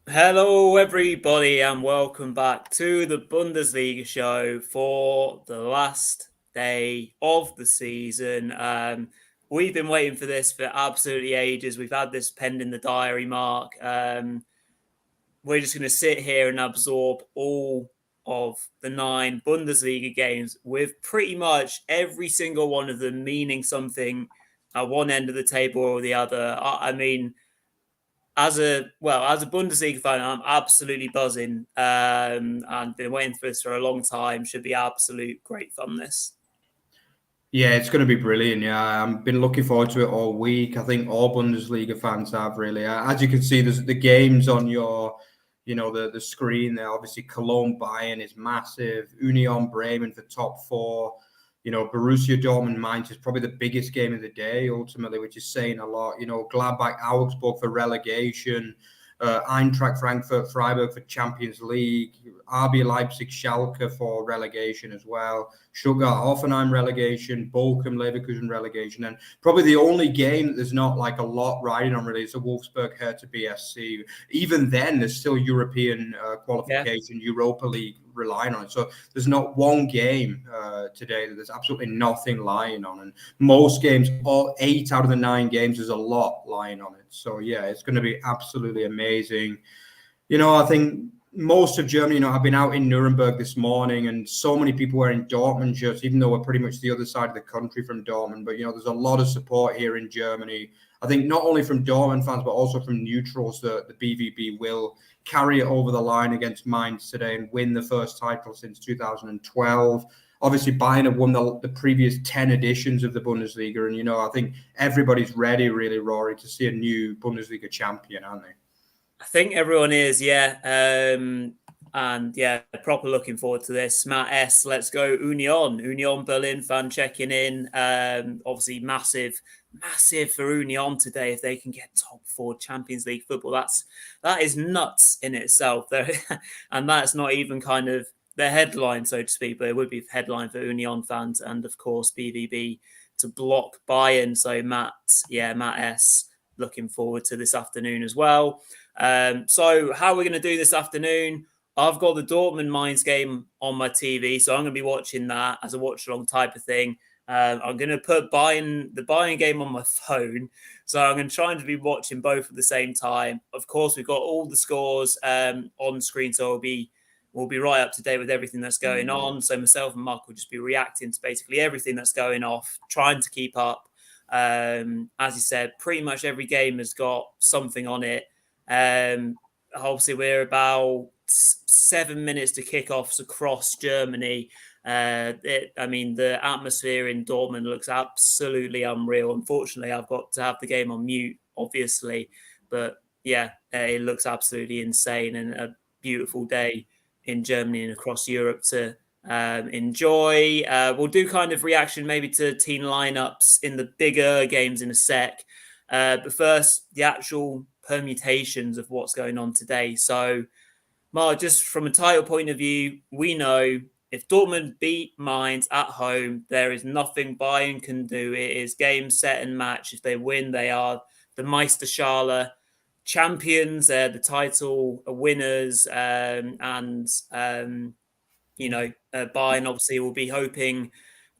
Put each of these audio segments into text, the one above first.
Hello, everybody, and welcome back to the Bundesliga Show for the last day of the season. We've been waiting for this for absolutely ages. We've had this penned in the diary, Mark. We're just going to sit here and absorb all of the 9 Bundesliga games, with pretty much every single one of them meaning something at one end of the table or the other. I mean, as a Bundesliga fan, I'm absolutely buzzing, and been waiting for this for a long time. Should be absolute great fun. This. Yeah, it's going to be brilliant. Yeah, I've been looking forward to it all week. I think all Bundesliga fans have really. As you can see, there's the games on your, the screen there. Obviously, Cologne Bayern is massive. Union Bremen for top four. Borussia Dortmund Mainz is probably the biggest game of the day ultimately, which is saying a lot. Gladbach Augsburg for relegation. Eintracht Frankfurt, Freiburg for Champions League, RB Leipzig, Schalke for relegation as well, Stuttgart, Hoffenheim relegation, Bochum, Leverkusen relegation, and probably the only game that there's not like a lot riding on really is the Wolfsburg Hertha BSC. Even then, there's still European qualification, Europa League relying on it. So there's not one game today that there's absolutely nothing lying on. And most games, all 8 out of the 9 games, there's a lot lying on it. So yeah, it's going to be absolutely amazing. I think most of Germany, I've been out in Nuremberg this morning and so many people wearing Dortmund shirts, even though we're pretty much the other side of the country from Dortmund. But, there's a lot of support here in Germany. I think not only from Dortmund fans, but also from neutrals, the BVB will carry it over the line against Mainz today and win the first title since 2012. Obviously, Bayern have won the previous 10 editions of the Bundesliga. And, I think everybody's ready, really, Rory, to see a new Bundesliga champion, aren't they? I think everyone is, yeah. And yeah, proper looking forward to this. Matt S, let's go Union Berlin fan checking in. Obviously massive for Union today if they can get top 4 Champions League football. That is nuts in itself. And that's not even kind of their headline, so to speak, but it would be headline for Union fans and of course BVB to block Bayern. So Matt S, looking forward to this afternoon as well. So how we're going to do this afternoon, I've got the Dortmund Mainz game on my TV, so I'm going to be watching that as a watch-along type of thing. I'm going to put the Bayern game on my phone, so I'm going to try and be watching both at the same time. Of course, we've got all the scores on screen, so we'll be right up to date with everything that's going on. So myself and Mark will just be reacting to basically everything that's going off, trying to keep up. As you said, pretty much every game has got something on it. Obviously, we're about 7 minutes to kickoffs across Germany. The atmosphere in Dortmund looks absolutely unreal. Unfortunately, I've got to have the game on mute, obviously, but yeah, it looks absolutely insane and a beautiful day in Germany and across Europe to enjoy. We'll do kind of reaction maybe to team lineups in the bigger games in a sec. But first, the actual permutations of what's going on today. So, Mark, just from a title point of view, we know if Dortmund beat Mainz at home, there is nothing Bayern can do. It is game, set, and match. If they win, they are the Meisterschale champions, the title winners, Bayern obviously will be hoping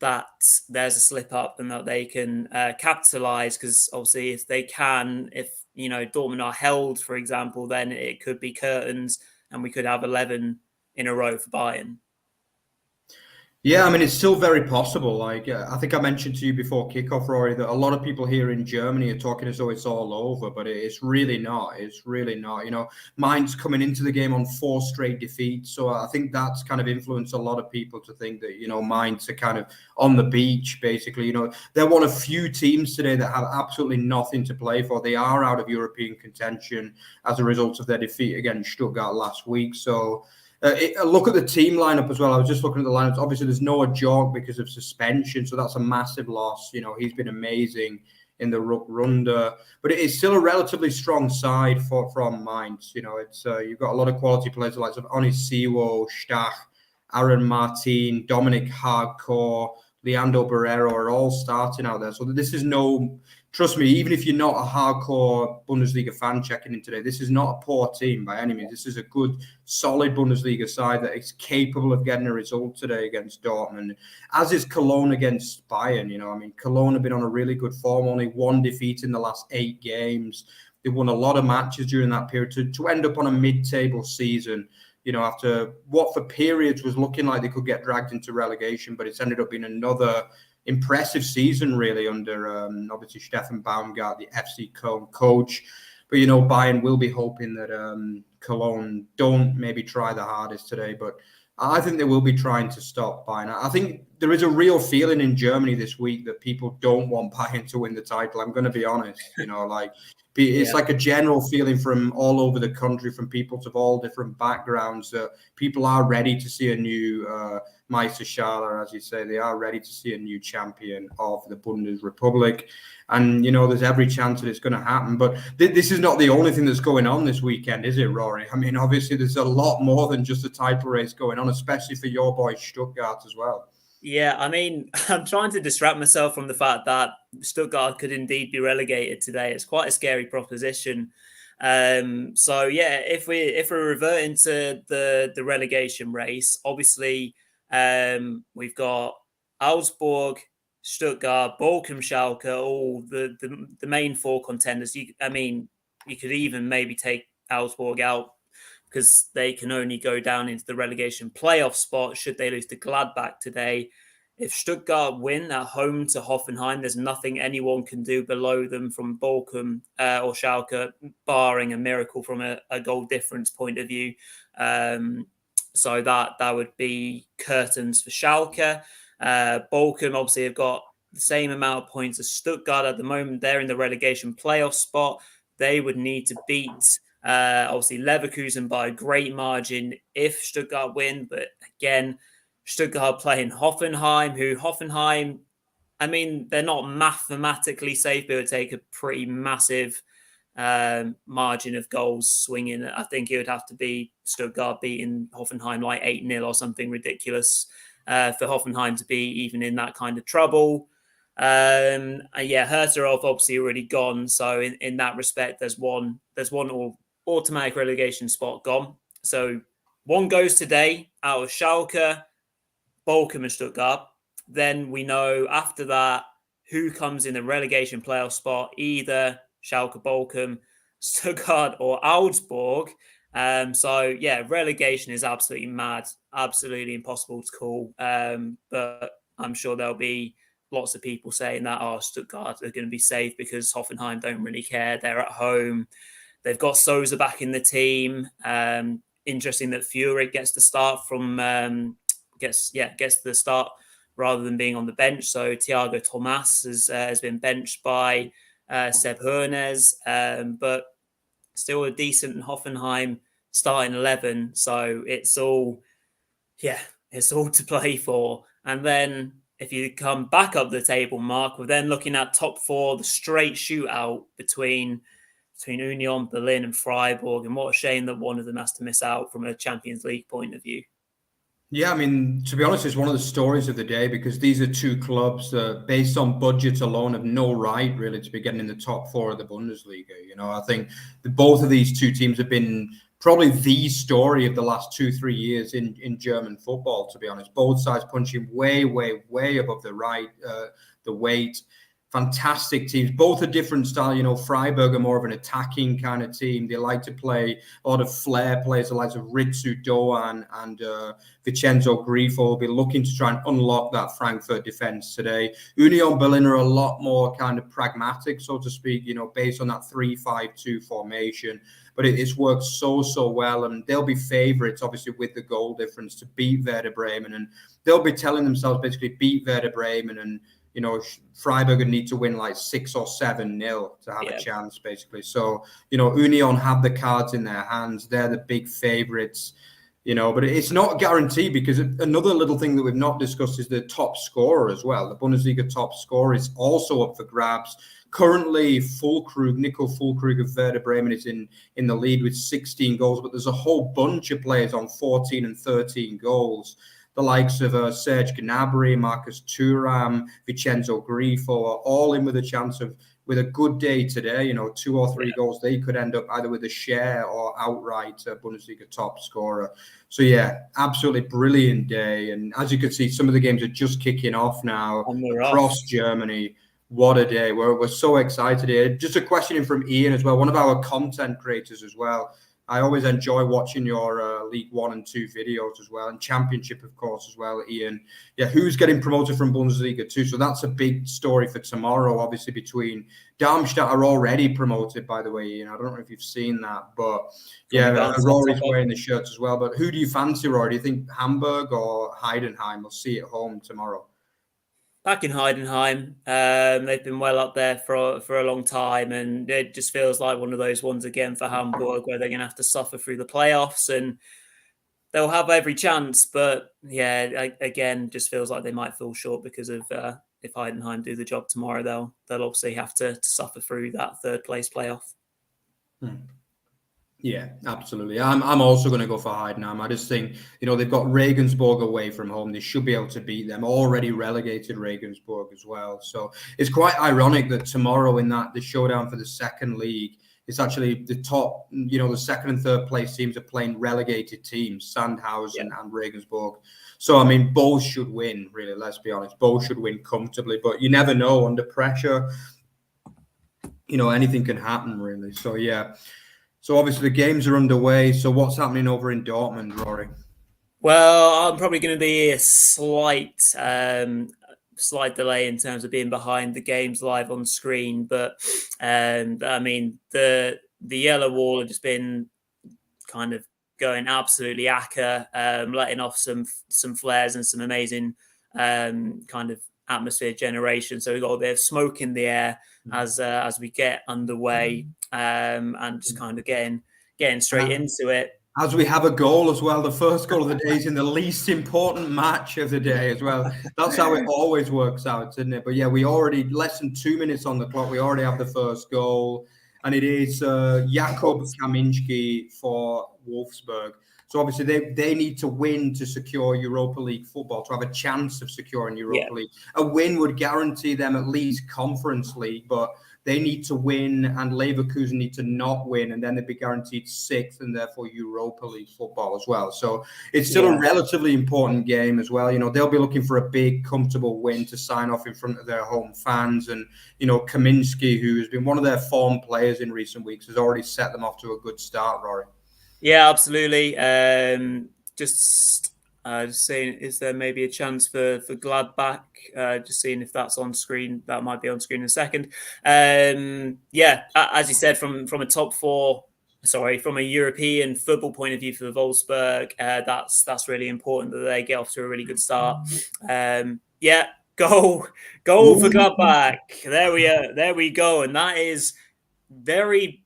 that there's a slip up and that they can capitalize, because obviously if Dortmund are held, for example, then it could be curtains and we could have 11 in a row for Bayern. Yeah, I mean, it's still very possible. Like, I think I mentioned to you before kickoff, Rory, that a lot of people here in Germany are talking as though it's all over, but it's really not. It's really not. Mainz coming into the game on 4 straight defeats. So I think that's kind of influenced a lot of people to think that, Mainz are kind of on the beach, basically. They're one of few teams today that have absolutely nothing to play for. They are out of European contention as a result of their defeat against Stuttgart last week. So, look at the team lineup as well. I was just looking at the lineups. Obviously, there's Noah Jorg because of suspension, so that's a massive loss. He's been amazing in the Runde, but it is still a relatively strong side from Mainz. It's you've got a lot of quality players like Onisiwo, Stach, Aaron Martin, Dominic Hardcore, Leandro Barrero are all starting out there. So this is no, trust me, even if you're not a hardcore Bundesliga fan checking in today, this is not a poor team by any means. This is a good, solid Bundesliga side that is capable of getting a result today against Dortmund, as is Cologne against Bayern. You know, I mean, Cologne have been on a really good form, only one defeat in the last 8 games. They won a lot of matches during that period to end up on a mid-table season, you know, after what for periods was looking like they could get dragged into relegation, but it's ended up being another impressive season, really, under obviously Stefan Baumgart, the FC Köln coach. But, you know, Bayern will be hoping that Cologne don't maybe try the hardest today, but I think they will be trying to stop Bayern. I think there is a real feeling in Germany this week that people don't want Bayern to win the title. I'm going to be honest, you know, like it's like a general feeling from all over the country, from people of all different backgrounds, that people are ready to see a new Meisterschale, as you say. They are ready to see a new champion of the Bundesrepublik. And, you know, there's every chance that it's going to happen. But this is not the only thing that's going on this weekend, is it, Rory? I mean, obviously, there's a lot more than just a title race going on, especially for your boy Stuttgart as well. Yeah, I mean, I'm trying to distract myself from the fact that Stuttgart could indeed be relegated today. It's quite a scary proposition. So yeah, if we're reverting to the relegation race, obviously we've got Augsburg, Stuttgart, Bochum, Schalke, all the main 4 contenders. You could even maybe take Augsburg out, because they can only go down into the relegation playoff spot should they lose to Gladbach today. If Stuttgart win at home to Hoffenheim, there's nothing anyone can do below them from Bochum or Schalke, barring a miracle from a goal difference point of view. So that would be curtains for Schalke. Bochum obviously have got the same amount of points as Stuttgart at the moment. They're in the relegation playoff spot. They would need to beat obviously Leverkusen by a great margin if Stuttgart win. But again, Stuttgart playing Hoffenheim, I mean, they're not mathematically safe, but it would take a pretty massive margin of goals swinging. I think it would have to be Stuttgart beating Hoffenheim like 8-0 or something ridiculous for Hoffenheim to be even in that kind of trouble. Hertha have obviously already gone, so in that respect, there's one automatic relegation spot gone. So one goes today out of Schalke, Bochum and Stuttgart. Then we know after that who comes in the relegation playoff spot, either Schalke, Bochum, Stuttgart or Augsburg. So yeah, relegation is absolutely mad, absolutely impossible to call. But I'm sure there'll be lots of people saying that Stuttgart are going to be safe because Hoffenheim don't really care. They're at home. They've got Sousa back in the team. Interesting that Furyk gets the start from gets the start rather than being on the bench. So Thiago Tomas has been benched by Seb Hernes, but still a decent Hoffenheim starting 11. So it's all to play for. And then if you come back up the table, Mark, we're then looking at top 4, the straight shootout between Union Berlin and Freiburg. And what a shame that one of them has to miss out from a Champions League point of view. Yeah, I mean, to be honest, it's one of the stories of the day, because these are 2 clubs that, based on budgets alone, have no right really to be getting in the top 4 of the Bundesliga. You know, I think both of these 2 teams have been probably the story of the last 2-3 years in German football, to be honest. Both sides punching way, way, way above the weight. Fantastic teams, both a different style. You know, Freiburg are more of an attacking kind of team. They like to play a lot of flair players, the likes of Ritsu Doan and Vincenzo Grifo will be looking to try and unlock that Frankfurt defense today. Union Berlin are a lot more kind of pragmatic, so to speak, you know, based on that 3-5-2 formation. But it's worked so well, and they'll be favourites, obviously, with the goal difference to beat Werder Bremen. And they'll be telling themselves, basically, beat Werder Bremen, and you know, Freiburg would need to win like 6 or 7-0 to have a chance, basically. So, you know, Union have the cards in their hands. They're the big favourites, you know, but it's not guaranteed, because another little thing that we've not discussed is the top scorer as well. The Bundesliga top scorer is also up for grabs. Currently, Nico Füllkrug of Werder Bremen is in the lead with 16 goals, but there's a whole bunch of players on 14 and 13 goals. the likes of Serge Gnabry, Marcus Thuram, Vincenzo Grifo are all in with a chance of, with a good day today, 2 or 3 goals, they could end up either with a share or outright Bundesliga top scorer. So yeah, absolutely brilliant day. And as you can see, some of the games are just kicking off now across Germany. What a day. We're so excited here. Just a question from Ian as well, one of our content creators as well. I always enjoy watching your League 1 and 2 videos as well, and Championship, of course, as well, Ian. Yeah, who's getting promoted from Bundesliga 2? So that's a big story for tomorrow, obviously, between Darmstadt are already promoted, by the way, Ian. I don't know if you've seen that, but yeah, Rory's wearing the shirts as well. But who do you fancy, Rory? Do you think Hamburg or Heidenheim will see at home tomorrow? Back in Heidenheim, they've been well up there for a long time, and it just feels like one of those ones again for Hamburg where they're going to have to suffer through the playoffs, and they'll have every chance. But yeah, again, just feels like they might fall short because of if Heidenheim do the job tomorrow, they'll obviously have to suffer through that third place playoff. Yeah, absolutely. I'm also going to go for Heidenheim. I just think, they've got Regensburg away from home. They should be able to beat them. Already relegated Regensburg as well. So it's quite ironic that tomorrow in the showdown for the second league, it's actually the top, the second and third place teams are playing relegated teams, Sandhausen and Regensburg. So, I mean, both should win, really, let's be honest. Both should win comfortably, but you never know under pressure. Anything can happen, really. So, yeah. So obviously the games are underway. So what's happening over in Dortmund, Rory? Well, I'm probably going to be a slight delay in terms of being behind the games live on screen, but I mean the yellow wall have just been kind of going absolutely acca, letting off some flares and some amazing kind of atmosphere generation. So we've got a bit of smoke in the air as we get underway, and just kind of getting straight into it. As we have a goal as well, the first goal of the day is in the least important match of the day as well. That's how it always works out, isn't it? But yeah, we already, less than 2 minutes on the clock, we already have the first goal. And it is Jakub Kaminski for Wolfsburg. So obviously they need to win to secure Europa League football, to have a chance of securing Europa League. A win would guarantee them at least Conference League, but they need to win, and Leverkusen need to not win, and then they'd be guaranteed 6th and therefore Europa League football as well. So it's still a relatively important game as well. They'll be looking for a big, comfortable win to sign off in front of their home fans. And, Kaminski, who has been one of their form players in recent weeks, has already set them off to a good start, Rory. Yeah, absolutely. Just seeing, is there maybe a chance for Gladbach? Just seeing if that's on screen. That might be on screen in a second. Yeah, as you said, from a top four, from a European football point of view for the Wolfsburg, that's really important that they get off to a really good start. Yeah, goal for Gladbach. There we go, and that is very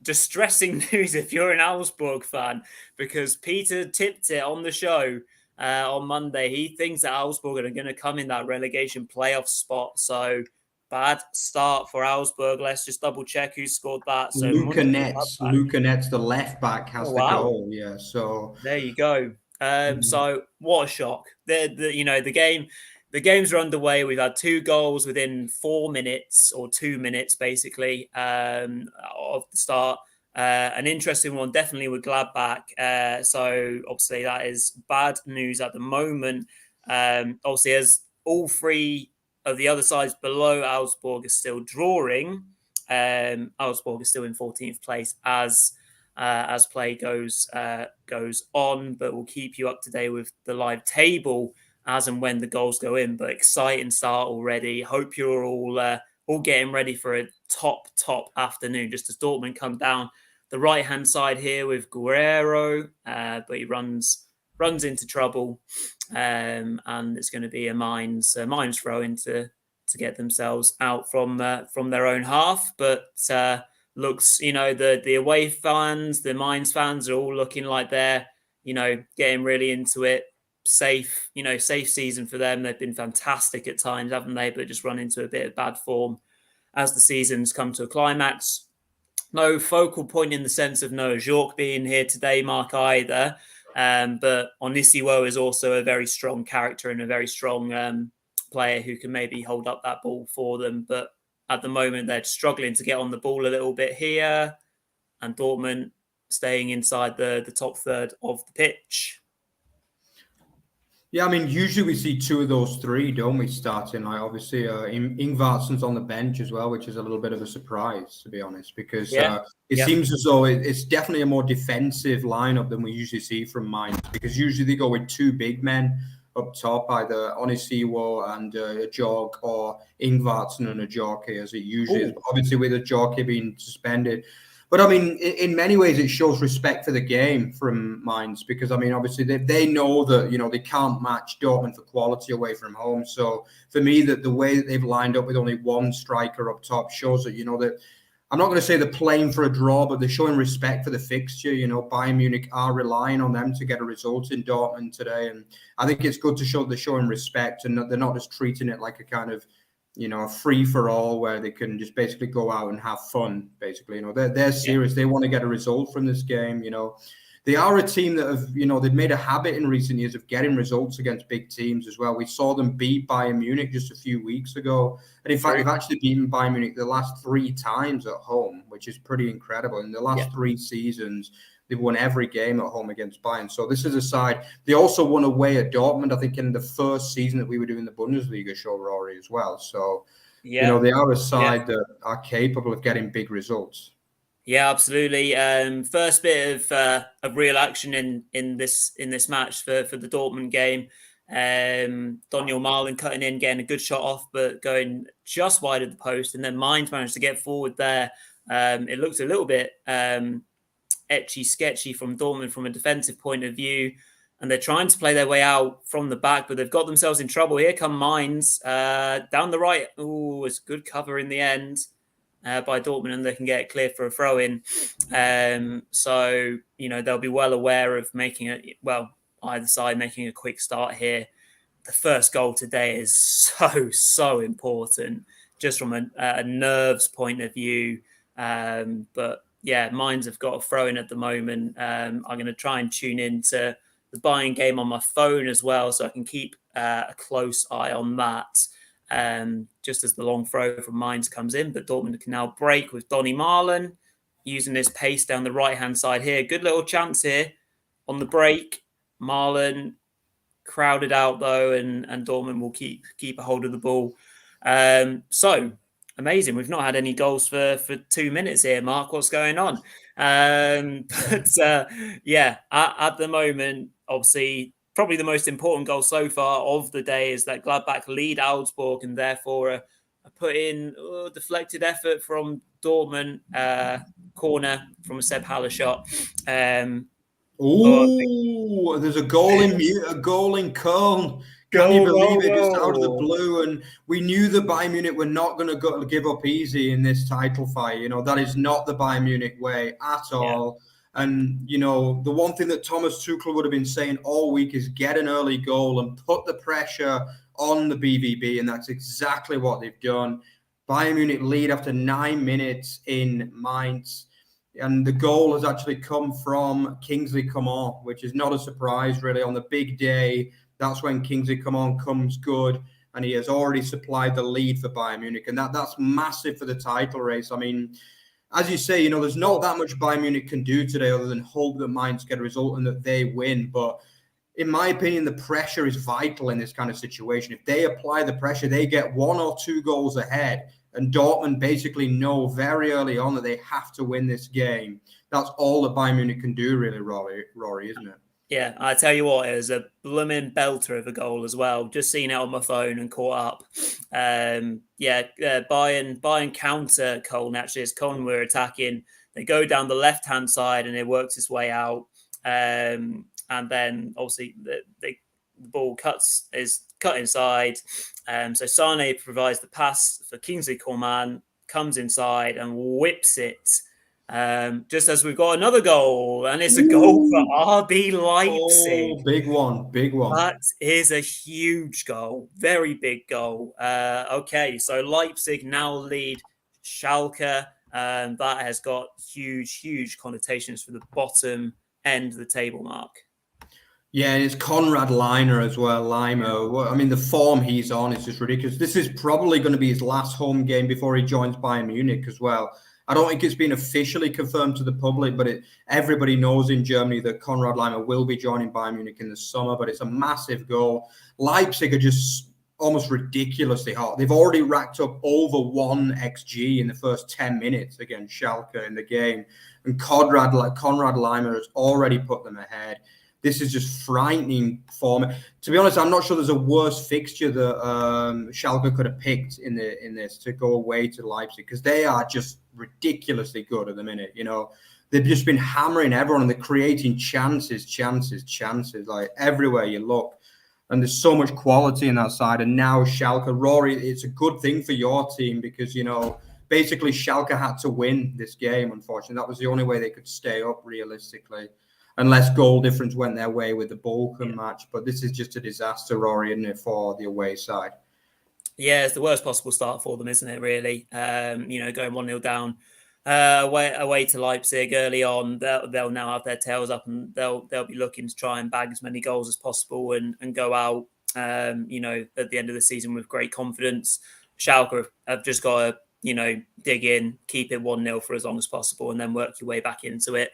distressing news if you're an Augsburg fan, because Peter tipped it on the show on Monday. He thinks that Augsburg are going to come in that relegation playoff spot. So bad start for Augsburg. Let's just double check who scored that. So Luca Netz, the left back, has the goal. Yeah, so there you go. So what a shock! The games are underway. We've had 2 goals within 4 minutes, or 2 minutes, basically, of the start. An interesting one, definitely, with Gladbach. So, obviously, that is bad news at the moment. Obviously, as all 3 of the other sides below Augsburg are still drawing, Augsburg is still in 14th place as play goes on. But we'll keep you up to date with the live table as and when the goals go in. But exciting start already. Hope you're all getting ready for a top afternoon, just as Dortmund come down the right hand side here with Guerrero, but he runs into trouble, and it's going to be a mines throw in to get themselves out from their own half. But looks, the away fans, the Mainz fans are all looking like they're getting really into it. Safe season for them. They've been fantastic at times, haven't they? But just run into a bit of bad form as the season's come to a climax. No focal point in the sense of Noah Jork being here today, Mark, either. But Onisiwo is also a very strong character and a very strong player who can maybe hold up that ball for them. But at the moment, they're struggling to get on the ball a little bit here. And Dortmund staying inside the top third of the pitch. Yeah, I mean, usually we see two of those three, don't we, starting? Like, obviously, Ingvartsen's on the bench as well, which is a little bit of a surprise, to be honest, because it seems as though it's definitely a more defensive lineup than we usually see from Mainz, because usually they go with two big men up top, either Onisiwo and Ajorg, or Ingvartsen and Ajorg, as it usually is. Obviously, with Ajorg being suspended. But I mean, in many ways, it shows respect for the game from Mainz, because I mean, obviously they know that, you know, they can't match Dortmund for quality away from home. So for me, that the way that they've lined up with only one striker up top shows that, you know, that I'm not going to say they're playing for a draw, but they're showing respect for the fixture. You know, Bayern Munich are relying on them to get a result in Dortmund today, and I think it's good to show they're showing respect and they're not just treating it like a kind of, you know, a free for all where they can just basically go out and have fun. Basically, you know, they're serious. They want to get a result from this game. You know, they are a team that have, you know, they've made a habit in recent years of getting results against big teams as well. We saw them beat Bayern Munich just a few weeks ago, and in fact, they've actually beaten Bayern Munich the last 3 times at home, which is pretty incredible. In the last 3 seasons, they've won every game at home against Bayern. So this is a side. They also won away at Dortmund, I think, in the first season that we were doing the Bundesliga show, Rory, as well. So, you know, they are a side that are capable of getting big results. Yeah, absolutely. First bit of real action in this match for the Dortmund game. Daniel Marlin cutting in, getting a good shot off, but going just wide of the post, and then Mainz managed to get forward there. It looked a little bit etchy, sketchy from Dortmund from a defensive point of view, and they're trying to play their way out from the back, but they've got themselves in trouble. Here come Mainz down the right. Oh, it's good cover in the end by Dortmund, and they can get it clear for a throw-in. So, you know, they'll be well aware of either side making a quick start here. The first goal today is so important, just from a nerves point of view. But yeah, Mainz have got a throw-in at the moment. I'm going to try and tune into the Bayern game on my phone as well, so I can keep a close eye on that. Just as the long throw from Mainz comes in, but Dortmund can now break with Donny Marlin using his pace down the right-hand side here. Good little chance here on the break. Marlin crowded out though, and Dortmund will keep a hold of the ball. So amazing. We've not had any goals for 2 minutes here, Mark. What's going on? At the moment, obviously, probably the most important goal so far of the day is that Gladbach lead Augsburg, and therefore a put in deflected effort from Dortmund, corner from a Seb Haller shot. There's a goal in Köln. Can you believe it? Just out of the blue, and we knew that Bayern Munich were not going to give up easy in this title fight. You know, that is not the Bayern Munich way at all. And, you know, the one thing that Thomas Tuchel would have been saying all week is get an early goal and put the pressure on the BVB, and that's exactly what they've done. Bayern Munich lead after 9 minutes in Mainz, and the goal has actually come from Kingsley Coman, which is not a surprise, really. On the big day, that's when Kingsley Coman comes good, and he has already supplied the lead for Bayern Munich, and that's massive for the title race. I mean, as you say, you know, there's not that much Bayern Munich can do today other than hope that Mainz get a result and that they win. But in my opinion, the pressure is vital in this kind of situation. If they apply the pressure, they get 1 or 2 goals ahead. And Dortmund basically know very early on that they have to win this game. That's all that Bayern Munich can do, really, Rory, isn't it? Yeah, I tell you what, it was a blooming belter of a goal as well. Just seen it on my phone and caught up. Bayern counter Köln, actually, as Köln were attacking. They go down the left-hand side and it works its way out. And then, obviously, the ball is cut inside. So Sane provides the pass for Kingsley Coman, comes inside and whips it. Just as we've got another goal, and it's a goal for RB Leipzig. Oh, big one. That is a huge goal, very big goal. Okay, so Leipzig now lead Schalke. That has got huge connotations for the bottom end of the table, Mark. Yeah, and it's Konrad Liner as well. Limo. I mean, the form he's on is just ridiculous. This is probably going to be his last home game before he joins Bayern Munich as well. I don't think it's been officially confirmed to the public, but everybody knows in Germany that Konrad Laimer will be joining Bayern Munich in the summer. But it's a massive goal. Leipzig are just almost ridiculously hot. They've already racked up over 1 XG in the first 10 minutes against Schalke in the game. And Konrad Laimer has already put them ahead. This is just frightening form. To be honest, I'm not sure there's a worse fixture that Schalke could have picked in this to go away to Leipzig, because they are just ridiculously good at the minute. You know, they've just been hammering everyone and they're creating chances, like everywhere you look. And there's so much quality in that side. And now Schalke, Rory, it's a good thing for your team because, you know, basically Schalke had to win this game, unfortunately. That was the only way they could stay up realistically, unless goal difference went their way with the Bochum match. But this is just a disaster, Rory, isn't it, for the away side? Yeah, it's the worst possible start for them, isn't it, really? You know, going 1-0 down away to Leipzig early on, they'll now have their tails up and they'll be looking to try and bag as many goals as possible and go out, you know, at the end of the season with great confidence. Schalke have just got to, you know, dig in, keep it 1-0 for as long as possible, and then work your way back into it.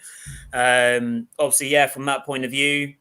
Obviously, yeah, from that point of view.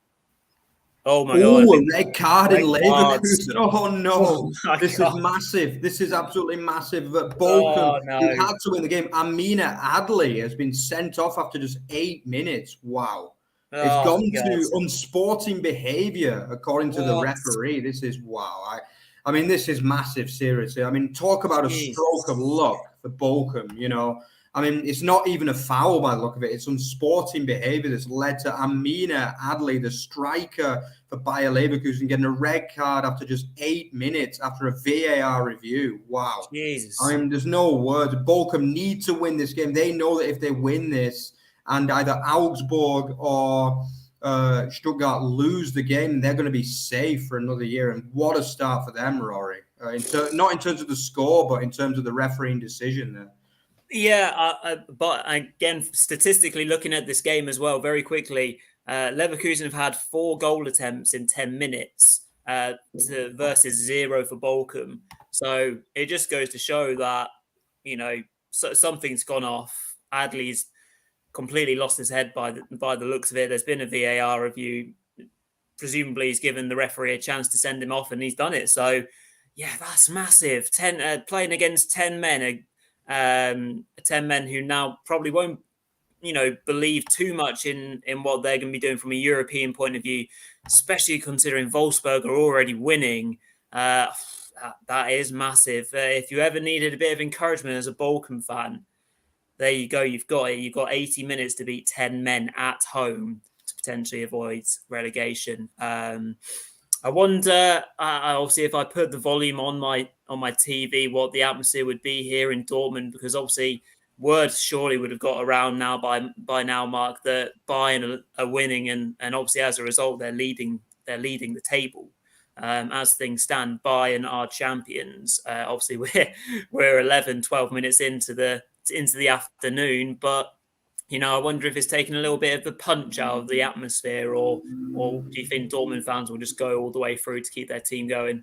Oh my God! A red card in Leverkusen. Oh no! This is massive. This is absolutely massive. Bochum, who had to win the game. Amina Adli has been sent off after just 8 minutes. Wow! It's gone to unsporting behaviour, according to the referee. This is wow. I mean, this is massive, seriously. I mean, talk about a stroke of luck for Bochum, you know. I mean, it's not even a foul by the look of it. It's unsporting behaviour that's led to Amina Adli, the striker for Bayer Leverkusen, getting a red card after just 8 minutes after a VAR review. Wow. Jesus. I mean, there's no words. Bochum need to win this game. They know that if they win this and either Augsburg or Stuttgart lose the game, they're going to be safe for another year. And what a start for them, Rory. Not in terms of the score, but in terms of the refereeing decision there. Yeah, but again, statistically looking at this game as well, very quickly, Leverkusen have had 4 goal attempts in 10 minutes versus 0 for Bochum. So it just goes to show that, you know, something's gone off. Adley's completely lost his head by the looks of it. There's been a VAR review. Presumably he's given the referee a chance to send him off and he's done it. So, yeah, that's massive. Playing against 10 men, 10 men who now probably won't, you know, believe too much in what they're going to be doing from a European point of view, especially considering Wolfsburg are already winning. That is massive. If you ever needed a bit of encouragement as a Bochum fan, there you go. You've got it. You've got 80 minutes to beat 10 men at home to potentially avoid relegation. I wonder, obviously, if I put the volume on my TV, what the atmosphere would be here in Dortmund, because obviously word surely would have got around now by now, Mark, that Bayern are winning, and obviously as a result they're leading the table. As things stand, Bayern are champions. Obviously we're 11, 12 minutes into the afternoon, but you know, I wonder if it's taken a little bit of the punch out of the atmosphere, or do you think Dortmund fans will just go all the way through to keep their team going?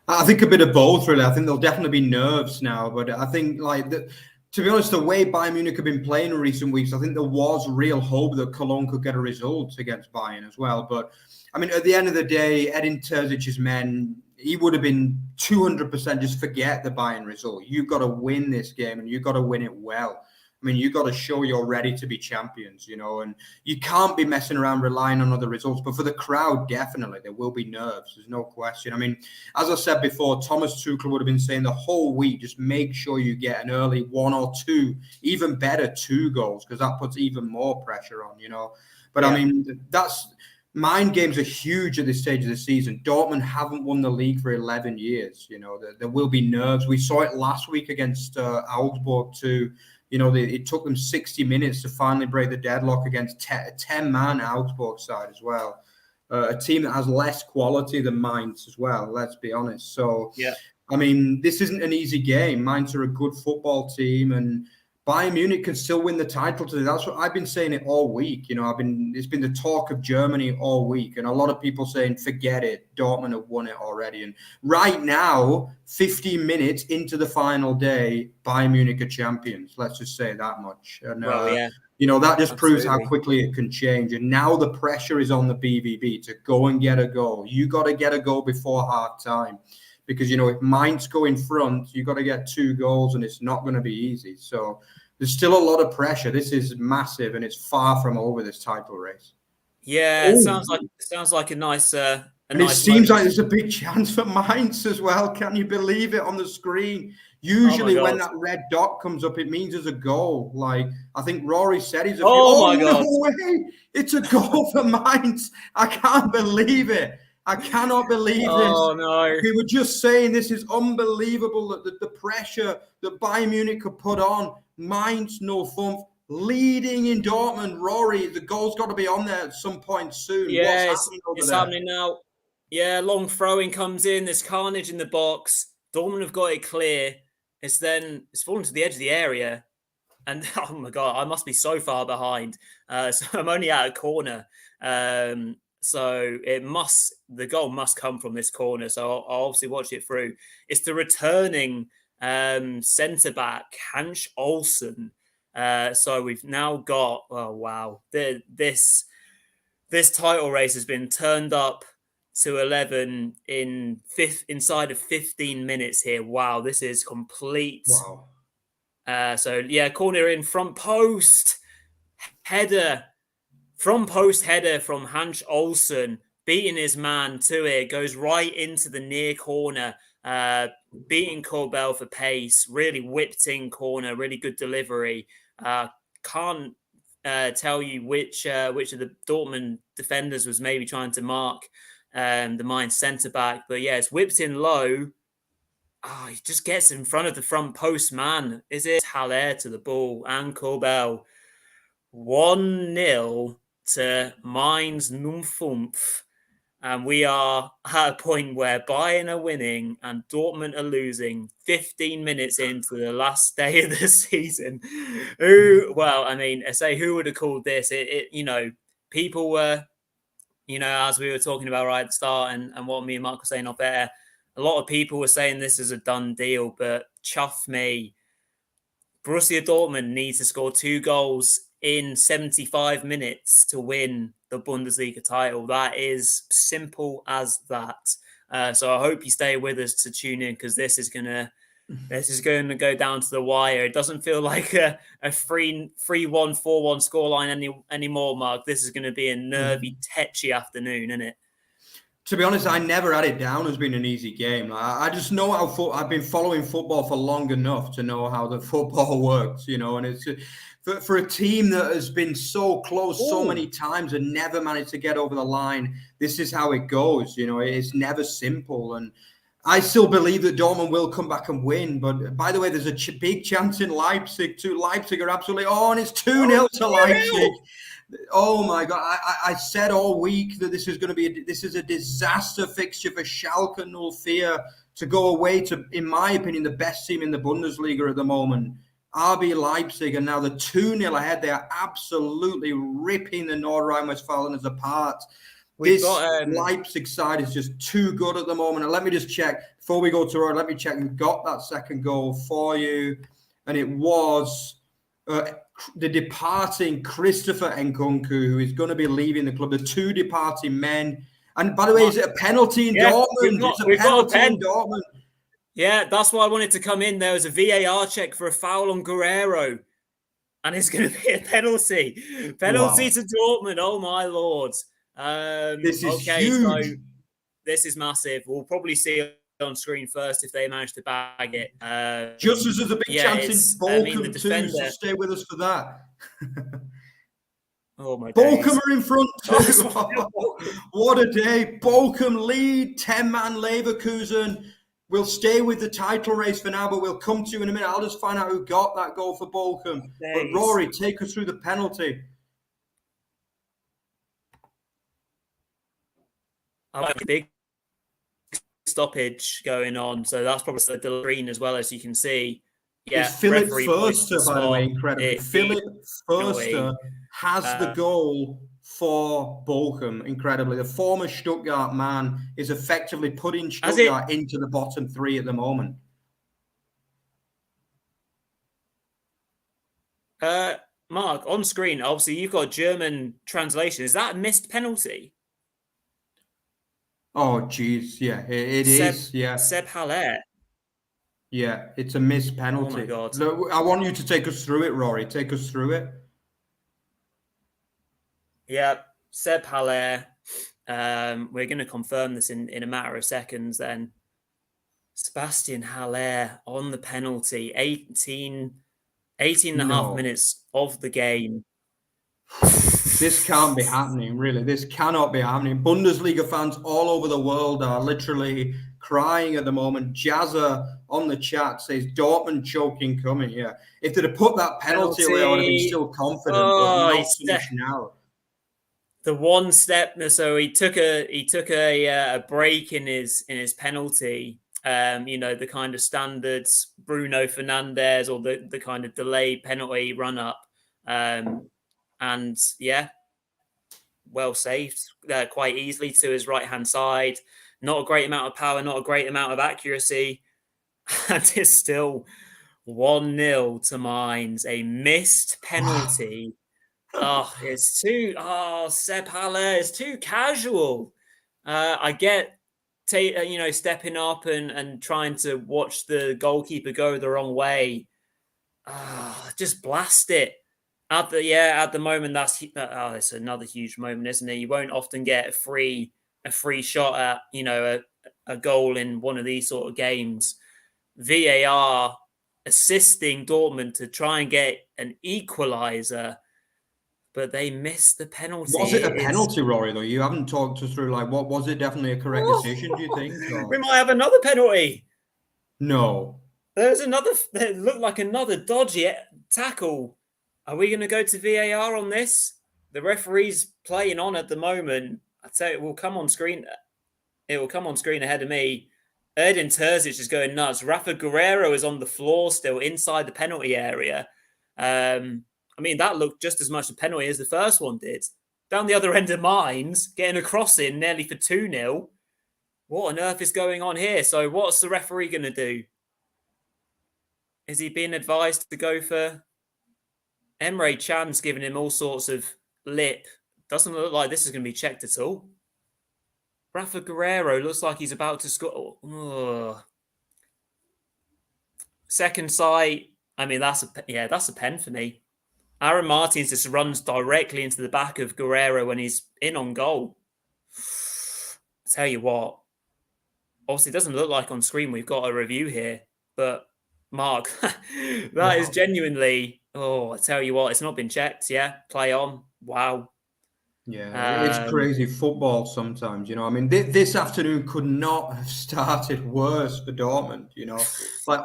I think a bit of both, really. I think there'll definitely be nerves now, but I think, to be honest, the way Bayern Munich have been playing in recent weeks, I think there was real hope that Cologne could get a result against Bayern as well. But I mean, at the end of the day, Edin Terzic's men, he would have been 200% just forget the Bayern result. You've got to win this game and you've got to win it well. I mean, you've got to show you're ready to be champions, you know, and you can't be messing around relying on other results. But for the crowd, definitely, there will be nerves. There's no question. I mean, as I said before, Thomas Tuchel would have been saying the whole week, just make sure you get an early 1 or 2, even better 2 goals, because that puts even more pressure on, you know. But I mean, mind games are huge at this stage of the season. Dortmund haven't won the league for 11 years. You know, there will be nerves. We saw it last week against Augsburg too. You know, it took them 60 minutes to finally break the deadlock against a 10-man Augsburg side as well. A team that has less quality than Mainz as well, let's be honest. So, I mean, this isn't an easy game. Mainz are a good football team, and Bayern Munich can still win the title today. That's what I've been saying it all week. It's been the talk of Germany all week, and a lot of people saying, forget it, Dortmund have won it already. And right now, 15 minutes into the final day, Bayern Munich are champions. Let's just say that much. And Well, yeah. That just proves how Absolutely. quickly it can change. And now the pressure is on the BVB to go and get a goal. You got to get a goal before half time. Because, if Mainz go in front, you've got to get 2 goals, and it's not going to be easy. So there's still a lot of pressure. This is massive, and it's far from over, this title race. Yeah, it sounds like a nice and it seems like there's a big chance for Mainz as well. Can you believe it on the screen? Usually when that red dot comes up, it means there's a goal. Like, I think Rory said he's my God. No way. It's a goal for Mainz. I can't believe it. I cannot believe this. Oh, no. We were just saying this is unbelievable that the pressure that Bayern Munich could put on. Mainz, no fun. Leading in Dortmund. Rory, the goal's got to be on there at some point soon. Yeah, it's happening now. Yeah, long throwing comes in. There's carnage in the box. Dortmund have got it clear. It's fallen to the edge of the area. And, oh, my God, I must be so far behind. So I'm only at a corner. So the goal must come from this corner. So I'll obviously watch it through. It's the returning centre back, Hans Olsen. So we've now got, oh wow, this title race has been turned up to 11 inside of 15 minutes here. Wow, this is complete. Wow. So yeah, corner in, front post header. From post header from Hans Olsen, beating his man to it, goes right into the near corner, beating Corbell for pace, really whipped in corner, really good delivery. Can't tell you which of the Dortmund defenders was maybe trying to mark the Mainz centre-back. But yeah, it's whipped in low. He just gets in front of the front post man. Is it Haller to the ball and Corbell? 1-0 to Mainz 05. And we are at a point where Bayern are winning and Dortmund are losing 15 minutes into the last day of the season. Who would have called this? People were, as we were talking about right at the start and what me and Mark were saying off air, a lot of people were saying this is a done deal, but chuff me. Borussia Dortmund needs to score 2 goals in 75 minutes to win the Bundesliga title. That is simple as that. So I hope you stay with us to tune in, because this is going to go down to the wire. It doesn't feel like a 3-1, 4-1 scoreline anymore, Mark. This is going to be a nervy, tetchy afternoon, isn't it? To be honest, I never had it down as being an easy game. I just know how I've been following football for long enough to know how the football works, and it's for a team that has been so close so many times and never managed to get over the line. This is how it goes. It's never simple. And I still believe that Dortmund will come back and win. But by the way, there's a big chance in Leipzig too. Leipzig are absolutely and it's 2-0 to Leipzig. Oh my God! I said all week that this is a disaster fixture for Schalke 04 to go away to, in my opinion, the best team in the Bundesliga at the moment. RB Leipzig, and now they're 2-0 ahead. They are absolutely ripping the Nordrhein-Westfaleners apart. Leipzig side is just too good at the moment. And let me just check before we go to Roy. Let me check. We've got that second goal for you, and it was the departing Christopher Nkunku, who is going to be leaving the club. The 2 departing men. And by the way, is it a penalty in Dortmund? It's a penalty in Dortmund. Yeah, that's why I wanted to come in. There was a VAR check for a foul on Guerrero, and it's going to be a penalty. Penalty to Dortmund. Oh, my Lord. This is huge. So this is massive. We'll probably see it on screen first if they manage to bag it. Just as there's a big chance in Bochum too, so stay with us for that. Oh my Bochum are in front too. What a day. Bochum lead, 10-man Leverkusen. We'll stay with the title race for now, but we'll come to you in a minute. I'll just find out who got that goal for Bochum. But Rory, take us through the penalty. A big stoppage going on, so that's probably the green as well, as you can see. Yeah, It's Philip referee points the Förster, by the way, spot. incredibly. Philip Förster has the goal for Bochum, incredibly. The former Stuttgart man is effectively putting Stuttgart into the bottom three at the moment. Mark, on screen, obviously you've got German translation. Is that a missed penalty? Oh, geez. Yeah, it is. Yeah. Seb Haller. Yeah, it's a missed penalty. Oh, my God. Look, I want you to take us through it, Rory. Take us through it. Yeah, Seb Haller. We're going to confirm this in a matter of seconds then. Sebastian Haller on the penalty. 18 and a half minutes of the game. This can't be happening, really. This cannot be happening. Bundesliga fans all over the world are literally crying at the moment. Jazza on the chat says Dortmund choking coming. Yeah, if they'd have put that penalty away, I would have been still confident, but not so much now. The one step, so he took a break in his penalty. The kind of standards Bruno Fernandes or the kind of delayed penalty run up. And yeah, well saved quite easily to his right hand side. Not a great amount of power, not a great amount of accuracy. And it's still 1-0 to Mainz. A missed penalty. Seb Haller is too casual. I get, stepping up and trying to watch the goalkeeper go the wrong way. Just blast it. At the moment, it's another huge moment, isn't it? You won't often get a free shot at, a goal in one of these sort of games. VAR assisting Dortmund to try and get an equaliser, but they missed the penalty. Was it a penalty, Rory, though? You haven't talked us through, what was it? Definitely a correct decision, do you think? Or? We might have another penalty. No. There looked like another dodgy tackle. Are we going to go to VAR on this? The referee's playing on at the moment. I tell you, it will come on screen. It will come on screen ahead of me. Edin Terzic is going nuts. Rafa Guerreiro is on the floor still inside the penalty area. That looked just as much a penalty as the first one did. Down the other end of Mainz, getting a cross in nearly for 2-0. What on earth is going on here? So what's the referee going to do? Is he being advised to go for... Emre Can's giving him all sorts of lip. Doesn't look like this is going to be checked at all. Rafa Guerreiro looks like he's about to score. Ugh. Second sight. That's a pen for me. Aaron Martins just runs directly into the back of Guerreiro when he's in on goal. I tell you what. Obviously, it doesn't look like on screen we've got a review here, but Mark, that is genuinely... I tell you what, it's not been checked. Yeah, play on. Wow. Yeah, it's crazy football sometimes, this afternoon could not have started worse for Dortmund,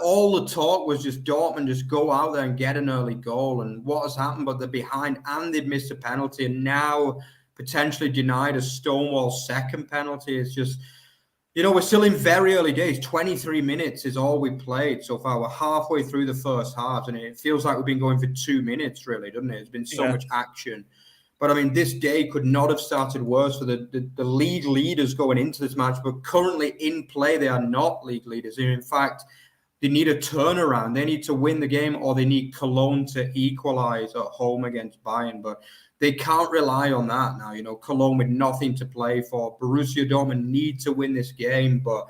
all the talk was just Dortmund just go out there and get an early goal, and what has happened, but they're behind and they've missed a penalty and now potentially denied a stonewall second penalty. It's just, we're still in very early days. 23 minutes is all we played so far. We're halfway through the first half, and it feels like we've been going for 2 minutes, really, doesn't it? There's been so much action. But, this day could not have started worse for the league leaders going into this match. But currently in play, they are not league leaders. In fact, they need a turnaround. They need to win the game, or they need Cologne to equalise at home against Bayern. But they can't rely on that now. Cologne with nothing to play for. Borussia Dortmund need to win this game. But,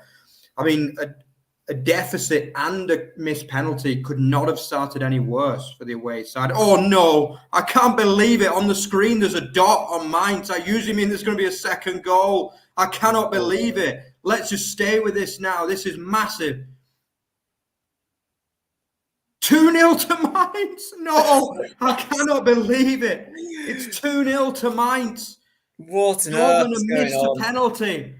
a deficit and a missed penalty could not have started any worse for the away side. Oh, no. I can't believe it. On the screen, there's a dot on Mainz. I usually mean there's going to be a second goal. I cannot believe it. Let's just stay with this now. This is massive. 2-0 to Mainz? No, I cannot believe it. It's 2-0 to Mainz. What on earth is going on? A penalty.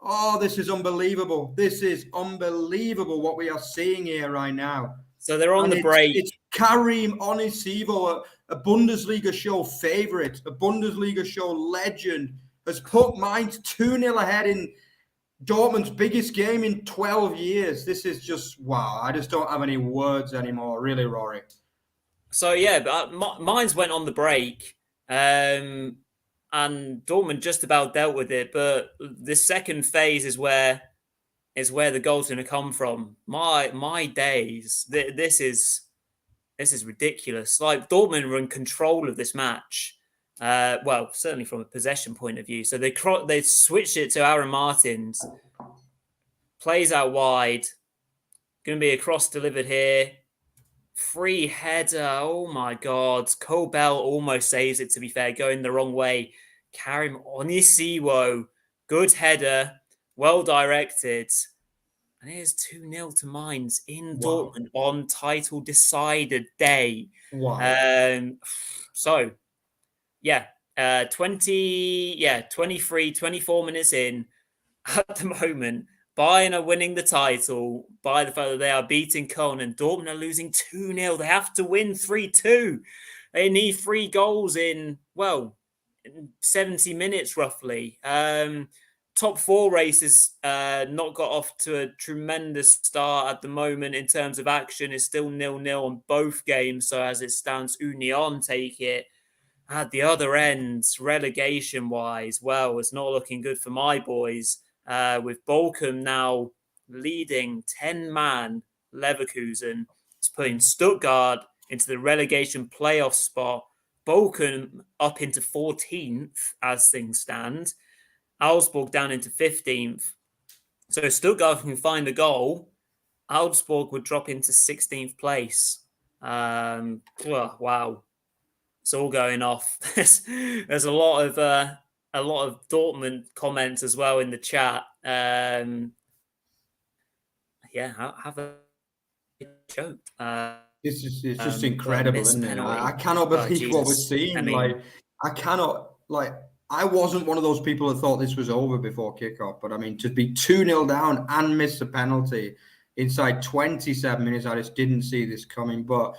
Oh, this is unbelievable. This is unbelievable what we are seeing here right now. So they're on the break. It's Karim Onisivo, a Bundesliga Show favourite, a Bundesliga Show legend, has put Mainz 2-0 ahead in Dortmund's biggest game in 12 years. This is just wow. I just don't have any words anymore, really, Rory. So yeah, but mine's went on the break, and Dortmund just about dealt with it. But the second phase is where the goal's going to come from. My days, this is ridiculous. Like Dortmund were in control of this match. Well, certainly from a possession point of view. So they switched it to Aaron Martins, plays out wide, going to be a cross delivered here. Free header. Oh my God. Cole Bell almost saves it, to be fair, going the wrong way. Karim Onisiwo. Good header. Well directed. And here's 2-0 to Mainz in Dortmund on title decided day. Wow. So, 23, 24 minutes in at the moment. Bayern are winning the title by the fact that they are beating Köln, and Dortmund are losing 2-0. They have to win 3-2. They need 3 goals in 70 minutes roughly. Top 4 races not got off to a tremendous start at the moment in terms of action. It's still 0-0 on both games. So as it stands, Union take it. At the other end, relegation-wise, well, it's not looking good for my boys. With Bochum now leading 10-man Leverkusen. It's putting Stuttgart into the relegation playoff spot. Bochum up into 14th as things stand. Augsburg down into 15th. So if Stuttgart can find a goal, Augsburg would drop into 16th place. Wow. It's all going off. There's a lot of Dortmund comments as well in the chat. Have a choked. It's just incredible, isn't it? I cannot believe what we're seeing. I wasn't one of those people that thought this was over before kickoff, but I mean, to be 2-0 down and miss a penalty inside 27 minutes, I just didn't see this coming. But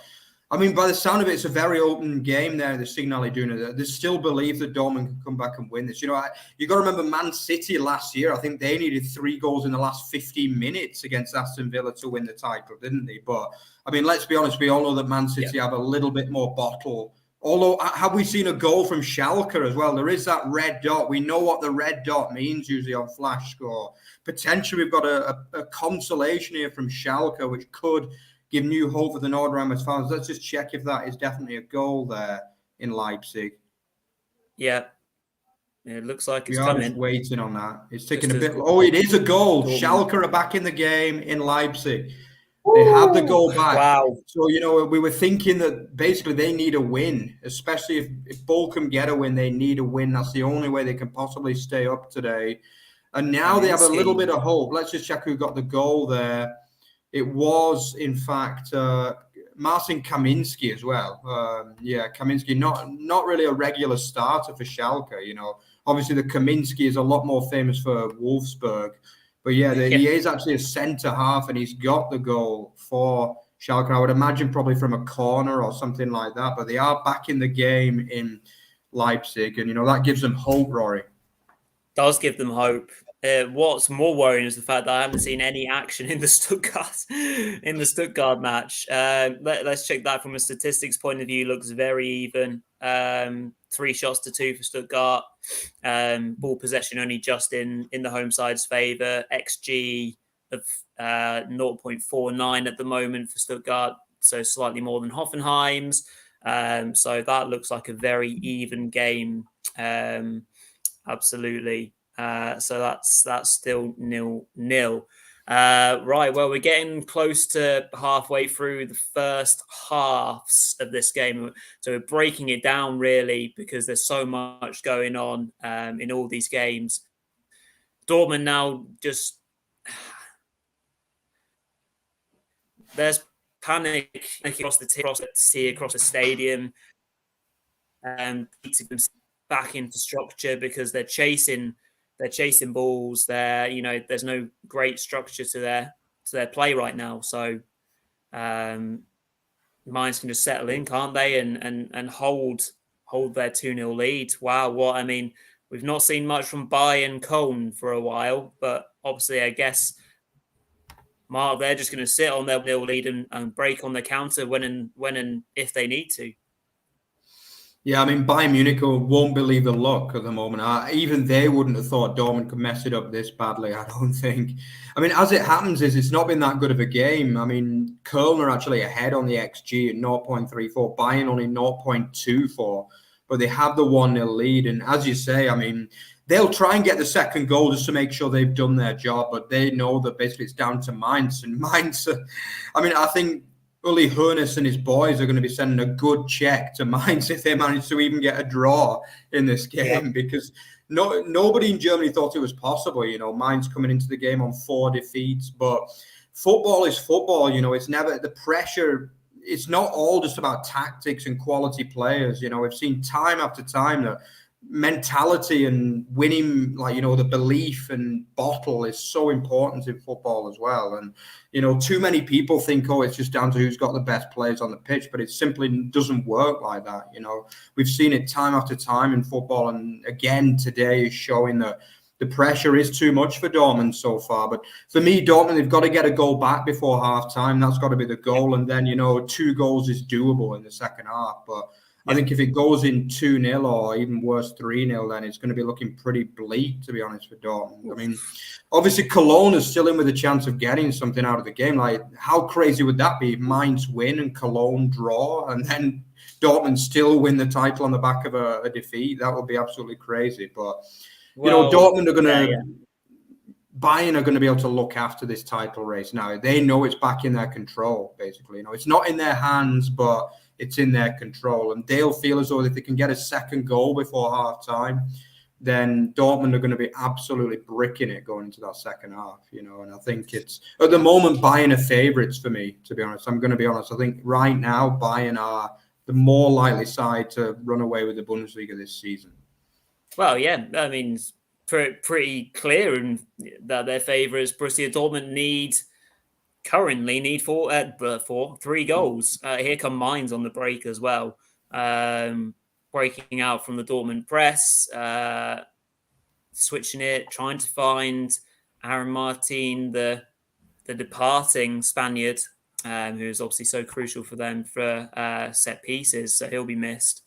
I mean, by the sound of it, it's a very open game there. The Signal Iduna. There's still belief that Dortmund can come back and win this. You know, you got to remember Man City last year. I think they needed 3 goals in the last 15 minutes against Aston Villa to win the title, didn't they? But I mean, let's be honest. We all know that Man City have a little bit more bottle. Although, have we seen a goal from Schalke as well? There is that red dot. We know what the red dot means usually on Flash Score. Potentially, we've got a consolation here from Schalke, which could give new hope for the Nordrhein fans. Let's just check if that is definitely a goal there in Leipzig. Yeah. It looks like it's coming. We are just waiting on that. It's taking a bit. Oh, it is a goal. Schalke are back in the game in Leipzig. They have the goal back. Wow. So, you know, we were thinking that basically they need a win, especially if Bochum get a win, they need a win. That's the only way they can possibly stay up today. And now they have a little bit of hope. Let's just check who got the goal there. It was, in fact, Marcin Kaminski as well. Kaminski, not really a regular starter for Schalke. You know, obviously the Kaminski is a lot more famous for Wolfsburg. But he is actually a centre half, and he's got the goal for Schalke. I would imagine probably from a corner or something like that. But they are back in the game in Leipzig, and you know that gives them hope, Rory. Does give them hope. What's more worrying is the fact that I haven't seen any action in the Stuttgart match. Let's check that from a statistics point of view. Looks very even. 3 shots to 2 for Stuttgart. Ball possession only just in the home side's favour. XG of 0.49 at the moment for Stuttgart, so slightly more than Hoffenheim's. So that looks like a very even game. Absolutely. So that's still 0-0. Right, well, we're getting close to halfway through the first halves of this game. So we're breaking it down, really, because there's so much going on in all these games. Dortmund now just... There's panic across the stadium. And back into structure because they're chasing balls. There's no great structure to their play right now. So Mainz can just settle in, can't they? And hold their 2-0 lead. Wow, we've not seen much from Bayern Köln for a while, but obviously, I guess, Mark, they're just going to sit on their nil lead and break on the counter when and if they need to. Yeah, I mean, Bayern Munich won't believe the luck at the moment. Even they wouldn't have thought Dortmund could mess it up this badly, I don't think. I mean, as it happens, it's not been that good of a game. I mean, Köln are actually ahead on the XG at 0.34, Bayern only 0.24, but they have the 1-0 lead. And as you say, I mean, they'll try and get the second goal just to make sure they've done their job, but they know that basically it's down to Mainz. And Mainz, I mean, I think Uli Hoeneß and his boys are going to be sending a good check to Mainz if they manage to even get a draw in this game, because nobody in Germany thought it was possible. Mainz coming into the game on 4 defeats, but football is football. It's never the pressure. It's not all just about tactics and quality players. We've seen time after time that mentality and winning, the belief and bottle is so important in football as well. And too many people think, it's just down to who's got the best players on the pitch, but it simply doesn't work like that. We've seen it time after time in football, and again today is showing that the pressure is too much for Dortmund so far. But for me, Dortmund, they've got to get a goal back before half time. That's got to be the goal, and then 2 goals is doable in the second half. But I think if it goes in 2-0 or even worse 3-0, then it's going to be looking pretty bleak, to be honest, for Dortmund. I mean, obviously Cologne is still in with a chance of getting something out of the game. Like, how crazy would that be if Mainz win and Cologne draw, and then Dortmund still win the title on the back of a defeat? That would be absolutely crazy. But Dortmund are going to. Bayern are going to be able to look after this title race now. They know it's back in their control, basically. It's not in their hands, but it's in their control. And they'll feel as though if they can get a second goal before half time, then Dortmund are going to be absolutely bricking it going into that second half, And I think it's, at the moment, Bayern are favourites for me, to be honest. I'm going to be honest. I think right now, Bayern are the more likely side to run away with the Bundesliga this season. Well, yeah, I mean, it's pretty clear that their favourites. Borussia Dortmund currently need 3 goals. Here come Mainz on the break as well, breaking out from the Dortmund press, switching it, trying to find Aaron Martin, the departing Spaniard, who's obviously so crucial for them for set pieces, so he'll be missed.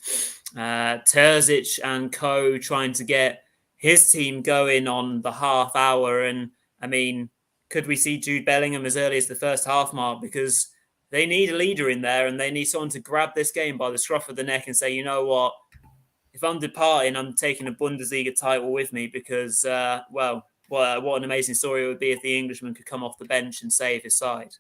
Terzic and co trying to get his team going on the half hour, and I mean, could we see Jude Bellingham as early as the first half mark? Because they need a leader in there, and they need someone to grab this game by the scruff of the neck and say, you know what, if I'm departing, I'm taking a Bundesliga title with me, because, what an amazing story it would be if the Englishman could come off the bench and save his side.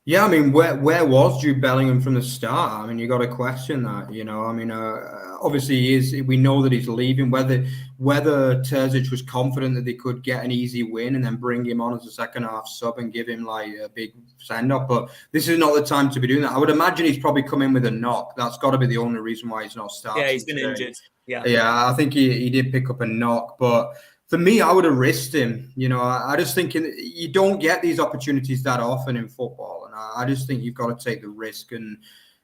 Yeah, I mean, where was Jude Bellingham from the start? I mean, you got to question that, I mean, obviously he is. We know that he's leaving. Whether Terzic was confident that they could get an easy win and then bring him on as a second half sub and give him like a big send off, but this is not the time to be doing that. I would imagine he's probably come in with a knock. That's got to be the only reason why he's not starting. Yeah, he's been injured. Yeah, I think he did pick up a knock, but. For me, I would have risked him. I just think you don't get these opportunities that often in football. And I just think you've got to take the risk. And,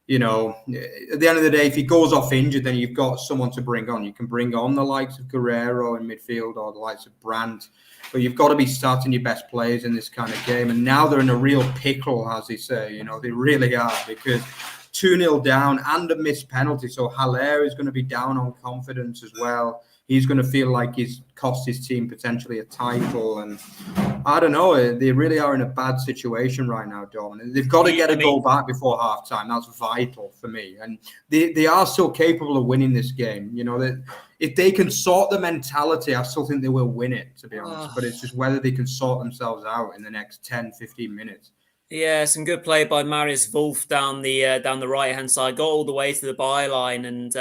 at the end of the day, if he goes off injured, then you've got someone to bring on. You can bring on the likes of Guerrero in midfield or the likes of Brandt. But you've got to be starting your best players in this kind of game. And now they're in a real pickle, as they say. They really are, because 2-0 down and a missed penalty. So Haller is going to be down on confidence as well. He's going to feel like he's cost his team potentially a title. And I don't know. They really are in a bad situation right now, Dortmund. They've got to get a goal back before halftime. That's vital for me. And they are still capable of winning this game. If they can sort the mentality, I still think they will win it, to be honest. But it's just whether they can sort themselves out in the next 10, 15 minutes. Yeah, some good play by Marius Wolf down the right hand side, got all the way to the byline and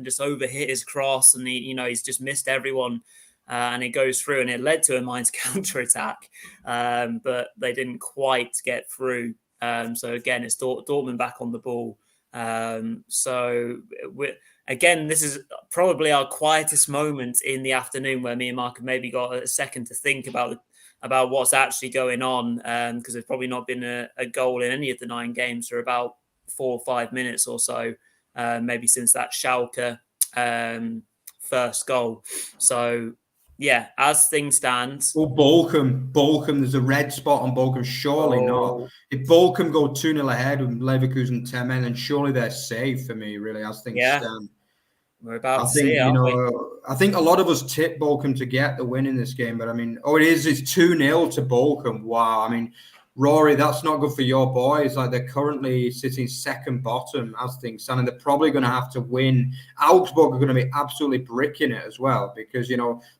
just overhit his cross, and he's just missed everyone, and it goes through, and it led to a Mainz counter attack, but they didn't quite get through. So again, it's Dortmund back on the ball. Again, this is probably our quietest moment in the afternoon, where me and Mark have maybe got a second to think about what's actually going on, because there's probably not been a goal in any of the 9 games for about 4 or 5 minutes or so, maybe since that Schalke first goal. So, yeah, as things stand. Well, Bochum, there's a red spot on Bochum. Surely not. If Bochum go 2-0 ahead with Leverkusen 10 men, then surely they're safe for me, really, as things stand. We're about I to think, see, aren't we? I think a lot of us tip Bochum to get the win in this game, but I mean, it's 2-0 to Bochum. Wow. I mean, Rory, that's not good for your boys. Like, they're currently sitting second bottom as things stand, and they're probably going to have to win. Augsburg are going to be absolutely bricking it as well, because,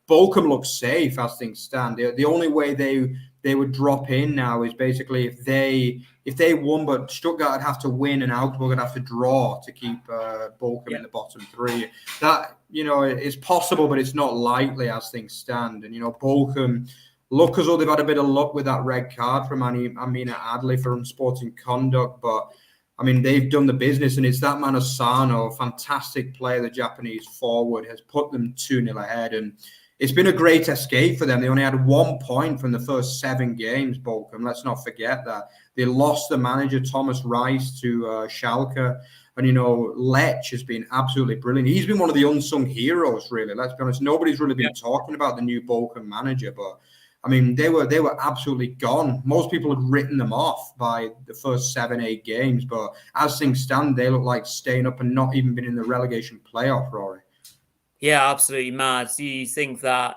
Bochum looks safe as things stand. The only way they would drop in now is basically if they won, but Stuttgart would have to win and Augsburg would have to draw to keep Bochum in the bottom three. That, it's possible, but it's not likely as things stand. And, Bochum look as though they've had a bit of luck with that red card from Amina Adli for unsporting conduct. But, I mean, they've done the business, and it's that man Asano, fantastic player, the Japanese forward, has put them 2-0 ahead. And it's been a great escape for them. They only had 1 point from the first 7 games, Bochum. Let's not forget that. They lost the manager, Thomas Reis, to Schalke. And, Lech has been absolutely brilliant. He's been one of the unsung heroes, really. Let's be honest. Nobody's really been talking about the new Bochum manager, but I mean, they were absolutely gone. Most people had written them off by the first 7-8 games, but as things stand, they look like staying up and not even been in the relegation playoff, Rory. Yeah, absolutely mad. Do you think that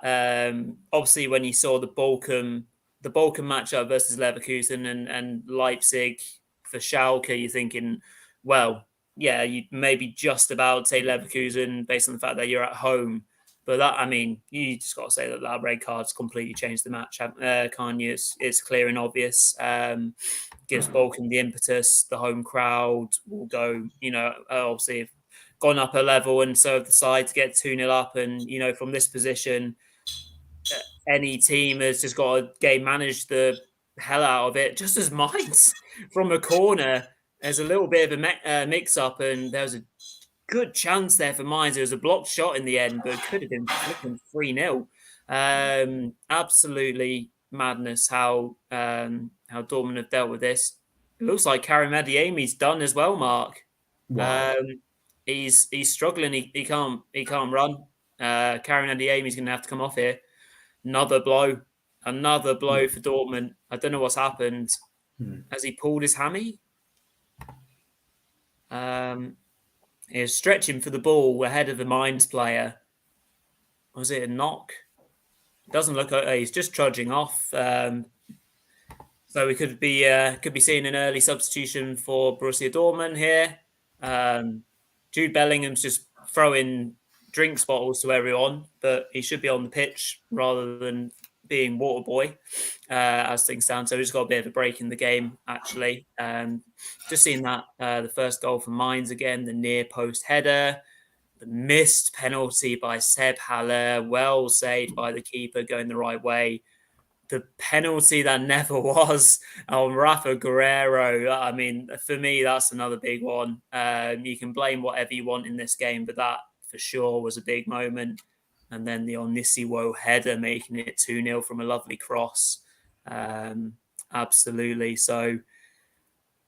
obviously when you saw the Bochum matchup versus Leverkusen and Leipzig for Schalke, you're thinking, well, yeah, you maybe just about say Leverkusen based on the fact that you're at home. But that, I mean, you just got to say that red card's completely changed the match, can't you? It's clear and obvious. Gives Bochum the impetus. The home crowd will go, obviously if gone up a level and served the side to get 2-0 up. And, from this position, any team has just got to game manage the hell out of it, just as Mainz from a corner. There's a little bit of a mix-up, and there was a good chance there for Mainz. It was a blocked shot in the end, but it could have been flipping 3-0. Absolutely madness how Dortmund have dealt with this. It looks like Karim Adeyemi's done as well, Mark. Wow. He's struggling. He can't run. Karim Adeyemi's going to have to come off here. Another blow for Dortmund. I don't know what's happened. Has he pulled his hammy? He was stretching for the ball ahead of the Mainz player. Was it a knock? Doesn't look like he's just trudging off. So we could be seeing an early substitution for Borussia Dortmund here. Jude Bellingham's just throwing drinks bottles to everyone, but he should be on the pitch rather than being water boy as things stand. So we just got a bit of a break in the game, actually. Just seeing that the first goal for Mainz again, the near post header, the missed penalty by Seb Haller, well saved by the keeper going the right way. The penalty that never was on Rafa Guerrero. I mean, for me, that's another big one. You can blame whatever you want in this game, but that for sure was a big moment. And then the Onisiwo header making it 2-0 from a lovely cross. Absolutely. So,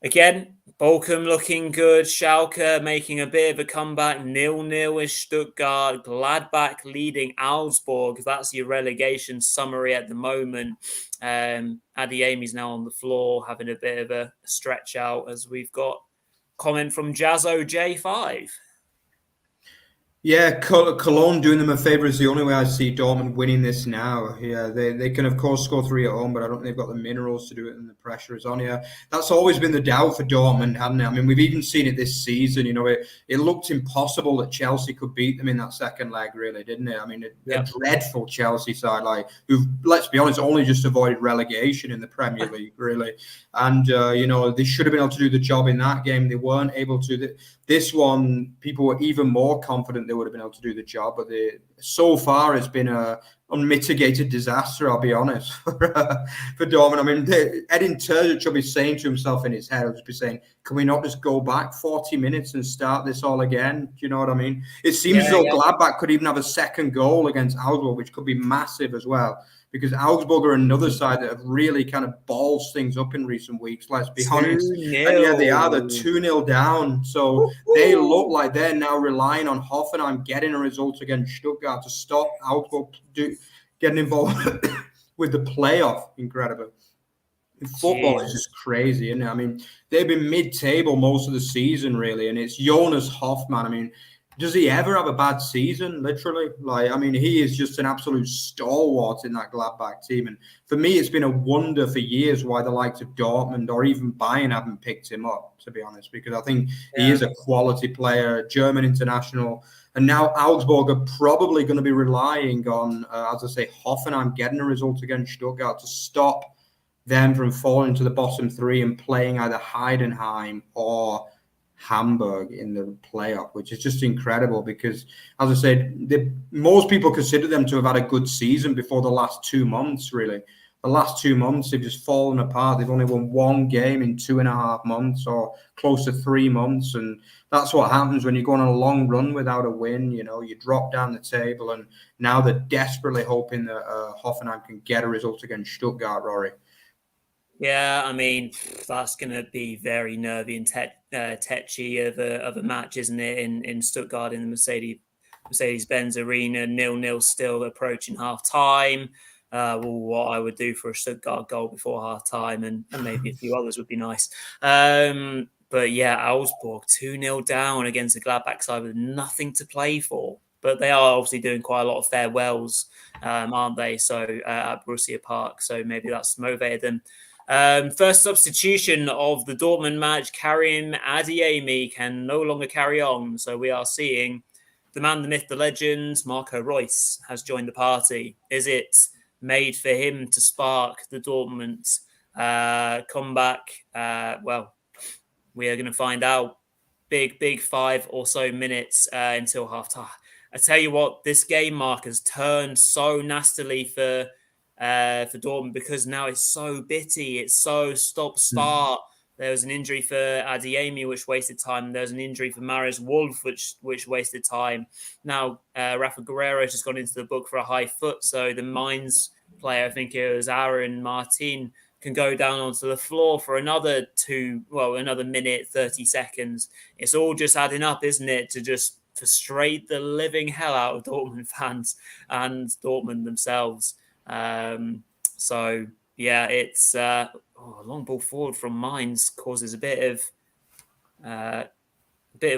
again, Bochum looking good. Schalke making a bit of a comeback. 0-0 with Stuttgart. Gladbach leading Augsburg. That's your relegation summary at the moment. Adeyemi's now on the floor having a bit of a stretch out as we've got comment from Jazzo J5. Yeah, Cologne doing them a favour is the only way I see Dortmund winning this now. Yeah, they can, of course, score 3 at home, but I don't think they've got the minerals to do it, and the pressure is on here. That's always been the doubt for Dortmund, hasn't it? I mean, we've even seen it this season. It looked impossible that Chelsea could beat them in that second leg, really, didn't it? I mean, a dreadful Chelsea side, who've, let's be honest, only just avoided relegation in the Premier League, really. And, they should have been able to do the job in that game. They weren't able to. This one, people were even more confident they would have been able to do the job, but so far it's been a unmitigated disaster, I'll be honest, for Dortmund. I mean, Edin Terzic will be saying to himself in his head, he'll just be saying, can we not just go back 40 minutes and start this all again? Do you know what I mean? It seems as though Gladbach could even have a second goal against Augsburg, which could be massive as well. Because Augsburg are another side that have really kind of balls things up in recent weeks, let's be honest. And yeah, they are. They're 2-0 down. So they look like they're now relying on Hoffenheim getting a result against Stuttgart to stop Augsburg getting involved with the playoff. Incredible. In football, it's just crazy, isn't it? I mean, they've been mid-table most of the season, really, and it's Jonas Hoffmann. I mean, does he ever have a bad season, literally? Like, I mean, he is just an absolute stalwart in that Gladbach team. And for me, it's been a wonder for years why the likes of Dortmund or even Bayern haven't picked him up, to be honest, because I think he is a quality player, German international. And now Augsburg are probably going to be relying on, as I say, Hoffenheim getting a result against Stuttgart to stop them from falling to the bottom three and playing either Heidenheim or Hamburg in the playoff, which is just incredible because, as I said, most people consider them to have had a good season before the last 2 months, really. The last 2 months, they've just fallen apart. They've only won one game in 2.5 months or close to 3 months. And that's what happens when you go on a long run without a win. You know, you drop down the table. And now they're desperately hoping that Hoffenheim can get a result against Stuttgart, Rory. Yeah, I mean, that's going to be very nervy and tetchy of a match, isn't it? In Stuttgart in the Mercedes-Benz Arena, 0-0 still approaching half-time. What I would do for a Stuttgart goal before half-time and maybe a few others would be nice. But yeah, Augsburg 2-0 down against the Gladbach side with nothing to play for. But they are obviously doing quite a lot of farewells, aren't they? So at Borussia Park, so maybe that's motivated them. First substitution of the Dortmund match, Karim Adeyemi can no longer carry on. So we are seeing the man, the myth, the legend, Marco Reus has joined the party. Is it made for him to spark the Dortmund comeback? Well, we are going to find out. Big 5 or so minutes until half time. I tell you what, this game, Mark, has turned so nastily for Dortmund because now it's so bitty. It's so stop-start. There was an injury for Adeyemi, which wasted time. There was an injury for Marius Wolf, which wasted time. Now, Rafa Guerrero has just gone into the book for a high foot. So the Mainz player, I think it was Aaron Martin, can go down onto the floor for another minute, 30 seconds. It's all just adding up, isn't it, to just frustrate the living hell out of Dortmund fans and Dortmund themselves. So yeah, it's a long ball forward from Mainz causes a bit of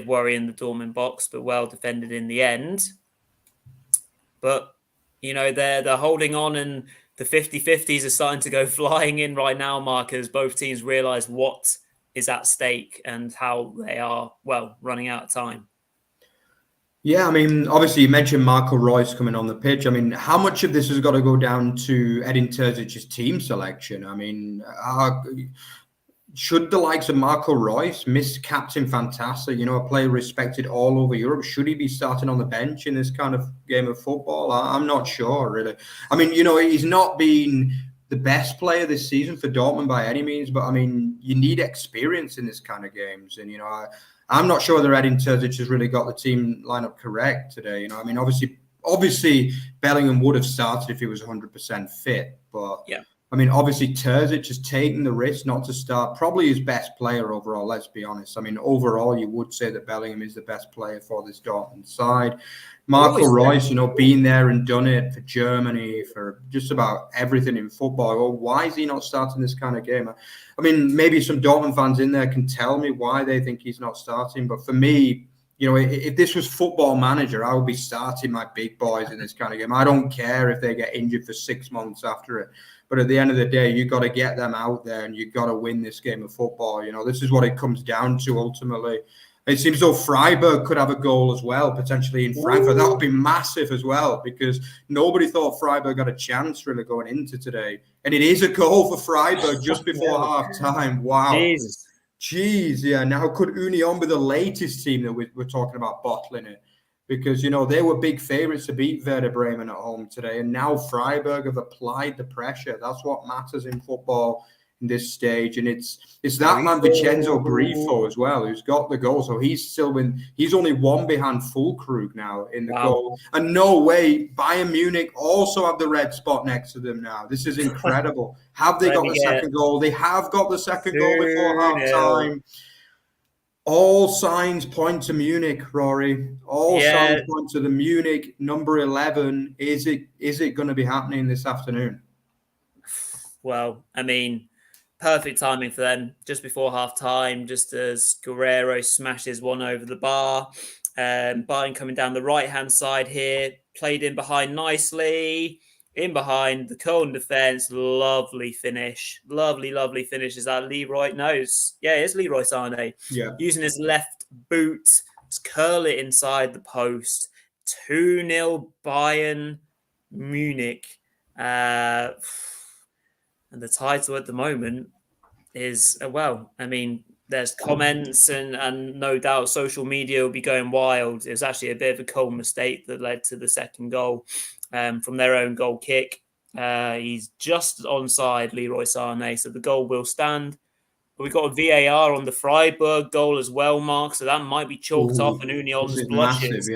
worry in the Dortmund box, but well defended in the end. But you know, they're holding on, and the 50-50s are starting to go flying in right now, Mark, as both teams realise what is at stake and how they are, running out of time. Yeah, I mean, obviously you mentioned Marco Reus coming on the pitch. I mean, how much of this has got to go down to Edin Terzic's team selection? I mean, should the likes of Marco Reus, miss Captain Fantastic, a player respected all over Europe, should he be starting on the bench in this kind of game of football? I'm not sure, really. I mean, he's not been the best player this season for Dortmund by any means, but I mean, you need experience in this kind of games. And, I'm not sure whether Edin Terzic has really got the team lineup correct today. I mean, obviously Bellingham would have started if he was 100% fit, but yeah. I mean, obviously Terzic has taken the risk not to start. Probably his best player overall, let's be honest. I mean, overall, you would say that Bellingham is the best player for this Dortmund side. Marco Reus, being there and done it for Germany, for just about everything in football. Well, why is he not starting this kind of game? I mean, maybe some Dortmund fans in there can tell me why they think he's not starting. But for me, if this was Football Manager, I would be starting my big boys in this kind of game. I don't care if they get injured for 6 months after it. But at the end of the day, you've got to get them out there and you've got to win this game of football. This is what it comes down to ultimately. It seems though Freiburg could have a goal as well, potentially in Frankfurt. That would be massive as well, because nobody thought Freiburg had a chance really going into today. And it is a goal for Freiburg just before half-time. Wow. Jeez, yeah. Now could Union be the latest team that we're talking about bottling it? Because, they were big favourites to beat Werder Bremen at home today. And now Freiburg have applied the pressure. That's what matters in football in this stage. And it's that man, Vincenzo Grifo, as well, who's got the goal. So he's only one behind Füllkrug now in the goal. And no way, Bayern Munich also have the red spot next to them now. This is incredible. Have they got the second goal? They have got the second goal before half-time. All signs point to Munich, Rory. All signs point to the Munich number 11. Is it going to be happening this afternoon? Well, I mean, perfect timing for them. Just before half-time, just as Guerrero smashes one over the bar. Bayern coming down the right-hand side here. Played in behind nicely. In behind the Köln defence. Lovely finish. Lovely finish. Is that Leroy? No, it's Leroy Sané. Yeah. Using his left boot to curl it inside the post. 2-0 Bayern Munich. And the title at the moment is, there's comments and no doubt social media will be going wild. It was actually a bit of a cold mistake that led to the second goal from their own goal kick. He's just onside, Leroy Sané, so the goal will stand. But we've got a VAR on the Freiburg goal as well, Mark, so that might be chalked off and Union's blushes.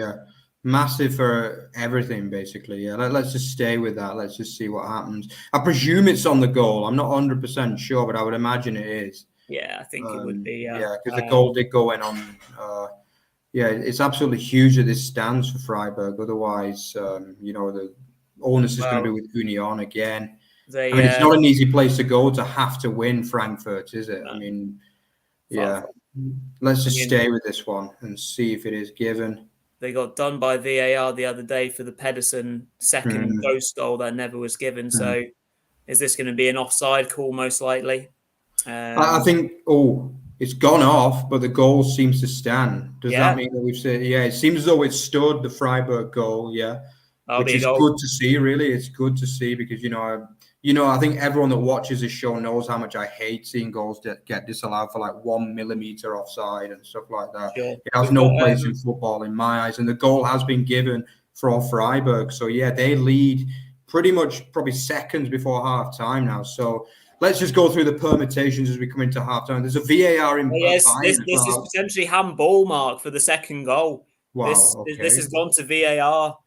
Massive for everything, basically. Yeah, let's just stay with that. Let's just see what happens. I presume it's on the goal. I'm not 100% sure, but I would imagine it is. Yeah, I think it would be. Yeah, because the goal did go in on. It's absolutely huge that this stands for Freiburg. Otherwise, the onus is going to be with Union again. It's not an easy place to go to have to win Frankfurt, is it? No. Let's just stay with this one and see if it is given. They got done by VAR the other day for the Pedersen second ghost goal that never was given. So is this going to be an offside call most likely? I think, it's gone off, but the goal seems to stand. Does that mean that we've said, it seems as though it stood, the Freiburg goal, which is good to see, really. It's good to see because, I think everyone that watches this show knows how much I hate seeing goals that get disallowed for like 1 millimeter offside and stuff like that. Sure. It has no place in football in my eyes. And the goal has been given for Freiburg. So, they lead pretty much probably seconds before half time now. So let's just go through the permutations as we come into half time. There's a VAR in this is potentially handball, Mark, for the second goal. Wow. This has gone to VAR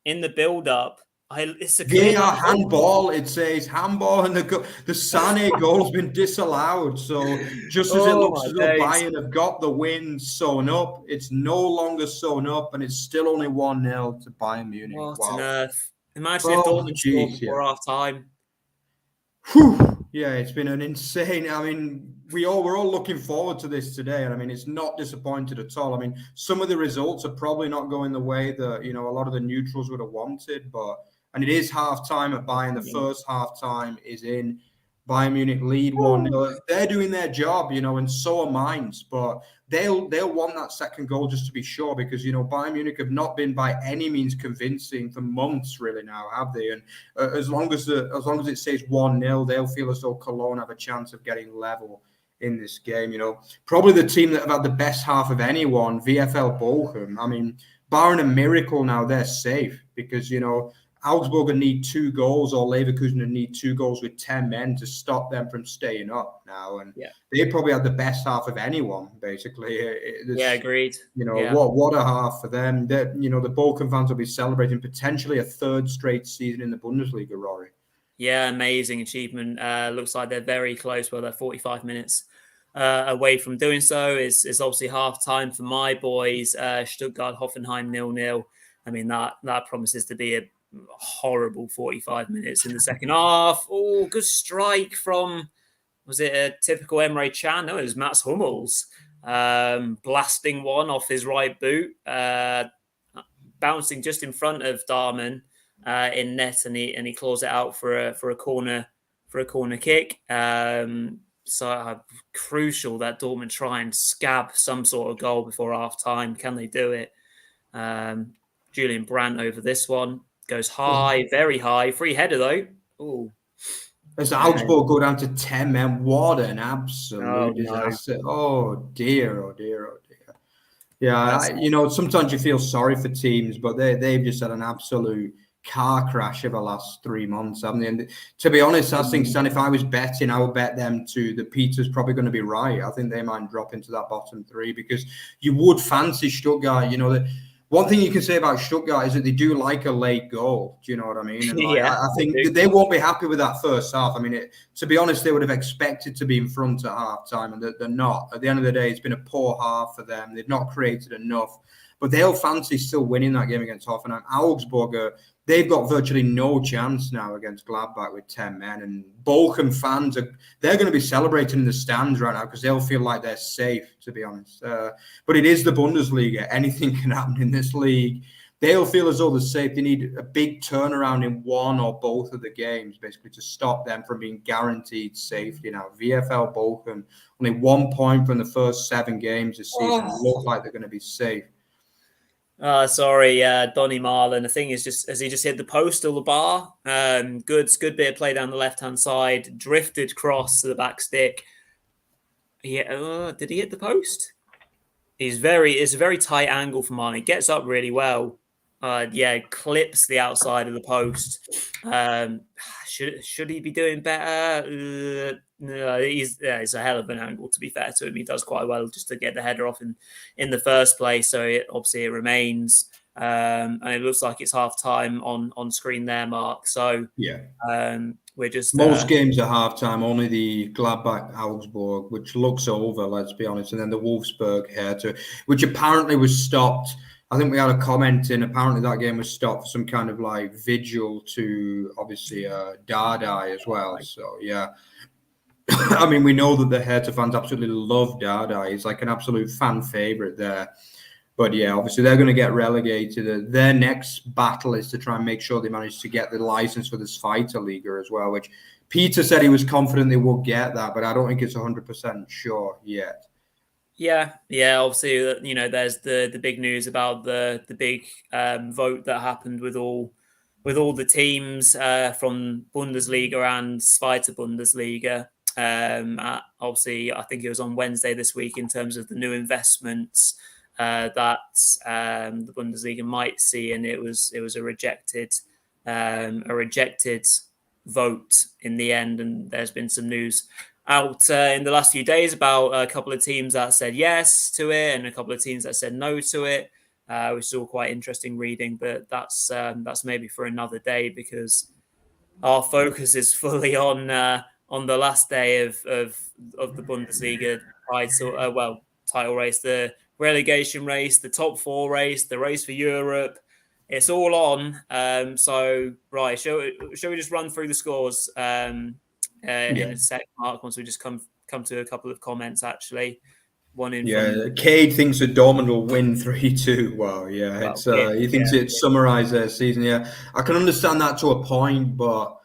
in the build-up. It's a VAR handball. It says handball, and the Sané goal has been disallowed. So just as it looks as though Bayern have got the win sewn up, it's no longer sewn up, and it's still only 1-0 to Bayern Munich. What on earth? Imagine if Dortmund scored before half time. Yeah, it's been an insane. we're all looking forward to this today, and it's not disappointed at all. Some of the results are probably not going the way that a lot of the neutrals would have wanted, and it is half time at Bayern. The first half time is in. Bayern Munich lead 1-0. They're doing their job, and so are mine. But they'll want that second goal just to be sure, because Bayern Munich have not been by any means convincing for months, really. Now, have they? And as long as it says 1-0, they'll feel as though Cologne have a chance of getting level in this game. Probably the team that have had the best half of anyone, VfL Bochum. barring a miracle, now they're safe because Augsburg need 2 goals, or Leverkusen need 2 goals with 10 men to stop them from staying up now. And they probably had the best half of anyone, basically. Agreed. What a half for them. The Bochum fans will be celebrating potentially a 3rd straight season in the Bundesliga, Rory. Yeah, amazing achievement. Looks like they're very close. Well, they're 45 minutes away from doing so. It's obviously half time for my boys. Stuttgart, Hoffenheim 0-0. That promises to be a horrible 45 minutes in the second half. Oh, good strike from, was it a typical Emre Can? No, it was Mats Hummels blasting one off his right boot, bouncing just in front of Darman in net, and he claws it out for a corner kick. So crucial that Dortmund try and scab some sort of goal before half time. Can they do it? Julian Brandt over this one. Goes high, very high. Free header, though. Ooh. As Augsburg go down to 10 men, what an absolute disaster. No. Oh, dear. Yeah, sometimes you feel sorry for teams, but they've just had an absolute car crash over the last 3 months, haven't they? And to be honest, I think, Stan, if I was betting, I would bet them to the Peter's probably going to be right. I think they might drop into that bottom 3 because you would fancy Stuttgart, One thing you can say about Stuttgart is that they do like a late goal. Do you know what I mean? And Yeah, I think they won't be happy with that first half. I mean, to be honest, they would have expected to be in front at half time, and they're not. At the end of the day, it's been a poor half for them. They've not created enough. But they'll fancy still winning that game against Hoffenheim. Augsburg, they've got virtually no chance now against Gladbach with 10 men. And Bochum fans, they're going to be celebrating in the stands right now because they'll feel like they're safe, to be honest. But it is the Bundesliga. Anything can happen in this league. They'll feel as though they're safe. They need a big turnaround in one or both of the games, basically, to stop them from being guaranteed safety now. VfL Bochum, only 1 point from the first 7 games this season. Look like they're going to be safe. Donny Marlon. The thing is, just as he just hit the post or the bar, good bit of play down the left-hand side, drifted cross to the back stick. Yeah, did he hit the post? It's a very tight angle for Marlon. He gets up really well. Clips the outside of the post. Should he be doing better? No, it's a hell of an angle, to be fair to him. He does quite well just to get the header off in the first place. So it remains. And it looks like it's half time on screen there, Mark. So yeah, we're just most games are half time. Only the Gladbach Augsburg, which looks over, let's be honest, and then the Wolfsburg Hertha, which apparently was stopped. I think we had a comment in. Apparently, that game was stopped for some kind of like vigil to obviously Dardai as well. So yeah. I mean, we know that the Hertha fans absolutely love Dardai. He's like an absolute fan favorite there. But yeah, obviously they're going to get relegated. Their next battle is to try and make sure they manage to get the license for this Fighter Liga as well, which Peter said he was confident they will get that, but I don't think it's 100% sure yet. Yeah. Obviously, there's the big news about the big vote that happened with all the teams from Bundesliga and Zweite Bundesliga. Obviously, I think it was on Wednesday this week in terms of the new investments that the Bundesliga might see, and it was a rejected vote in the end. And there's been some news out in the last few days about a couple of teams that said yes to it and a couple of teams that said no to it, which is all quite interesting reading. But that's maybe for another day, because our focus is fully on the last day of the Bundesliga title race, the relegation race, the top 4 race, the race for Europe. It's all on. So right, shall we just run through the scores in a sec, Mark, once we just come to a couple of comments actually. One in from Cade thinks that Dortmund will win 3-2. Wow, yeah, he thinks it summarised their season. Yeah, I can understand that to a point, but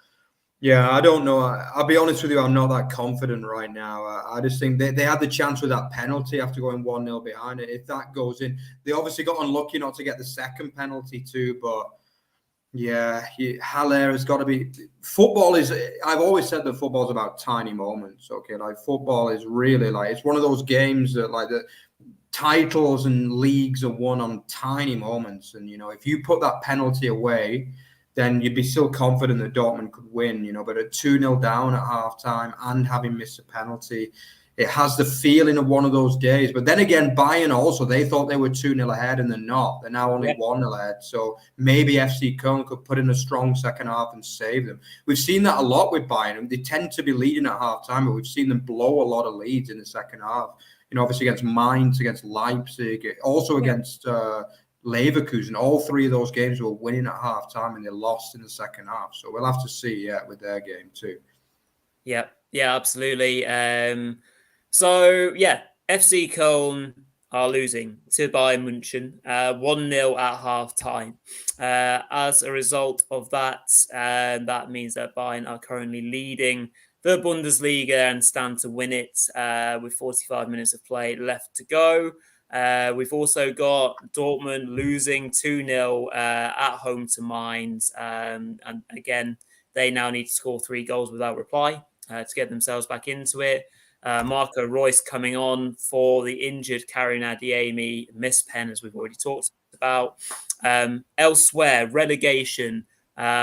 yeah, I don't know. I'll be honest with you, I'm not that confident right now. I just think they had the chance with that penalty after going 1-0 behind it. If that goes in, they obviously got unlucky not to get the second penalty too, but yeah, Haller has got to be. Football is. I've always said that football is about tiny moments. Okay, like football is really like it's one of those games that like the titles and leagues are won on tiny moments. And if you put that penalty away, then you'd be still confident that Dortmund could win. But at 2-0 down at halftime and having missed a penalty, it has the feeling of one of those days. But then again, Bayern also, they thought they were 2-0 ahead and they're not. They're now only 1-0 ahead. So maybe FC Köln could put in a strong second half and save them. We've seen that a lot with Bayern. They tend to be leading at halftime, but we've seen them blow a lot of leads in the second half. Obviously against Mainz, against Leipzig, also against Leverkusen. All 3 of those games were winning at halftime and they lost in the second half. So we'll have to see with their game too. Yeah, absolutely. FC Köln are losing to Bayern München 1-0 at half time. As a result of that, that means that Bayern are currently leading the Bundesliga and stand to win it with 45 minutes of play left to go. We've also got Dortmund losing 2-0 at home to Mainz. And again, they now need to score 3 goals without reply to get themselves back into it. Marco Reus coming on for the injured Karim Adeyemi, missed pen, as we've already talked about. Elsewhere, relegation.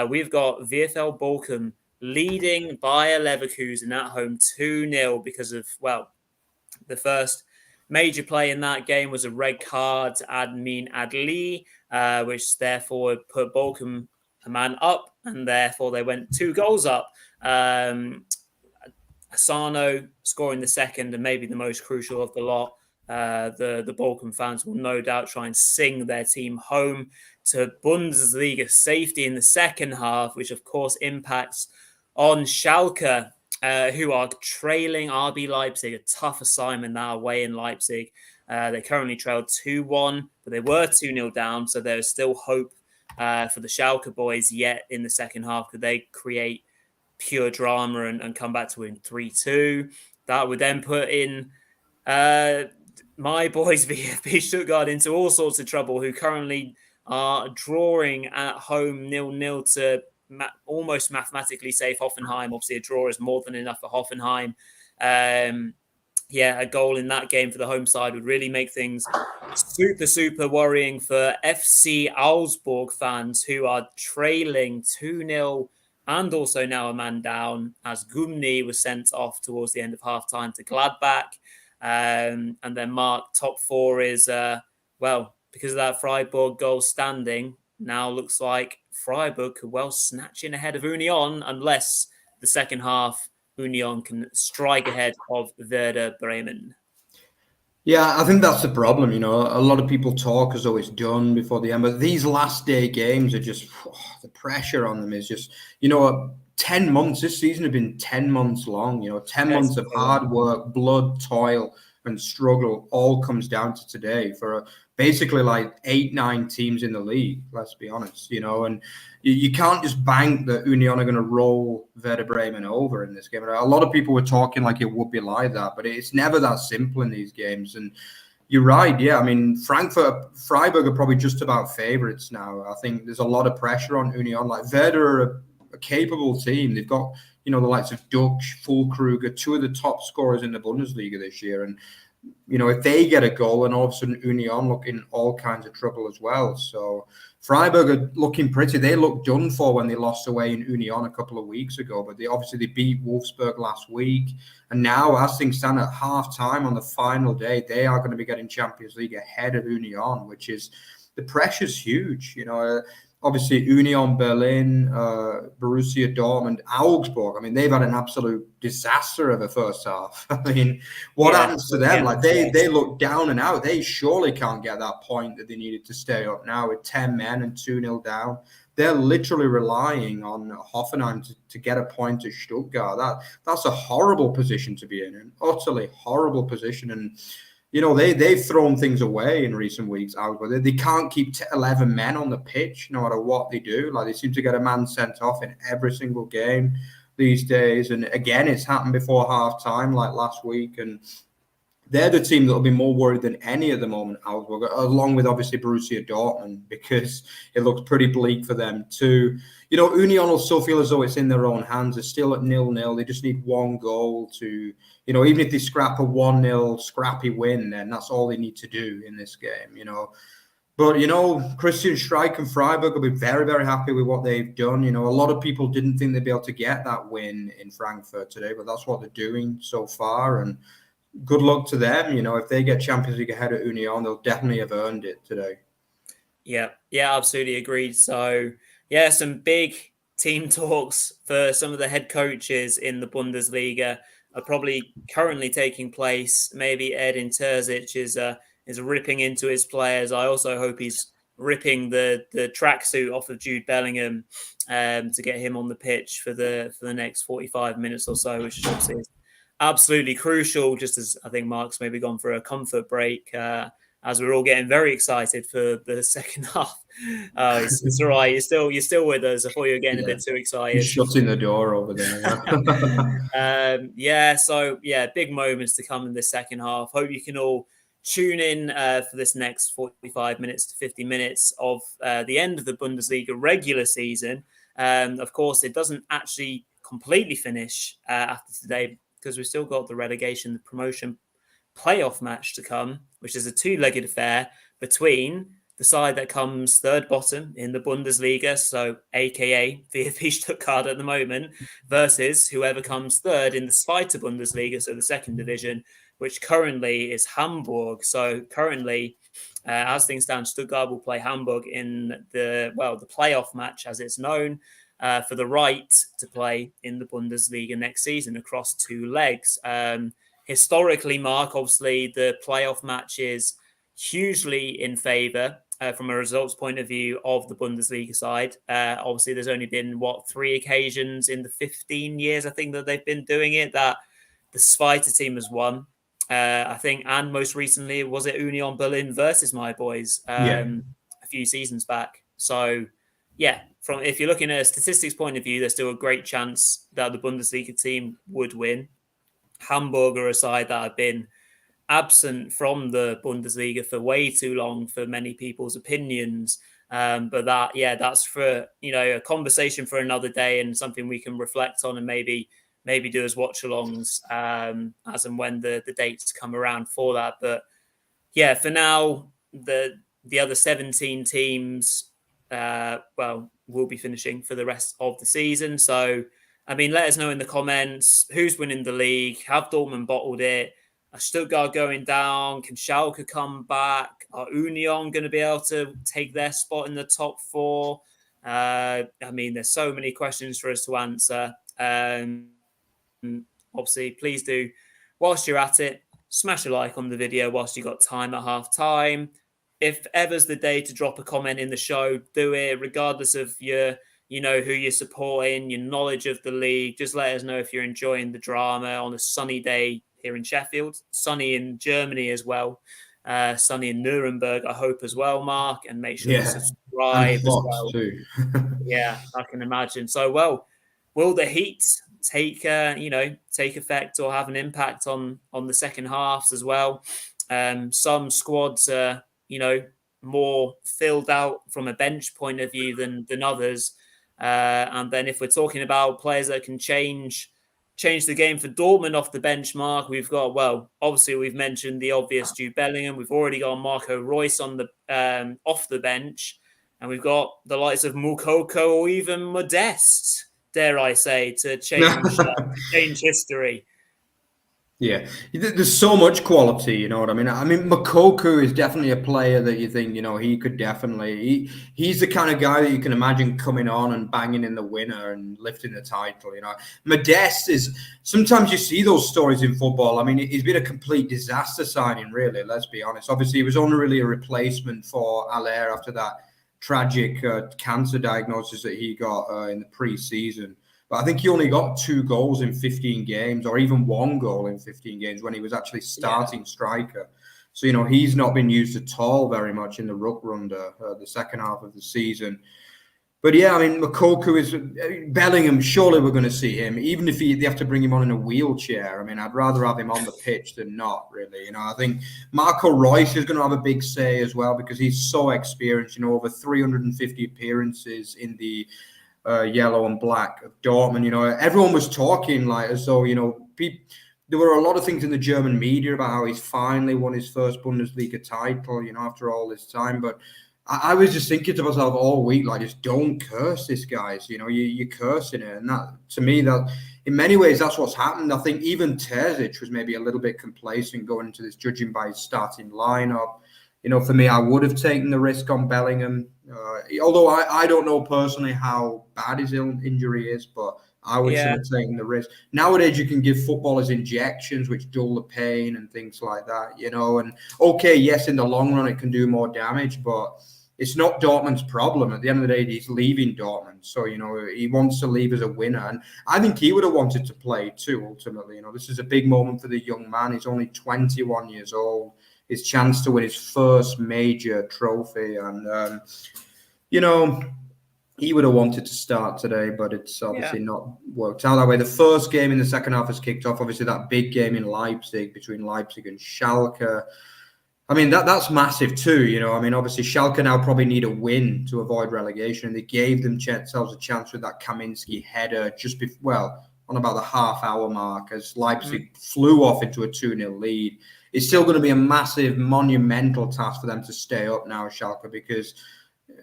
We've got VfL Bochum leading Bayer Leverkusen at home 2-0 because of, the first major play in that game was a red card, Admin Adli, which therefore put Bochum a man up, and therefore they went 2 goals up. Asano scoring the second and maybe the most crucial of the lot. The Bochum fans will no doubt try and sing their team home to Bundesliga safety in the second half, which of course impacts on Schalke, who are trailing RB Leipzig. A tough assignment now away in Leipzig. They currently trailed 2-1, but they were 2-0 down, so there is still hope for the Schalke boys yet in the second half. Could they create pure drama and come back to win 3-2? That would then put in my boys VfB Stuttgart into all sorts of trouble, who currently are drawing at home 0-0 to almost mathematically safe Hoffenheim. Obviously, a draw is more than enough for Hoffenheim. A goal in that game for the home side would really make things super worrying for FC Augsburg fans, who are trailing 2-0 and also now a man down, as Gumni was sent off towards the end of half-time to Gladbach. And then Mark, top 4 is, because of that Freiburg goal standing, now looks like Freiburg could well snatch in ahead of Union, unless the second half Union can strike ahead of Werder Bremen. Yeah, I think that's the problem. A lot of people talk as though it's done before the end, but these last day games are just, the pressure on them is just, 10 months. This season has been 10 months long. 10 months of hard work, blood, toil, and struggle all comes down to today for basically like 8-9 teams in the league. Let's be honest, and you can't just bank that Union are going to roll Werder Bremen over in this game. A lot of people were talking like it would be like that, but it's never that simple in these games. And you're right. Yeah. I mean, Freiburg are probably just about favorites now. I think there's a lot of pressure on Union. Like Werder are a capable team. They've got, the likes of Dutch, Füllkrug, 2 of the top scorers in the Bundesliga this year. And, if they get a goal, and all of a sudden Union look in all kinds of trouble as well. So Freiburg are looking pretty. They looked done for when they lost away in Union a couple of weeks ago, but they beat Wolfsburg last week. And now, as things stand at half-time on the final day, they are going to be getting Champions League ahead of Union, which is, the pressure's huge. Obviously, Union Berlin, Borussia Dortmund, Augsburg. I mean, they've had an absolute disaster of the first half. I mean, what happens to them? Like they look down and out. They surely can't get that point that they needed to stay up now with 10 men and 2-0 down. They're literally relying on Hoffenheim to get a point at Stuttgart. That's a horrible position to be in, an utterly horrible position. And they've thrown things away in recent weeks. They can't keep 11 men on the pitch no matter what they do. Like, they seem to get a man sent off in every single game these days. And again, it's happened before half-time, like last week. And they're the team that will be more worried than any at the moment, Augsburg, along with obviously Borussia Dortmund, because it looks pretty bleak for them too. Union will still feel as though it's in their own hands. They're still at 0-0. They just need 1 goal to, even if they scrap a 1-0 scrappy win, then that's all they need to do in this game, But, Christian Streich and Freiburg will be very, very happy with what they've done. A lot of people didn't think they'd be able to get that win in Frankfurt today, but that's what they're doing so far. And good luck to them. If they get Champions League ahead of Union, they'll definitely have earned it today. Yeah, absolutely agreed. So, some big team talks for some of the head coaches in the Bundesliga are probably currently taking place. Maybe Edin Terzic is ripping into his players. I also hope he's ripping the tracksuit off of Jude Bellingham to get him on the pitch for the next 45 minutes or so, which is obviously absolutely crucial, just as I think Mark's maybe gone for a comfort break, as we're all getting very excited for the second half. It's all right. You're still with us. I thought you were getting a bit too excited. He's shutting the door over there. Big moments to come in the second half. Hope you can all tune in for this next 45 minutes to 50 minutes of the end of the Bundesliga regular season. Of course, it doesn't actually completely finish after today, because we've still got the relegation, the promotion playoff match to come, which is a 2-legged affair between the side that comes third bottom in the Bundesliga, so aka VfB Stuttgart at the moment, versus whoever comes third in the Zweite Bundesliga, so the second division, which currently is Hamburg. So currently, as things stand, Stuttgart will play Hamburg in the playoff match, as it's known, for the right to play in the Bundesliga next season across 2 legs. Historically, Mark, obviously, the playoff match is hugely in favour from a results point of view of the Bundesliga side. Obviously, there's only been, 3 occasions in the 15 years, I think, that they've been doing it, that the Zweite team has won. I think, and most recently, was it Union Berlin versus my boys a few seasons back. So, yeah, if you're looking at a statistics point of view, there's still a great chance that the Bundesliga team would win. Hamburg are a side that have been absent from the Bundesliga for way too long, for many people's opinions. But that's for a conversation for another day, and something we can reflect on and maybe do as watch-alongs as and when the dates come around for that. But yeah, for now, the other 17 teams will be finishing for the rest of the season. So, I mean, let us know in the comments who's winning the league. Have Dortmund bottled it? Are Stuttgart going down? Can Schalke come back? Are Union going to be able to take their spot in the top 4? I mean, there's so many questions for us to answer. Obviously, please do, whilst you're at it, smash a like on the video whilst you've got time at half time. If ever's the day to drop a comment in the show, do it, regardless of who you're supporting, your knowledge of the league. Just let us know if you're enjoying the drama on a sunny day here in Sheffield, sunny in Germany as well, sunny in Nuremberg, I hope as well, Mark, and make sure to subscribe as well. Too. Yeah, I can imagine. So, will the heat take effect or have an impact on the second halves as well? Some squads are more filled out from a bench point of view than others. And then if we're talking about players that can change the game for Dortmund off the benchmark, we've got, obviously we've mentioned the obvious Jude Bellingham. We've already got Marco Reus on the off the bench, and we've got the likes of Moukoko or even Modeste, dare I say, to change history. Yeah, there's so much quality, you know what I mean? I mean, Moukoko is definitely a player that you think, he could definitely... He's the kind of guy that you can imagine coming on and banging in the winner and lifting the title, Modeste is... Sometimes you see those stories in football. I mean, he's been a complete disaster signing, really, let's be honest. Obviously, he was only really a replacement for Haller after that tragic cancer diagnosis that he got in the pre-season. But I think he only got 2 goals in 15 games, or even 1 goal in 15 games when he was actually starting striker. So, he's not been used at all very much in the Rückrunde, the second half of the season. But yeah, I mean, Moukoko is... Bellingham, surely we're going to see him, even if they have to bring him on in a wheelchair. I mean, I'd rather have him on the pitch than not, really. I think Marco Reus is going to have a big say as well, because he's so experienced, over 350 appearances in the... yellow and black of Dortmund. Everyone was talking as though, there were a lot of things in the German media about how he's finally won his first Bundesliga title, after all this time. But I was just thinking to myself all week, just don't curse this, guys. You're cursing it. And that, to me, that in many ways, that's what's happened. I think even Terzic was maybe a little bit complacent going into this, judging by his starting lineup. For me, I would have taken the risk on Bellingham. Although I don't know personally how bad his injury is, but I would have taken the risk. Nowadays, you can give footballers injections which dull the pain and things like that, And okay, yes, in the long run, it can do more damage, but it's not Dortmund's problem. At the end of the day, he's leaving Dortmund. So, he wants to leave as a winner. And I think he would have wanted to play too, ultimately. This is a big moment for the young man. He's only 21 years old. His chance to win his first major trophy. And, he would have wanted to start today, but it's obviously not worked out that way. The first game in the second half has kicked off. Obviously, that big game in Leipzig between Leipzig and Schalke. I mean, that's massive too, I mean, obviously, Schalke now probably need a win to avoid relegation. And they gave themselves a chance with that Kaminski header on about the half-hour mark as Leipzig flew off into a 2-0 lead. It's still going to be a massive, monumental task for them to stay up now, Schalke, because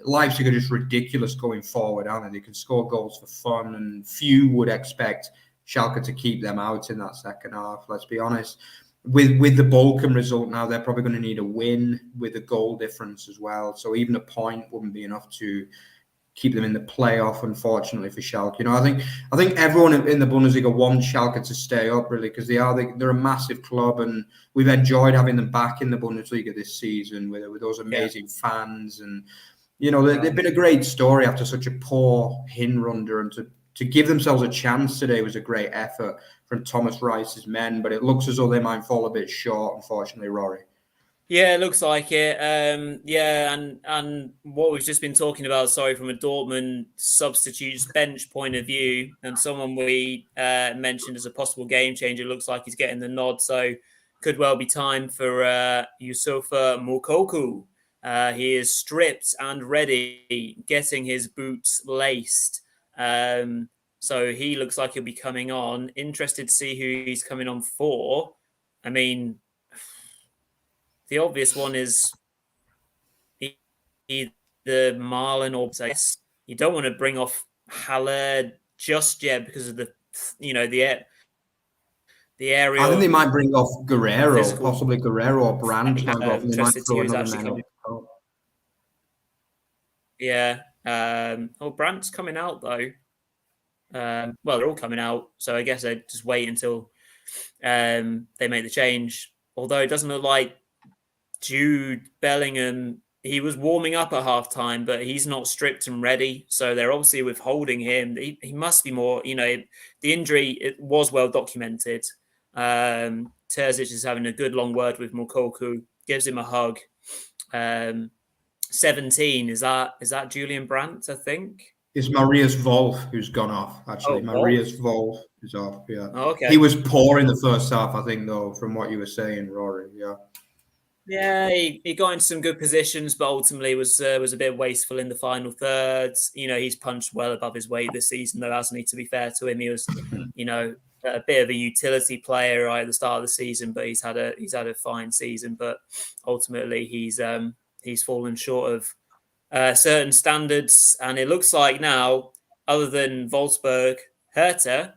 Leipzig are just ridiculous going forward, aren't they? They can score goals for fun, and few would expect Schalke to keep them out in that second half, let's be honest. with the Bochum result now, they're probably going to need a win with a goal difference as well. So even a point wouldn't be enough to keep them in the playoff, unfortunately, for Schalke. I think everyone in the Bundesliga wants Schalke to stay up, really, because they're a massive club, and we've enjoyed having them back in the Bundesliga this season with those amazing fans. And, they've been a great story after such a poor Hinrunde, and to give themselves a chance today was a great effort from Thomas Rice's men, but it looks as though they might fall a bit short, unfortunately, Rory. Yeah, it looks like it. And what we've just been talking about, from a Dortmund substitutes bench point of view, and someone we mentioned as a possible game changer, looks like he's getting the nod. So could well be time for Yusufa Moukoko. He is stripped and ready, getting his boots laced. So he looks like he'll be coming on. Interested to see who he's coming on for. I mean, the obvious one is either Marlon or Bess. You don't want to bring off Haller just yet because of the area. I think they might bring off Guerrero, possibly Guerrero or Brandt might go off, and they might throw another man up. Yeah. Brandt's coming out though. Well, they're all coming out, so I guess I just wait until they make the change. Although it doesn't look like Jude Bellingham, he was warming up at halftime, but he's not stripped and ready. So they're obviously withholding him. He must be more, the injury, it was well documented. Terzic is having a good long word with Moukoko, gives him a hug. 17, is that Julian Brandt, I think? It's Marius Wolf who's gone off, actually. Marius Wolf is off, yeah. Oh, okay. He was poor in the first half, I think, though, from what you were saying, Rory, yeah. Yeah, he got into some good positions, but ultimately was a bit wasteful in the final thirds. He's punched well above his weight this season, though, hasn't he? To be fair to him, he was, a bit of a utility player right at the start of the season, but he's had a fine season. But ultimately, he's fallen short of certain standards, and it looks like now, other than Wolfsburg, Hertha,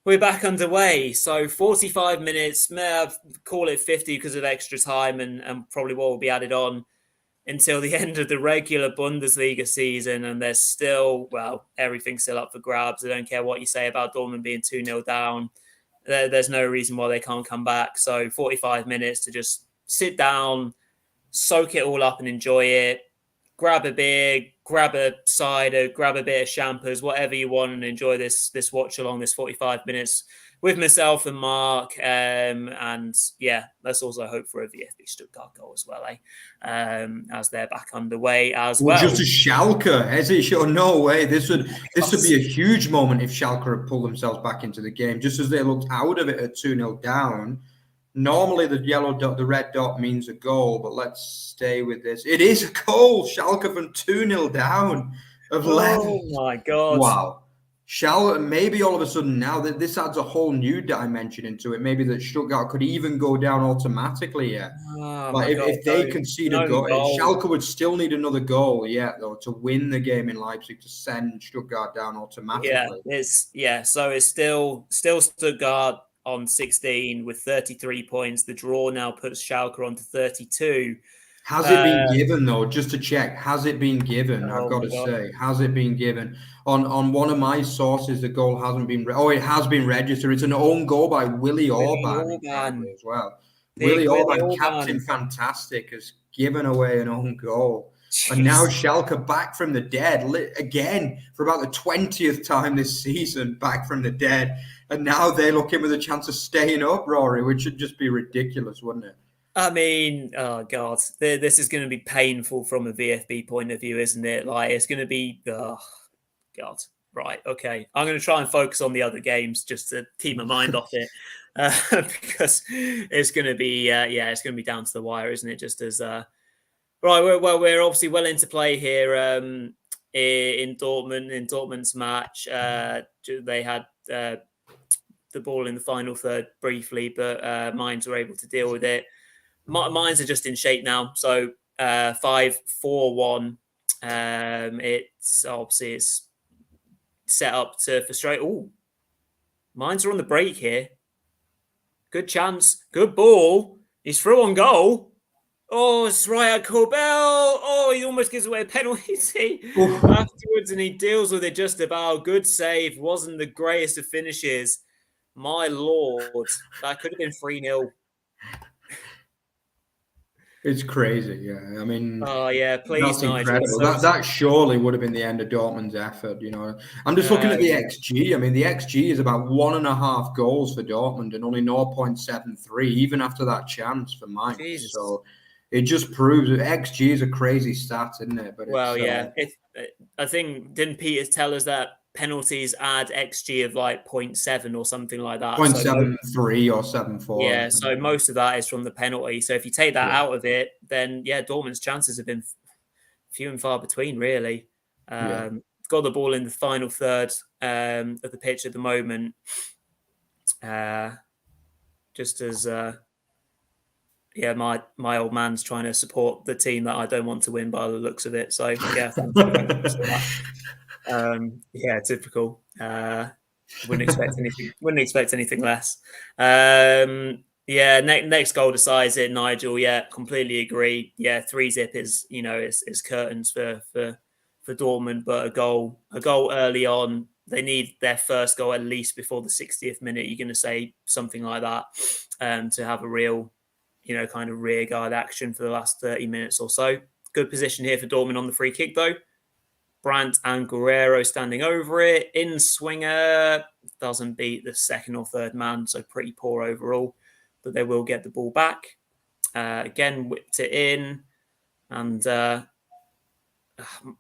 we're back underway. So 45 minutes, call it 50 because of extra time and probably what will be added on until the end of the regular Bundesliga season. And there's still, everything's still up for grabs. I don't care what you say about Dortmund being 2-0 down. There's no reason why they can't come back. So 45 minutes to just sit down, soak it all up and enjoy it. Grab a beer, grab a cider, grab a bit of champers, whatever you want, and enjoy this watch along, this 45 minutes with myself and Mark. And yeah, let's also hope for a VfB Stuttgart goal as well, as they're back underway as well. Just a Schalke, as it should. No way. This would be a huge moment if Schalke had pulled themselves back into the game, just as they looked out of it at 2-0 down. Normally, the red dot means a goal, but let's stay with this. It is a goal. Schalke from 2-0 down of 11. Oh, my God. Wow. Schalke, maybe all of a sudden now that this adds a whole new dimension into it, maybe that Stuttgart could even go down automatically, yeah. But if they concede a goal, Schalke would still need another goal, though, to win the game in Leipzig to send Stuttgart down automatically. So it's still Stuttgart on 16 with 33 points. The draw now puts Schalke on to 32. Has it been given, though? Just to check, has it been given? I've got to say, has it been given? On one of my sources, the goal hasn't been... it has been registered. It's an own goal by Willy Orban as well. Willy Orban, Captain Fantastic, has given away an own goal. Jeez. And now Schalke back from the dead, again, for about the 20th time this season, back from the dead. And now they're looking with a chance of staying up, Rory, which should just be ridiculous, wouldn't it? I mean, oh, God, this is going to be painful from a VfB point of view, isn't it? Like, it's going to be, oh, God. Right, okay. I'm going to try and focus on the other games just to keep my mind off it. Because it's going to be, it's going to be down to the wire, isn't it? Just as... Right, we're obviously well into play here in Dortmund, in Dortmund's match. They had the ball in the final third briefly, but Mainz were able to deal with it. Mainz are just in shape now, so 5-4-1. It's set up to frustrate. Oh, Mainz are on the break here. Good chance. Good ball. He's through on goal. Oh, it's Raya Corbell. Oh, he almost gives away a penalty afterwards, and he deals with it just about. Good save. Wasn't the greatest of finishes. My lord, that could have been 3-0. It's crazy, yeah. I mean, oh yeah, please, that's Nigel. incredible. That surely would have been the end of Dortmund's effort. I'm just looking at the XG. I mean, the XG is about 1.5 goals for Dortmund and only 0.73, even after that chance for Mainz. Jesus. So it just proves that XG is a crazy stat, isn't it? But I think didn't Peters tell us that penalties add XG of like 0.7 or something like that. 0.73 or 7.4. Yeah, so most of that is from the penalty. So if you take that out of it, then Dortmund's chances have been few and far between, really. Got the ball in the final third of the pitch at the moment. Just as my old man's trying to support the team that I don't want to win by the looks of it. So yeah, typical. Wouldn't expect anything less. Next goal decides it, Nigel. Yeah, completely agree. Yeah, 3-0 is curtains for Dortmund, but a goal early on. They need their first goal at least before the 60th minute. You're going to say something like that to have a real, kind of rear guard action for the last 30 minutes or so. Good position here for Dortmund on the free kick, though. Brandt and Guerrero standing over it. In swinger doesn't beat the second or third man, so pretty poor overall. But they will get the ball back. Again, whipped it in, and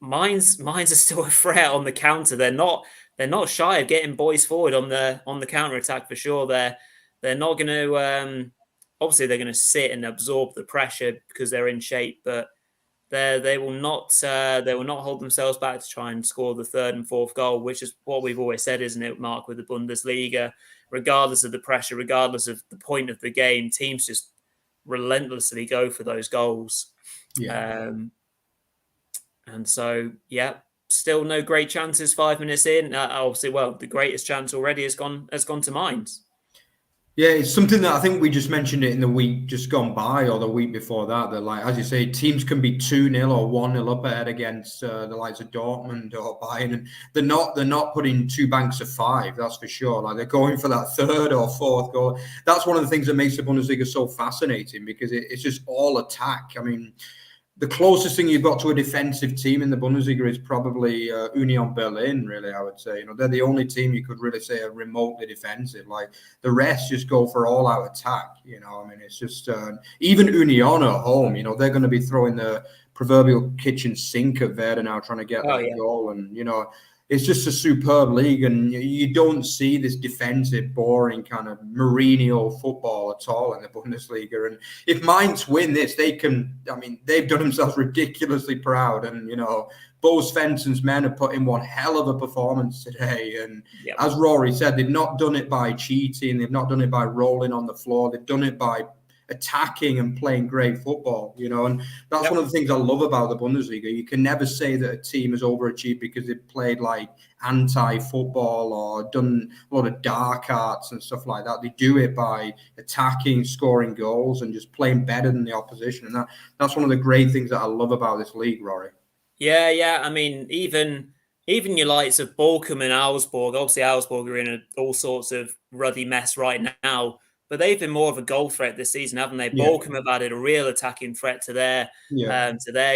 Mainz are still a threat on the counter. They're not shy of getting boys forward on the counter attack for sure. They're not going to obviously they're going to sit and absorb the pressure because they're in shape, but they will not hold themselves back to try and score the third and fourth goal, which is what we've always said, isn't it, Mark, with the Bundesliga? Regardless of the pressure, regardless of the point of the game, teams just relentlessly go for those goals. Yeah. And so, still no great chances 5 minutes in. Obviously, the greatest chance already has gone to Mainz. Yeah, it's something that I think we just mentioned it in the week just gone by or the week before that. That, like, as you say, teams can be 2-0 or 1-0 up ahead against the likes of Dortmund or Bayern, and they're not putting 2 banks of 5. That's for sure. Like, they're going for that third or fourth goal. That's one of the things that makes the Bundesliga so fascinating because it's just all attack. I mean, the closest thing you've got to a defensive team in the Bundesliga is probably Union Berlin, really, I would say. They're the only team you could really say are remotely defensive. Like, the rest just go for all-out attack, I mean, it's just... even Union at home, they're going to be throwing the proverbial kitchen sink at Werder now, trying to get that goal. And, it's just a superb league, and you don't see this defensive, boring kind of Mourinho football at all in the Bundesliga. And if Mainz win this, they've done themselves ridiculously proud. And, Bo Svensson's men have put in one hell of a performance today. And as Rory said, they've not done it by cheating. They've not done it by rolling on the floor. They've done it by attacking and playing great football, and that's one of the things I love about the Bundesliga. You can never say that a team has overachieved because they've played like anti-football or done a lot of dark arts and stuff like that. They do it by attacking, scoring goals, and just playing better than the opposition. And that's one of the great things that I love about this league, Rory. Yeah. I mean, even your likes of Bochum and Augsburg. Obviously, Augsburg are in all sorts of ruddy mess right now. But they've been more of a goal threat this season, haven't they? Yeah. Bochum have added a real attacking threat to their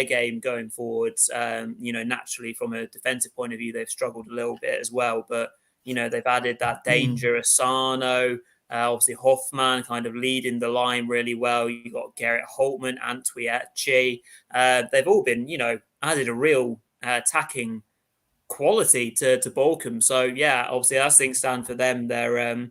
game going forwards. Naturally, from a defensive point of view, they've struggled a little bit as well. But, they've added that danger, Asano, obviously Hoffman kind of leading the line really well. You've got Gerrit Holtman, Antwietchi. They've all been, added a real attacking quality to Bochum. So, obviously, as things stand for them, they're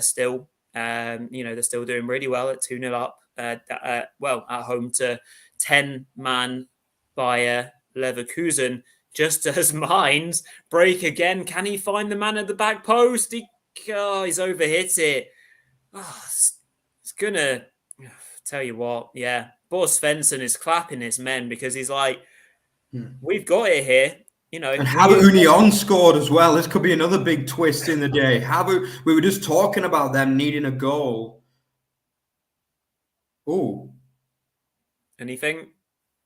still... they're still doing really well at 2-0 up. At home to 10-man Bayer Leverkusen. Just as Mainz break again. Can he find the man at the back post? He's overhit it. It's gonna tell you what. Yeah, Bo Svensson is clapping his men because he's like, we've got it here. And have Union scored as well. This could be another big twist in the day. We were just talking about them needing a goal Oh, Anything?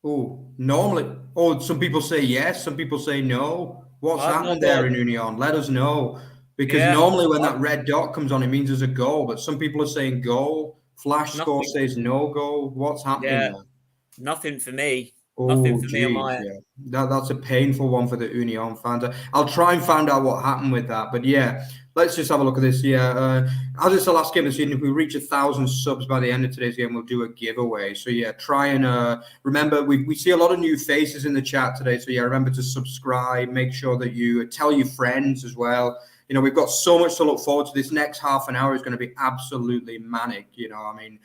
normally, some people say yes, some people say no. What's I've not happened got. there in Union? Let us know. Because Yeah, normally when that red dot comes on, it means there's a goal, but some people are saying goal. Flash score nothing. says no goal. What's happening Yeah, there? nothing for me. Nothing Oh, for me on geez, my. yeah. That's a painful one for the Union fans. I'll try and find out what happened with that. But yeah, let's just have a look at this. Yeah, as it's the last game of the season, if we reach 1,000 subs by the end of today's game, we'll do a giveaway. So yeah, try and remember, we see a lot of new faces in the chat today. So yeah, remember to subscribe. Make sure that you tell your friends as well. You know, we've got so much to look forward to. This next half an hour is going to be absolutely manic. You know, I mean,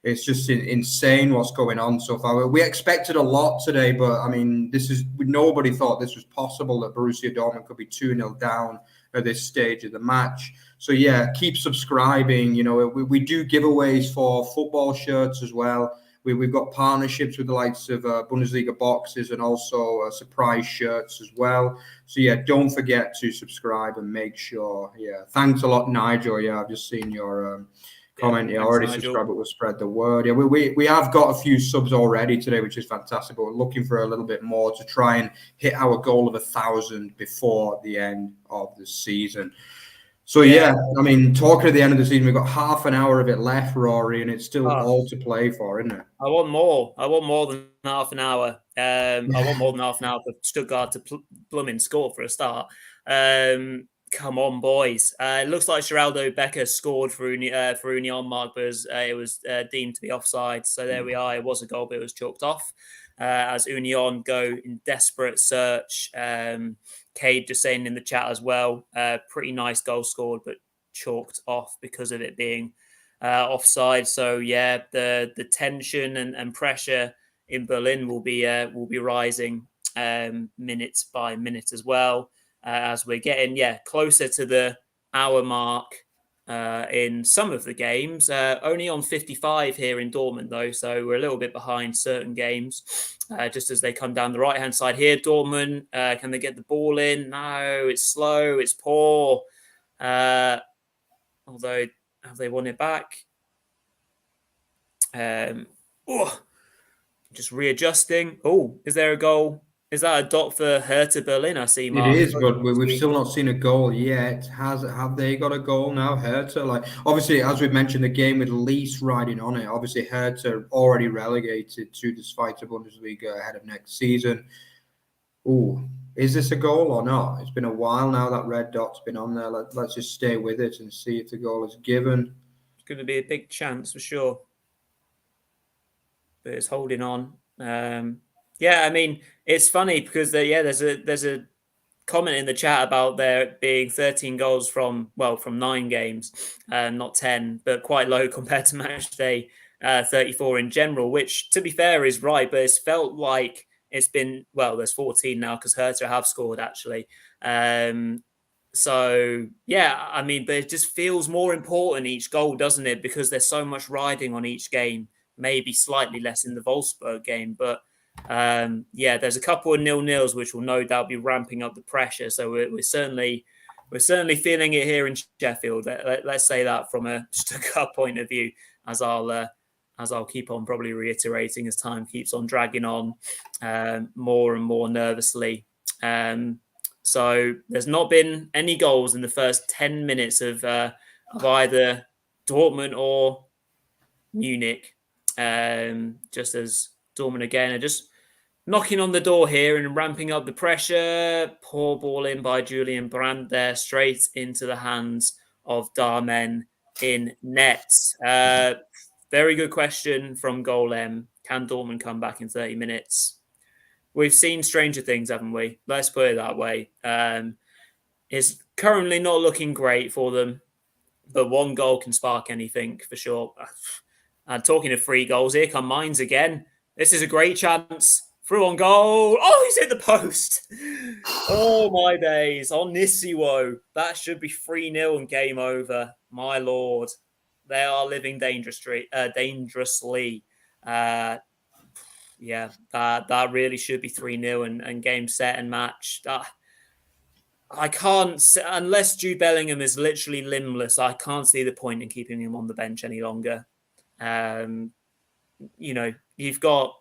it's just insane what's going on so far. We expected a lot today, but I mean, nobody thought this was possible that Borussia Dortmund could be 2-0 down at this stage of the match. So yeah, keep subscribing. You know, we do giveaways for football shirts as well. We've got partnerships with the likes of Bundesliga boxes and also surprise shirts as well. So yeah, don't forget to subscribe and make sure. Yeah, thanks a lot, Nigel. Yeah, I've just seen your comment. Yeah, Thanks, already Nigel. subscribed, but we'll spread the word. Yeah, we have got a few subs already today, which is fantastic. But we're looking for a little bit more to try and hit our goal of 1,000 before the end of the season. So yeah, I mean, talking at the end of the season, we've got half an hour of it left, Rory, and it's still all to play for, isn't it? I want more. I want more than half an hour. I want more than half an hour for Stuttgart to blooming score for a start. Come on, boys. It looks like Geraldo Becker scored for Union, Mark, but it was deemed to be offside. So there we are. It was a goal, but it was chalked off as Union go in desperate search. Cade just saying in the chat as well, pretty nice goal scored, but chalked off because of it being offside. So yeah, the tension and pressure in Berlin will be rising minutes by minute as well as we're getting closer to the hour mark in some of the games. Only on 55 here in Dortmund though, so we're a little bit behind certain games. Just as they come down the right hand side here, Dortmund, can they get the ball in? No, it's slow, it's poor. Although, have they won it back? Just readjusting. Oh, is there a goal? Is that a dot for Hertha Berlin? I see, Mark. It is, but we've still not seen a goal yet. Have they got a goal now? Hertha, like obviously, as we've mentioned, the game with least riding on it. Obviously, Hertha already relegated to the Zweite Bundesliga ahead of next season. Oh, is this a goal or not? It's been a while now that red dot's been on there. Let's just stay with it and see if the goal is given. It's going to be a big chance for sure, but it's holding on. Yeah, I mean, it's funny because there's a comment in the chat about there being 13 goals from 9 games, not 10, but quite low compared to match day 34 in general, which to be fair is right, but it's felt like it's been, there's 14 now because Hertha have scored actually. So yeah, I mean, but it just feels more important each goal, doesn't it? Because there's so much riding on each game, maybe slightly less in the Wolfsburg game, but there's a couple of 0-0s which will no doubt be ramping up the pressure. So we're certainly feeling it here in Sheffield. Let's say that from a Stuttgart point of view, as I'll keep on probably reiterating as time keeps on dragging on more and more nervously. So there's not been any goals in the first 10 minutes of either Dortmund or Munich. Just as Dortmund again are just knocking on the door here and ramping up the pressure. Poor ball in by Julian Brandt there, straight into the hands of Darmen in net. Very good question from Goal M. Can Dortmund come back in 30 minutes? We've seen stranger things, haven't we? Let's put it that way. It's currently not looking great for them, but one goal can spark anything for sure. And talking of 3 goals, here come mines again. This is a great chance. Through on goal. Oh, he's hit the post. Oh, my days. Onisiwo. That should be 3-0 and game over. My lord. They are living dangerously. That really should be 3-0 and game set and match. I can't, unless Jude Bellingham is literally limbless, I can't see the point in keeping him on the bench any longer. you've got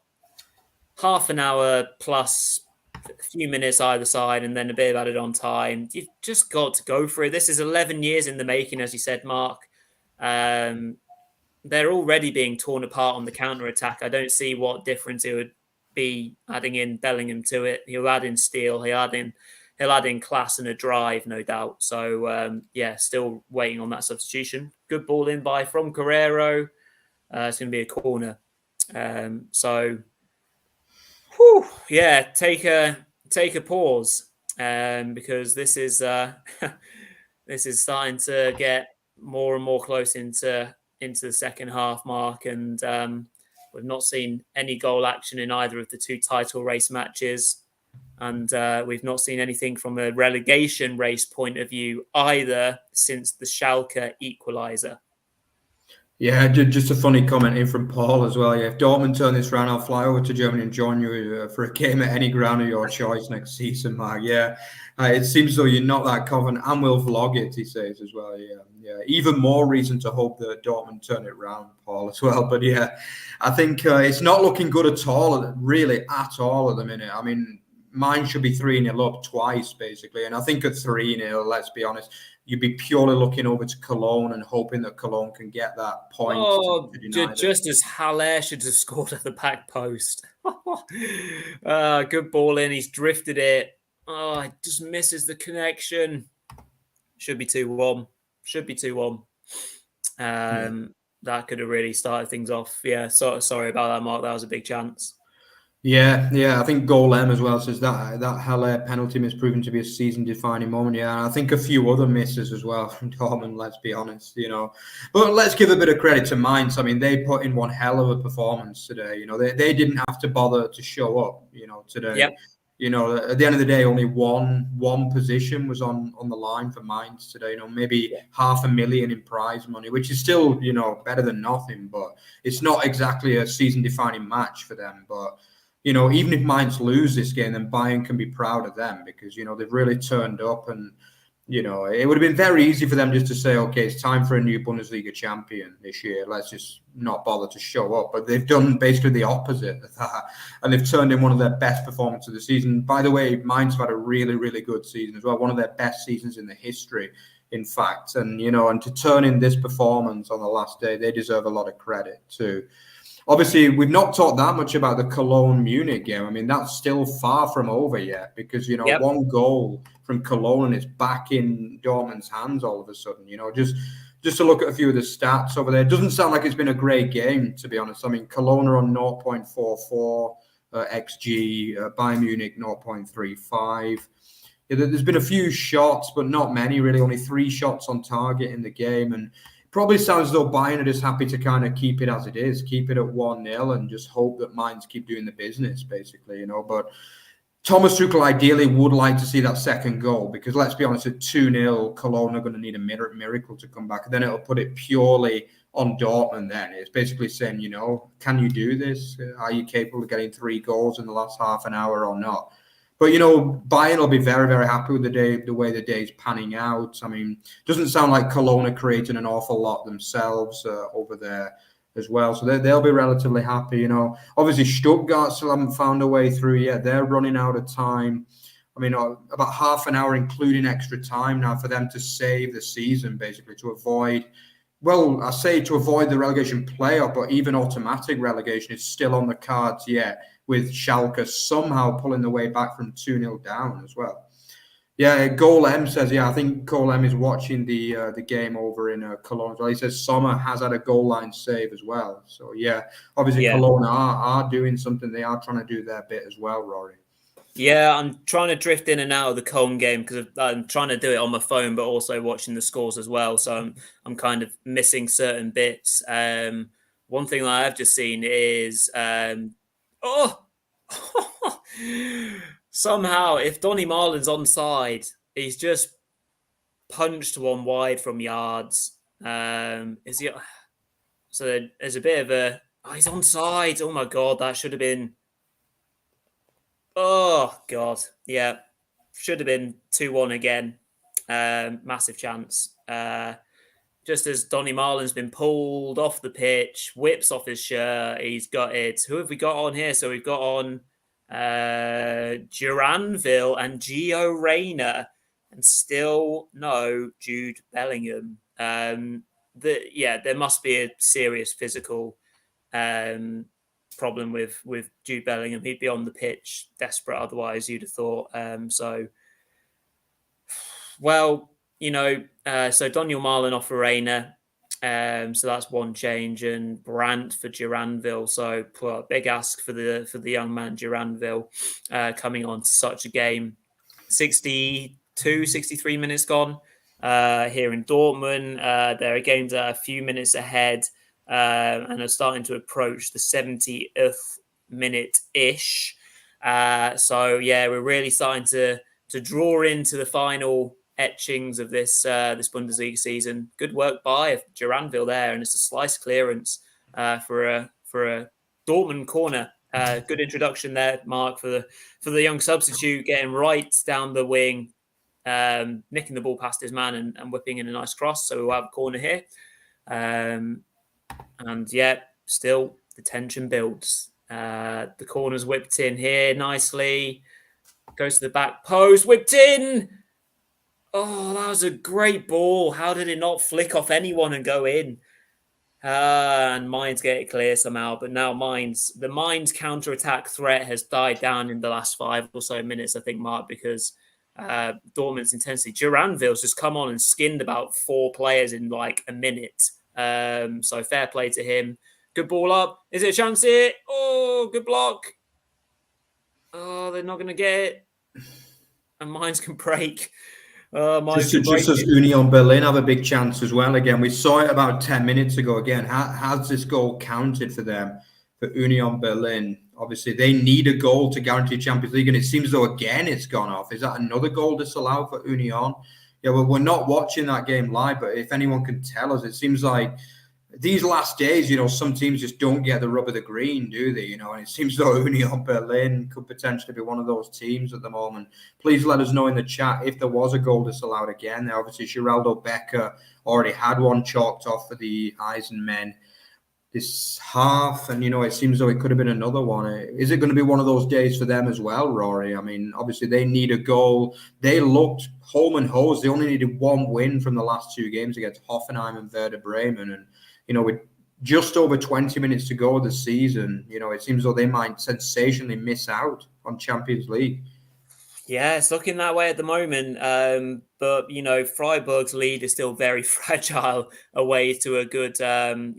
half an hour plus a few minutes either side and then a bit of added on time. You've just got to go for it. This is 11 years in the making, as you said, Mark. They're already being torn apart on the counter-attack. I don't see what difference it would be adding in Bellingham to it. He'll add in steel. He'll add in class and a drive, no doubt. So, still waiting on that substitution. Good ball in from Carrero. It's going to be a corner. Take a pause because this is this is starting to get more and more close into the second half, Mark, and we've not seen any goal action in either of the two title race matches, and we've not seen anything from a relegation race point of view either since the Schalke equaliser. Yeah, just a funny comment in from Paul as well. Yeah, if Dortmund turn this round, I'll fly over to Germany and join you for a game at any ground of your choice next season, Mark. Yeah, it seems though you're not that confident, and we'll vlog it, he says as well. Yeah. Even more reason to hope that Dortmund turn it round, Paul, as well. But yeah, I think it's not looking good at all, really at all at the minute. I mean, mine should be 3-0 up twice, basically. And I think at 3-0, let's be honest, you'd be purely looking over to Cologne and hoping that Cologne can get that point. Just as Haller should have scored at the back post. Good ball in. He's drifted it. It just misses the connection. Should be 2-1. That could have really started things off. Yeah, sorry about that, Mark. That was a big chance. Yeah. I think Goal M as well says that Haller penalty miss proven to be a season-defining moment. Yeah, and I think a few other misses as well from Dortmund. Let's be honest, But let's give a bit of credit to Mainz. I mean, they put in one hell of a performance today. They didn't have to bother to show up. Today. Yep. At the end of the day, only one position was on the line for Mainz today. Maybe 500,000 in prize money, which is still better than nothing. But it's not exactly a season-defining match for them. But even if Mainz lose this game, then Bayern can be proud of them because, they've really turned up and, it would have been very easy for them just to say, okay, it's time for a new Bundesliga champion this year. Let's just not bother to show up. But they've done basically the opposite of that. And they've turned in one of their best performances of the season. By the way, Mainz have had a really, really good season as well. One of their best seasons in the history, in fact. And, and to turn in this performance on the last day, they deserve a lot of credit too. Obviously, we've not talked that much about the Cologne-Munich game. I mean, that's still far from over yet because, one goal from Cologne and it's back in Dortmund's hands all of a sudden. Just to look at a few of the stats over there, it doesn't sound like it's been a great game, to be honest. I mean, Cologne are on 0.44 XG, Bayern Munich 0.35. Yeah, there's been a few shots, but not many, really. Only 3 shots on target in the game. And probably sounds as though Bayern are just happy to kind of keep it as it is, keep it at 1-0 and just hope that Mainz keep doing the business, basically, But Thomas Tuchel ideally would like to see that second goal because let's be honest, at 2-0, Cologne are going to need a miracle to come back. And then it'll put it purely on Dortmund then. It's basically saying, can you do this? Are you capable of getting 3 goals in the last half an hour or not? But, Bayern will be very, very happy with the way the day's panning out. I mean, it doesn't sound like Cologne are creating an awful lot themselves over there as well. So they'll be relatively happy, Obviously, Stuttgart still haven't found a way through yet. They're running out of time. I mean, about half an hour, including extra time now for them to save the season, basically, to avoid the relegation playoff, but even automatic relegation is still on the cards yet, with Schalke somehow pulling the way back from 2-0 down as well. Yeah, Goal M says, I think Goal M is watching the game over in Cologne as well. He says Sommer has had a goal line save as well. So, obviously Cologne are doing something. They are trying to do their bit as well, Rory. Yeah, I'm trying to drift in and out of the Cologne game because I'm trying to do it on my phone, but also watching the scores as well. So I'm kind of missing certain bits. One thing that I've just seen is, somehow if Donny Marlin's onside, he's just punched one wide from yards. Is he? So there's a bit of a. Oh, he's onside. Oh my God, that should have been. Oh, God. Yeah. Should have been 2-1 again. Massive chance. just as Donny Marlin's been pulled off the pitch, whips off his shirt, he's got it. Who have we got on here? So we've got on Duranville and Gio Reyna, and still no Jude Bellingham. There must be a serious physical problem with Jude Bellingham. He'd be on the pitch desperate otherwise, you'd have thought. So Daniel Marlin off for Reyna. So that's one change, and Brandt for Duranville. So big ask for the young man Duranville coming on to such a game. 63 minutes gone here in Dortmund. There are games that are a few minutes ahead and are starting to approach the 70th minute-ish. We're really starting to draw into the final etchings of this Bundesliga season. Good work by Duranville there, and it's a slice clearance for a Dortmund corner. Good introduction there, Mark, for the young substitute, getting right down the wing, nicking the ball past his man and whipping in a nice cross. So we'll have a corner here. Still the tension builds. The corner's whipped in here nicely. Goes to the back post, whipped in. Oh, that was a great ball. How did it not flick off anyone and go in? And Mainz get it clear somehow. But now the Mainz counter-attack threat has died down in the last 5 or so minutes, I think, Mark, because Dortmund's intensity. Duranville's just come on and skinned about 4 players in like a minute. So fair play to him. Good ball up. Is it a chance here? Oh, good block. Oh, they're not going to get it. And Mainz can break. Just as Union Berlin have a big chance as well. Again, we saw it about 10 minutes ago. Again, has this goal counted for them, for Union Berlin? Obviously, they need a goal to guarantee Champions League, and it seems though again it's gone off. Is that another goal disallowed for Union? Yeah, well, we're not watching that game live, but if anyone can tell us, it seems like these last days, some teams just don't get the rub of the green, do they? And it seems though Union Berlin could potentially be one of those teams at the moment. Please let us know in the chat if there was a goal disallowed again. Obviously, Geraldo Becker already had one chalked off for the Eisenmen this half, and it seems though it could have been another one. Is it going to be one of those days for them as well, Rory? I mean, obviously they need a goal. They looked home and hosed. They only needed one win from the last 2 games against Hoffenheim and Werder Bremen, and with just over 20 minutes to go this season, it seems though they might sensationally miss out on Champions League. Yeah, it's looking that way at the moment. But Freiburg's lead is still very fragile away to a good, a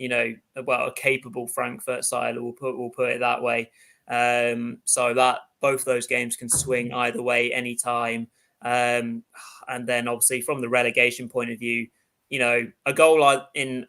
capable Frankfurt side. We'll put it that way. So that both those games can swing either way anytime. And then obviously from the relegation point of view, a goal in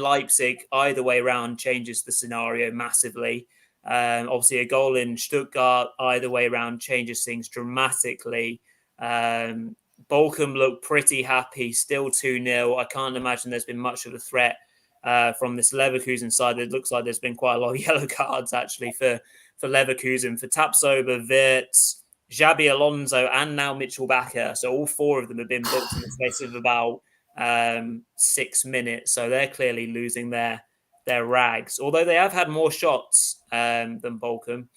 Leipzig either way around changes the scenario massively. Obviously, a goal in Stuttgart either way around changes things dramatically. Bochum looked pretty happy, still 2-0. I can't imagine there's been much of a threat from this Leverkusen side. It looks like there's been quite a lot of yellow cards actually for Leverkusen, for Tapsoba, Wirtz, Xabi Alonso, and now Mitchell Bakker. So all 4 of them have been booked in the space of about 6 minutes. So they're clearly losing their rags, although they have had more shots than Bochum.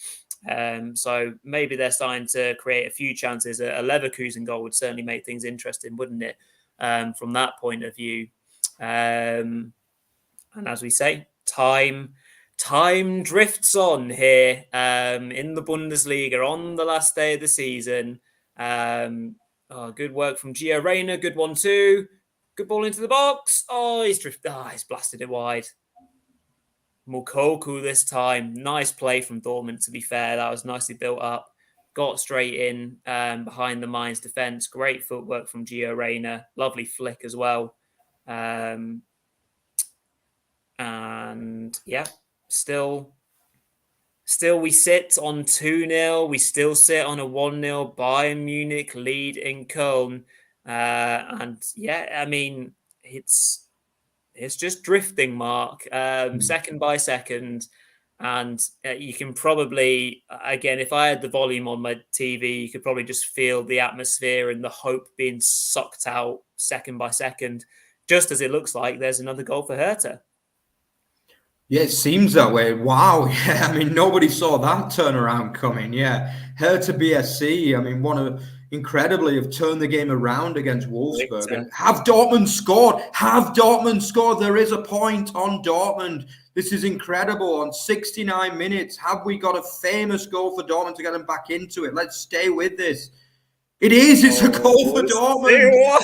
So maybe they're starting to create a few chances. A Leverkusen goal would certainly make things interesting, wouldn't it? From that point of view. And as we say, time drifts on here in the Bundesliga on the last day of the season. Good work from Gio Reyna. Good one too. Good ball into the box. He's blasted it wide. Moukoko this time. Nice play from Dortmund, to be fair. That was nicely built up. Got straight in behind the Mainz defence. Great footwork from Gio Reyna. Lovely flick as well. Still we sit on 2-0. We still sit on a 1-0 Bayern Munich lead in Köln. It's just drifting, Mark, second by second. And you can probably, again, if I had the volume on my TV, you could probably just feel the atmosphere and the hope being sucked out second by second. just as it looks like there's another goal for Hertha. Yeah, it seems that way. Wow. Yeah, I mean, nobody saw that turnaround coming. Yeah, Hertha BSC. I mean, incredibly have turned the game around against Wolfsburg. And have Dortmund scored? Have Dortmund scored? There is a point on Dortmund. This is incredible. On 69 minutes, have we got a famous goal for Dortmund to get them back into it? Let's stay with this. It is. It's a goal for Dortmund.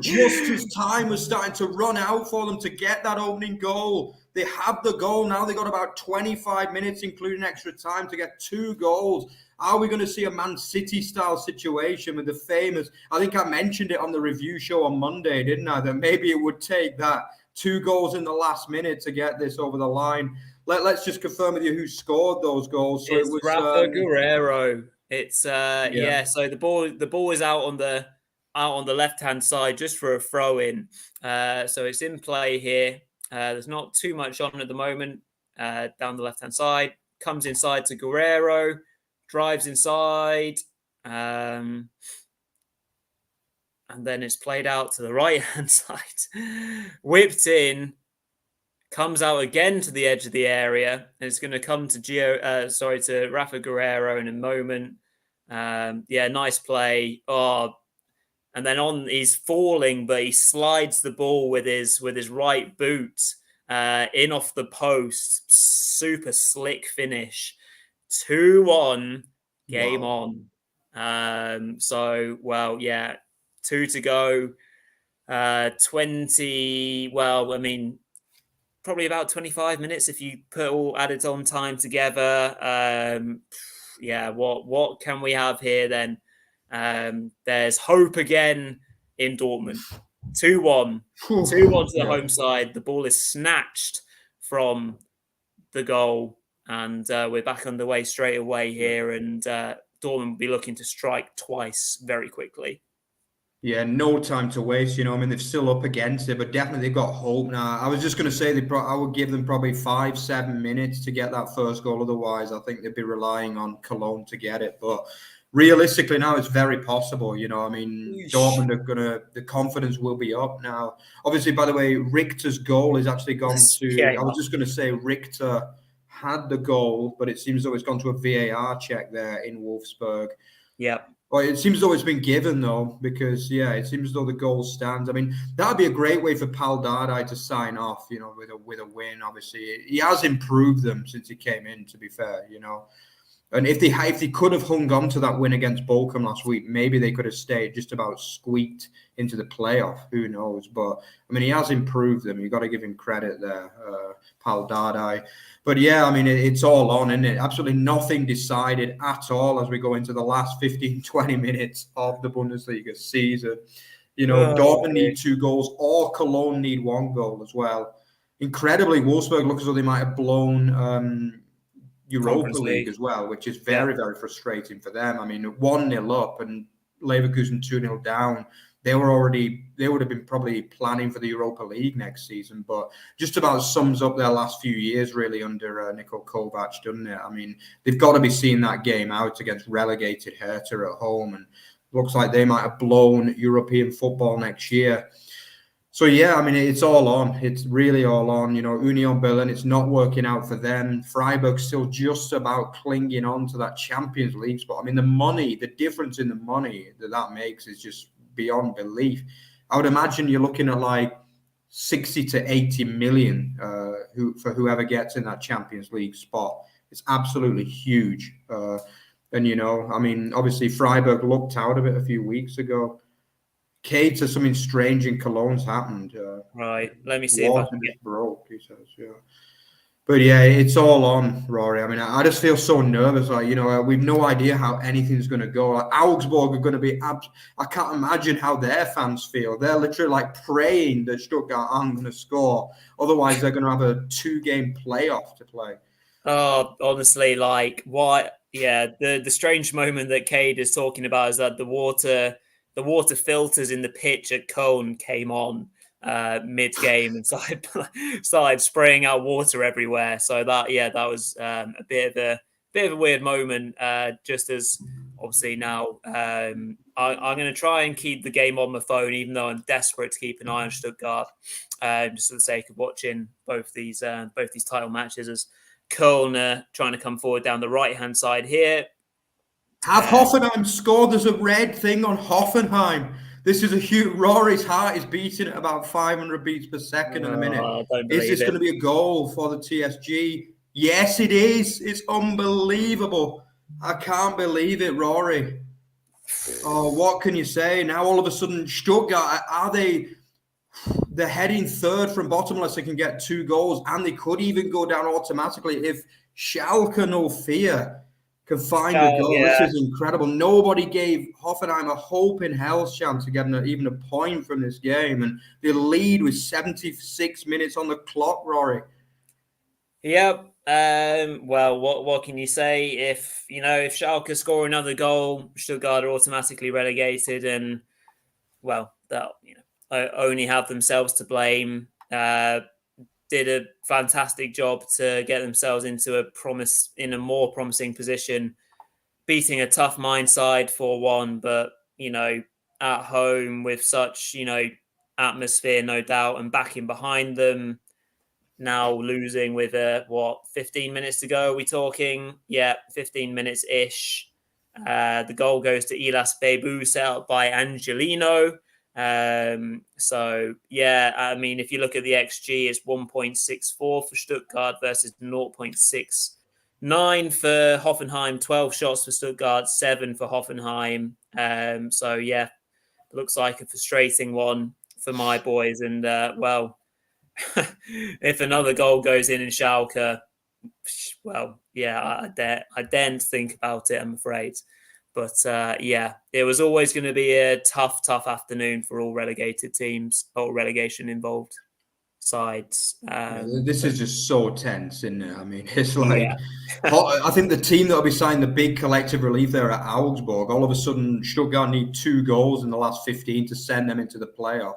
Just as time was starting to run out for them to get that opening goal. They have the goal now. They got about 25 minutes, including extra time, to get 2 goals. Are we going to see a Man City style situation with the famous? I think I mentioned it on the review show on Monday, didn't I? That maybe it would take that 2 goals in the last minute to get this over the line. Let's just confirm with you who scored those goals. So it was Rafa Guerreiro. It's So the ball is out on the left hand side just for a throw in. So it's in play here. There's not too much on at the moment. Down the left hand side, comes inside to Guerreiro, drives inside, and then it's played out to the right hand side, whipped in. Comes out again to the edge of the area, and it's going to come to to Rafa Guerreiro in a moment. Nice play. And then he's falling, but he slides the ball with his right boot in off the post. Super slick finish. 2-1, game on. 2 to go. 20. Well, I mean, probably about 25 minutes if you put all added on time together. What can we have here then? There's hope again in Dortmund. 2-1. 2-1 to the home side. The ball is snatched from the goal, and we're back underway straight away here, and Dortmund will be looking to strike twice very quickly. Yeah, no time to waste. I mean, they're still up against it, but definitely they've got hope now. I was just going to say I would give them probably 5-7 minutes to get that first goal. Otherwise, I think they'd be relying on Cologne to get it. But realistically now, it's very possible. I mean, Dortmund the confidence will be up now. Obviously, by the way, Richter's goal is actually gone to, I was just going to say Richter had the goal, but it seems though it's gone to a VAR check there in Wolfsburg. Yep. Well, it seems though it's been given though, because it seems though the goal stands. I mean, that'd be a great way for Pal Dardai to sign off, with a win. Obviously, he has improved them since he came in. To be fair, and if they could have hung on to that win against Bochum last week, maybe they could have stayed just about squeaked into the playoff. Who knows? But I mean, he has improved them. You got to give him credit there, Pal Dardai. But I mean, it's all on, isn't it? Absolutely nothing decided at all as we go into the last 15, 20 minutes of the Bundesliga season. Dortmund need 2 goals, or Cologne need 1 goal as well. Incredibly, Wolfsburg look as though they might have blown Europa League as well, which is very, very frustrating for them. I mean, 1-0 up and Leverkusen 2-0 down. They would have been probably planning for the Europa League next season, but just about sums up their last few years really under Niko Kovac, doesn't it? I mean, they've got to be seeing that game out against relegated Hertha at home, and looks like they might have blown European football next year. So, I mean, it's all on. It's really all on. Union Berlin, it's not working out for them. Freiburg still just about clinging on to that Champions League spot. I mean, the difference in the money that makes is just beyond belief. I would imagine you're looking at like 60 to 80 million for whoever gets in that Champions League spot. It's absolutely huge. I mean, obviously Freiburg looked out of it a few weeks ago. Kate says something strange in Cologne's happened. Right. Let me see if I can get broke, he says, But it's all on, Rory. I mean, I just feel so nervous. Like, we've no idea how anything's going to go. Like, Augsburg are going to be I can't imagine how their fans feel. They're literally like praying that Stuttgart aren't going to score. Otherwise, they're going to have a 2-game playoff to play. Oh, honestly, like what? Yeah, the strange moment that Cade is talking about is that the water filters in the pitch at Cologne came on mid-game and started spraying out water everywhere. So that was a bit of bit of a weird moment, just as obviously now I'm going to try and keep the game on my phone, even though I'm desperate to keep an eye on Stuttgart, just for the sake of watching both these title matches, as Köln trying to come forward down the right-hand side here. Have Hoffenheim scored? There's a red thing on Hoffenheim. This is a huge. Rory's heart is beating at about 500 beats per second in a minute. Is this going to be a goal for the TSG? Yes, it is. It's unbelievable. I can't believe it, Rory. Oh, what can you say? Now all of a sudden, Stuttgart, they're heading third from bottom unless they can get 2 goals, and they could even go down automatically if Schalke, no fear, can find a goal. Yeah. This is incredible. Nobody gave Hoffenheim a hope in hell's chance of getting even a point from this game, and they lead with 76 minutes on the clock, Rory. Yep. Well, what can you say? If Schalke score another goal, Stuttgart are automatically relegated, and well, they'll only have themselves to blame. Did a fantastic job to get themselves into a more promising position, beating a tough Mainz side 4-1, but at home with such atmosphere, no doubt, and backing behind them. Now losing with 15 minutes to go? Are we talking? Yeah, 15 minutes ish. The goal goes to Ilas Bebu, set up by Angelino. So yeah, I mean, if you look at the XG, it's 1.64 for Stuttgart versus 0.69 for Hoffenheim. 12 shots for Stuttgart, 7 for Hoffenheim. So yeah, looks like a frustrating one for my boys. And well, if another goal goes in Schalke, well, yeah, I daren't think about it, I'm afraid. But yeah, it was always going to be a tough afternoon for all relegated teams, or relegation involved sides. This is just so tense, isn't it? I mean, it's like, I think the team that will be signing the big collective relief there at Augsburg, all of a sudden Stuttgart need 2 goals in the last 15 to send them into the playoff.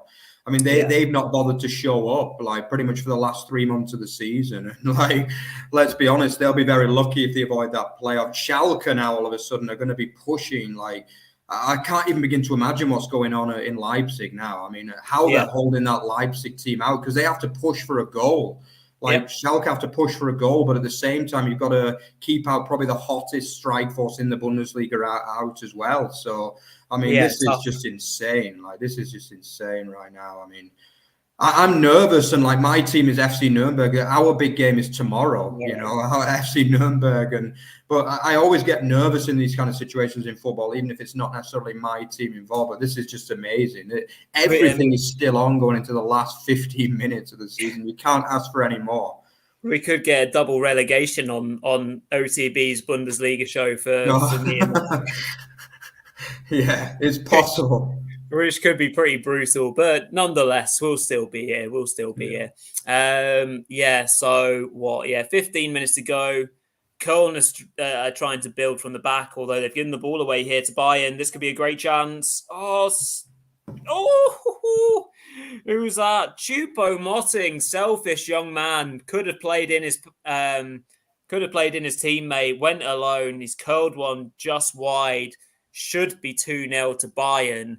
I mean, they've not bothered to show up, like, pretty much for the last 3 months of the season. And, like, let's be honest, they'll be very lucky if they avoid that playoff. Schalke now, all of a sudden, are going to be pushing. Like, I can't even begin to imagine what's going on in Leipzig now. I mean, how they're holding that Leipzig team out, because they have to push for a goal. Like, Schalke have to push for a goal, but at the same time, you've got to keep out probably the hottest strike force in the Bundesliga out as well. So, I mean, this is just insane. Like, this is just insane right now. I mean, I'm nervous, and like, my team is FC Nuremberg. Our big game is tomorrow, FC Nuremberg. But I always get nervous in these kind of situations in football, even if it's not necessarily my team involved. But this is just amazing. Everything is still on going into the last 15 minutes of the season. You can't ask for any more. We could get a double relegation on OTB's Bundesliga show for me. Yeah, it's possible. Which could be pretty brutal, but nonetheless, we'll still be here. So what? Yeah, 15 minutes to go. Köln is trying to build from the back, although they've given the ball away here to Bayern. This could be a great chance. Who's that? Choupo-Moting, selfish young man, could have played in his teammate. Went alone. He's curled one just wide. Should be 2-0 to Bayern.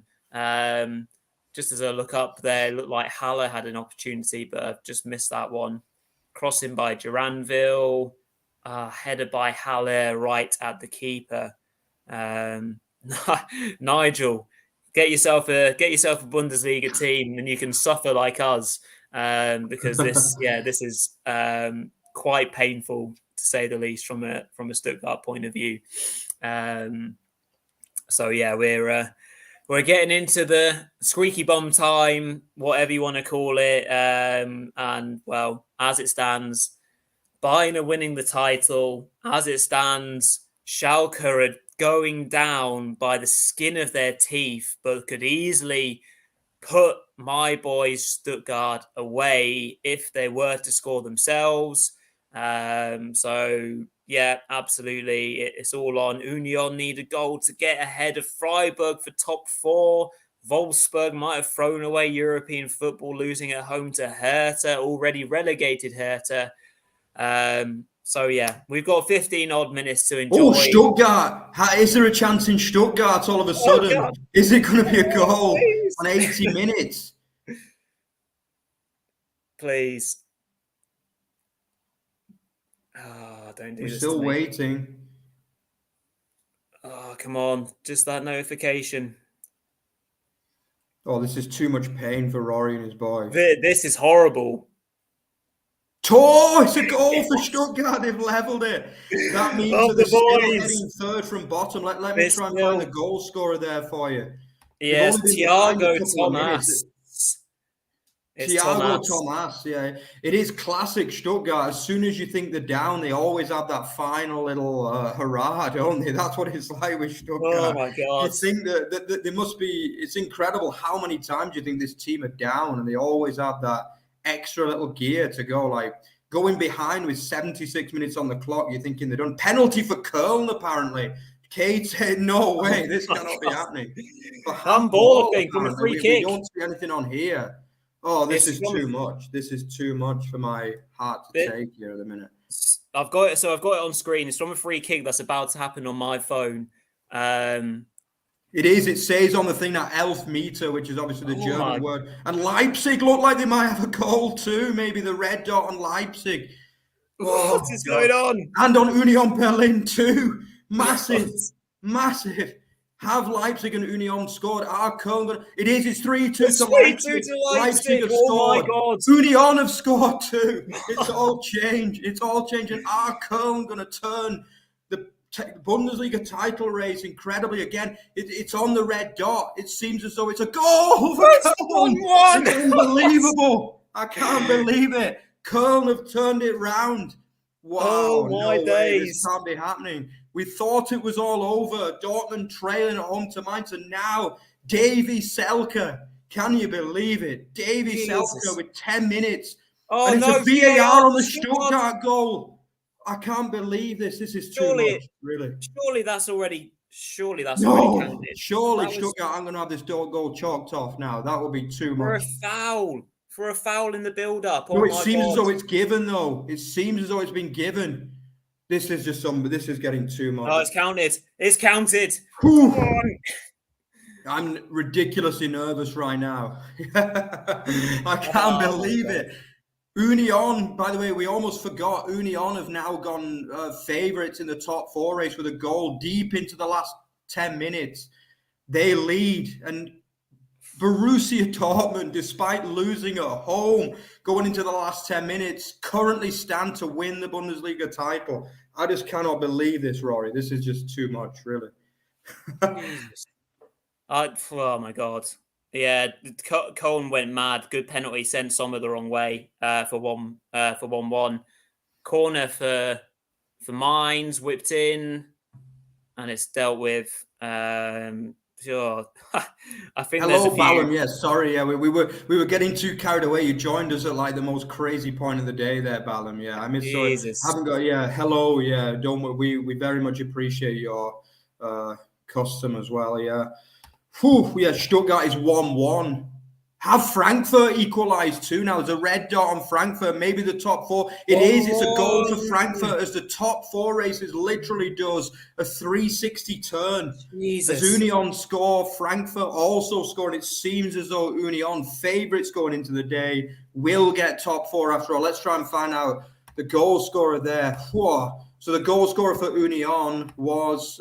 Just as I look up there, it looked like Haller had an opportunity, but I've just missed that one. Crossing by Duranville, headed by Haller right at the keeper. Nigel, get yourself a Bundesliga team, and you can suffer like us, because this is quite painful, to say the least, from a Stuttgart point of view. So yeah, we're getting into the squeaky bum time, whatever you want to call it. And, well, as it stands, Bayern are winning the title. As it stands, Schalke are going down by the skin of their teeth, but could easily put my boys Stuttgart away if they were to score themselves. So yeah, absolutely. It's all on. Union need a goal to get ahead of Freiburg for top 4. Wolfsburg might have thrown away European football, losing at home to Hertha, already relegated Hertha. So, yeah, we've got 15 odd minutes to enjoy. Oh, Stuttgart. Is there a chance in Stuttgart all of a sudden? Is it going to be a goal on 80 minutes? Please. Oh, don't do We're this still to me. waiting. Oh, come on. Just that notification. Oh, this is too much pain for Rory and his boys. This is horrible. It's a goal for Stuttgart. They've levelled it. That means that they're still heading third from bottom. Let me try and find the goal scorer there for you. Yes, Thiago Thomas. Thiago Thomas, yeah. It is classic Stuttgart. As soon as you think they're down, they always have that final little hurrah, don't they? That's what it's like with Stuttgart. Oh, my God. You think that they must be... It's incredible how many times you think this team are down, and they always have that extra little gear to go. Like, going behind with 76 minutes on the clock, you're thinking they're done. Penalty for Köln, apparently. Kate said, no way, this cannot be happening. Handball, I think, from a free kick. We don't see anything on here. Oh, this is too much. This is too much for my heart to take here at the minute. I've got it on screen. It's from a free kick that's about to happen on my phone. It is. It says on the thing that Elfmeter, which is obviously the German word. And Leipzig look like they might have a goal too. Maybe the red dot on Leipzig. What is going on? And on Union Berlin too. Massive. Massive. Have Leipzig and Union scored? Köln? It is. It's 3-2 to Leipzig. Leipzig have scored. My God. Union have scored too. It's all changed. It's all changed. And Köln going to turn the Bundesliga title race incredibly again. It's on the red dot. It seems as though it's a goal for Köln. It's unbelievable. I can't believe it. Köln have turned it round. Wow. Oh, my days. This can't be happening. We thought it was all over. Dortmund trailing at home to Mainz, and now Davy Selke. Can you believe it? Davy Selke with 10 minutes. Oh, and it's a VAR on the Stuttgart goal. I can't believe this. This is too much, really. Surely that's already counted. Surely Stuttgart, I'm going to have this goal chalked off now. That will be too much. For a foul in the build-up. No, it seems as though it's given, though. It seems as though it's been given. This is just this is getting too much. Oh, it's counted. It's counted. I'm ridiculously nervous right now. I can't believe it. Union, by the way, we almost forgot. Union have now gone favourites in the top four race with a goal deep into the last 10 minutes. They lead, and Borussia Dortmund, despite losing at home going into the last 10 minutes, currently stand to win the Bundesliga title. I just cannot believe this, Rory. This is just too much, really. Oh, my God. Yeah, Köln went mad. Good penalty, sent Sommer the wrong way for 1-1. Corner for Mainz, whipped in, and it's dealt with. Sure. I think hello, Ballum. Yeah, sorry. Yeah, we were getting too carried away. You joined us at like the most crazy point of the day there, Ballum. Yeah, I missed. Jesus. Haven't got. Yeah, hello. Yeah, we very much appreciate your custom as well. Yeah. Yeah, Stuttgart is 1-1. Have Frankfurt equalised too now? There's a red dot on Frankfurt, maybe the top four. It's a goal for Frankfurt as the top four races literally does a 360 turn. Jesus. As Union score, Frankfurt also scored. It seems as though Union, favourites going into the day, will get top four after all. Let's try and find out the goal scorer there. Whoa. So the goal scorer for Union was...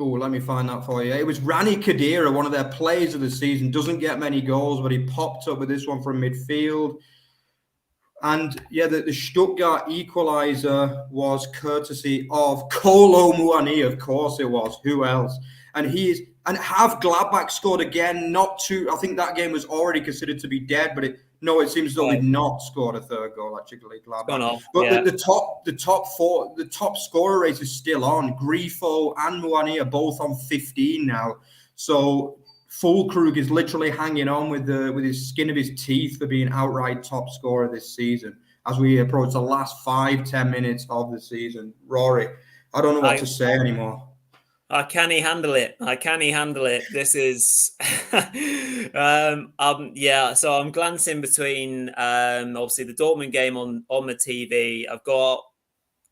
let me find that for you. It was Rani Khedira, one of their players of the season. Doesn't get many goals, but he popped up with this one from midfield. And yeah, the Stuttgart equaliser was courtesy of Kolo Muani, of course it was. Who else? And have Gladbach scored again? I think that game was already considered to be dead, but it seems as though they've not scored a third goal, actually, Gladbach. But the top scorer race is still on. Grifo and Muani are both on 15 now. So Füllkrug is literally hanging on with his skin of his teeth for being outright top scorer this season as we approach the last 5-10 minutes of the season. Rory, I don't know what to say anymore. Can he handle it? Can he handle it? This is, yeah. So I'm glancing between, obviously the Dortmund game on the TV. I've got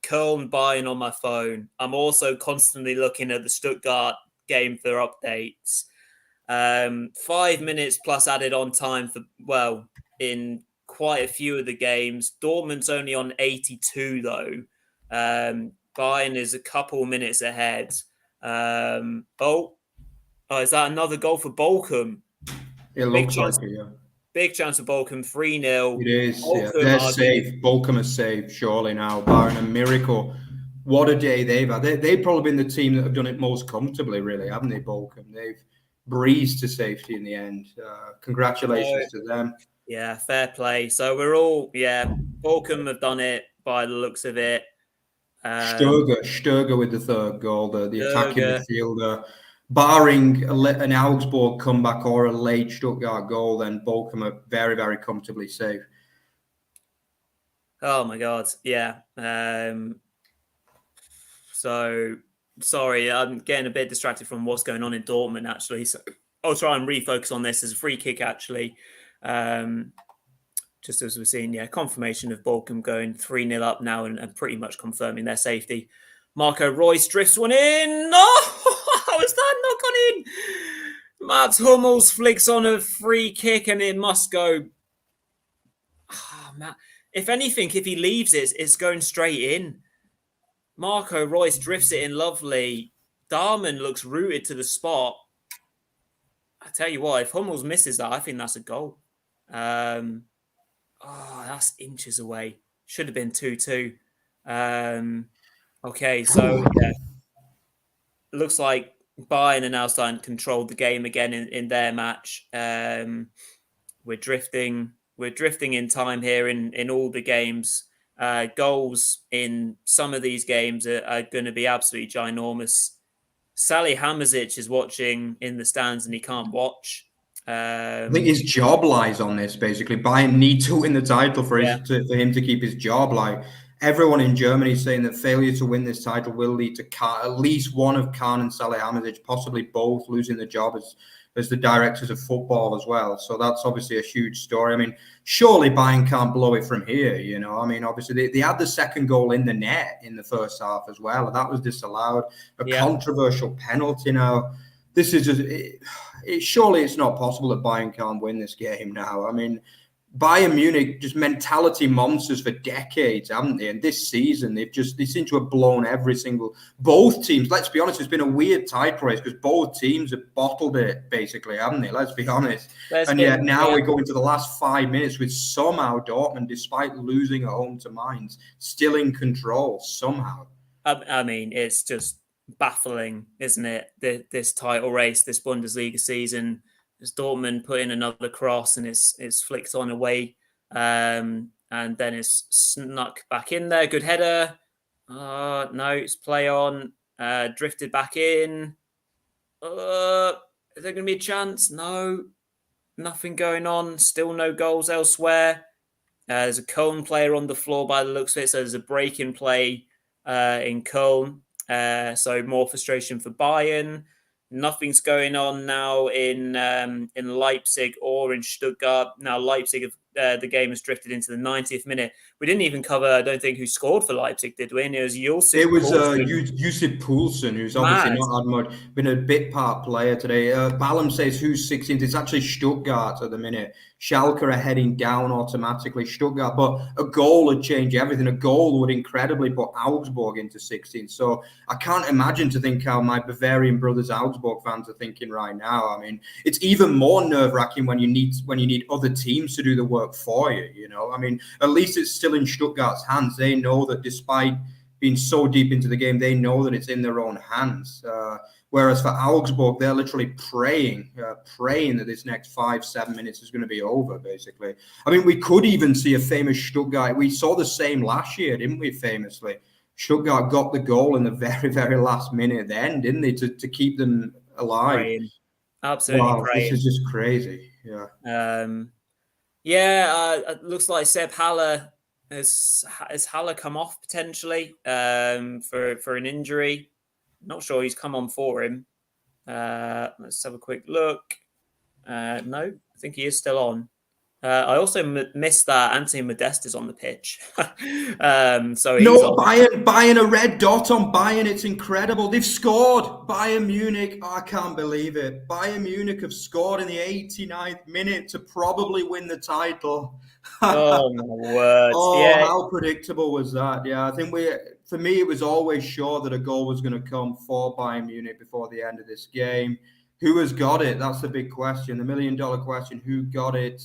Köln Bayern on my phone. I'm also constantly looking at the Stuttgart game for updates. 5 minutes plus added on time in quite a few of the games. Dortmund's only on 82 though. Bayern is a couple minutes ahead. Is that another goal for Bochum? It looks like it, yeah. Big chance for Bochum, 3-0. It is, Bochum, yeah. They're safe. Bochum is safe, surely now, barring a miracle. What a day they've had. They've probably been the team that have done it most comfortably, really, haven't they, Bochum? They've breezed to safety in the end. Congratulations to them. Yeah, fair play. So we're all, Bochum have done it by the looks of it. Sturger with the third goal, the attacking midfielder. Barring an Augsburg comeback or a late Stuttgart goal, then Bochum are very, very comfortably safe. Oh my God, yeah. So sorry, I'm getting a bit distracted from what's going on in Dortmund actually. So I'll try and refocus on this as a free kick actually. Just as we're seeing, confirmation of Bochum going 3-0 up now and pretty much confirming their safety. Marco Royce drifts one in. Oh, how is that not gone in? Mats Hummels flicks on a free kick and it must go. Oh, man. If anything, if he leaves it, it's going straight in. Marco Royce drifts it in lovely. Darman looks rooted to the spot. I tell you what, if Hummels misses that, I think that's a goal. That's inches away. Should have been 2-2. Okay, so yeah. Looks like Bayern are now starting to control the game again in their match. We're drifting in time here in all the games. Goals in some of these games are going to be absolutely ginormous. Sally Hammerzic is watching in the stands and he can't watch. I think his job lies on this. Basically, Bayern need to win the title for him to keep his job. Like everyone in Germany is saying that failure to win this title will lead to at least one of Kahn and Salih Hammerzic, possibly both, losing the job as the directors of football as well. So that's obviously a huge story. I mean, surely Bayern can't blow it from here. You know, I mean, obviously they had the second goal in the net in the first half as well, and that was disallowed. A controversial penalty now. This is just surely it's not possible that Bayern can't win this game now. I mean, Bayern Munich just mentality monsters for decades, haven't they? And this season they seem to have blown both teams. Let's be honest, it's been a weird title race because both teams have bottled it basically, haven't they? Let's be honest. Yet now we go into the last 5 minutes with somehow Dortmund, despite losing at home to Mainz, still in control somehow. I mean, it's just baffling, isn't it? This title race, this Bundesliga season, as Dortmund put in another cross and it's flicked on away, and then it's snuck back in there. Good header. No, it's play on. Drifted back in. Is there going to be a chance? No, nothing going on. Still no goals elsewhere. There's a Köln player on the floor by the looks of it, so there's a break in play in Köln. So more frustration for Bayern. Nothing's going on now in Leipzig or in Stuttgart. Now Leipzig, the game has drifted into the 90th minute. We didn't even cover, I don't think, who scored for Leipzig, did we? And it was Josip Poulsen, who's obviously not had much, been a bit part player today. Ballum says who's 16th. It's actually Stuttgart at the minute. Schalke are heading down automatically. Stuttgart, but a goal would change everything. A goal would incredibly put Augsburg into 16th. So I can't imagine to think how my Bavarian brothers Augsburg fans are thinking right now. I mean, it's even more nerve-wracking when you need other teams to do the work for you. You know, I mean, at least it's still in Stuttgart's hands. They know that despite being so deep into the game, they know that it's in their own hands. Whereas for Augsburg, they're literally praying that this next 5-7 minutes is going to be over, basically. I mean, we could even see a famous Stuttgart. We saw the same last year, didn't we, famously? Stuttgart got the goal in the very, very last minute then, didn't they, to keep them alive? Praying. Absolutely praying. This is just crazy. It looks like Seb Haller has Haller come off potentially for an injury. Not sure he's come on for him. Let's have a quick look. No, I think he is still on. I also missed that Anthony Modest on the pitch. So he's no, on. Bayern a red dot on Bayern. It's incredible. They've scored. Bayern Munich. Oh, I can't believe it. Bayern Munich have scored in the 89th minute to probably win the title. Oh my word! Oh, Yeah, how predictable was that? Yeah, I think for me, it was always sure that a goal was going to come for Bayern Munich before the end of this game. Who has got it? That's the big question, the $1 million question. Who got it?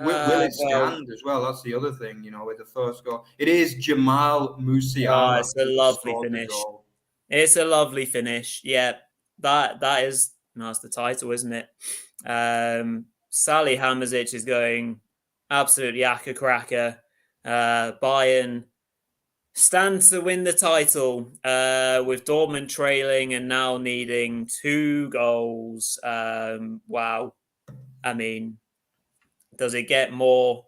Will it stand as well? That's the other thing, with the first goal. It is Jamal Musiala it's a who lovely scored the finish. goal. It's a lovely finish. Yeah, that's the title, isn't it? Sally Hammerzic is going absolutely acca cracker. Bayern stands to win the title with Dortmund trailing and now needing 2 goals. Wow. I mean, does it get more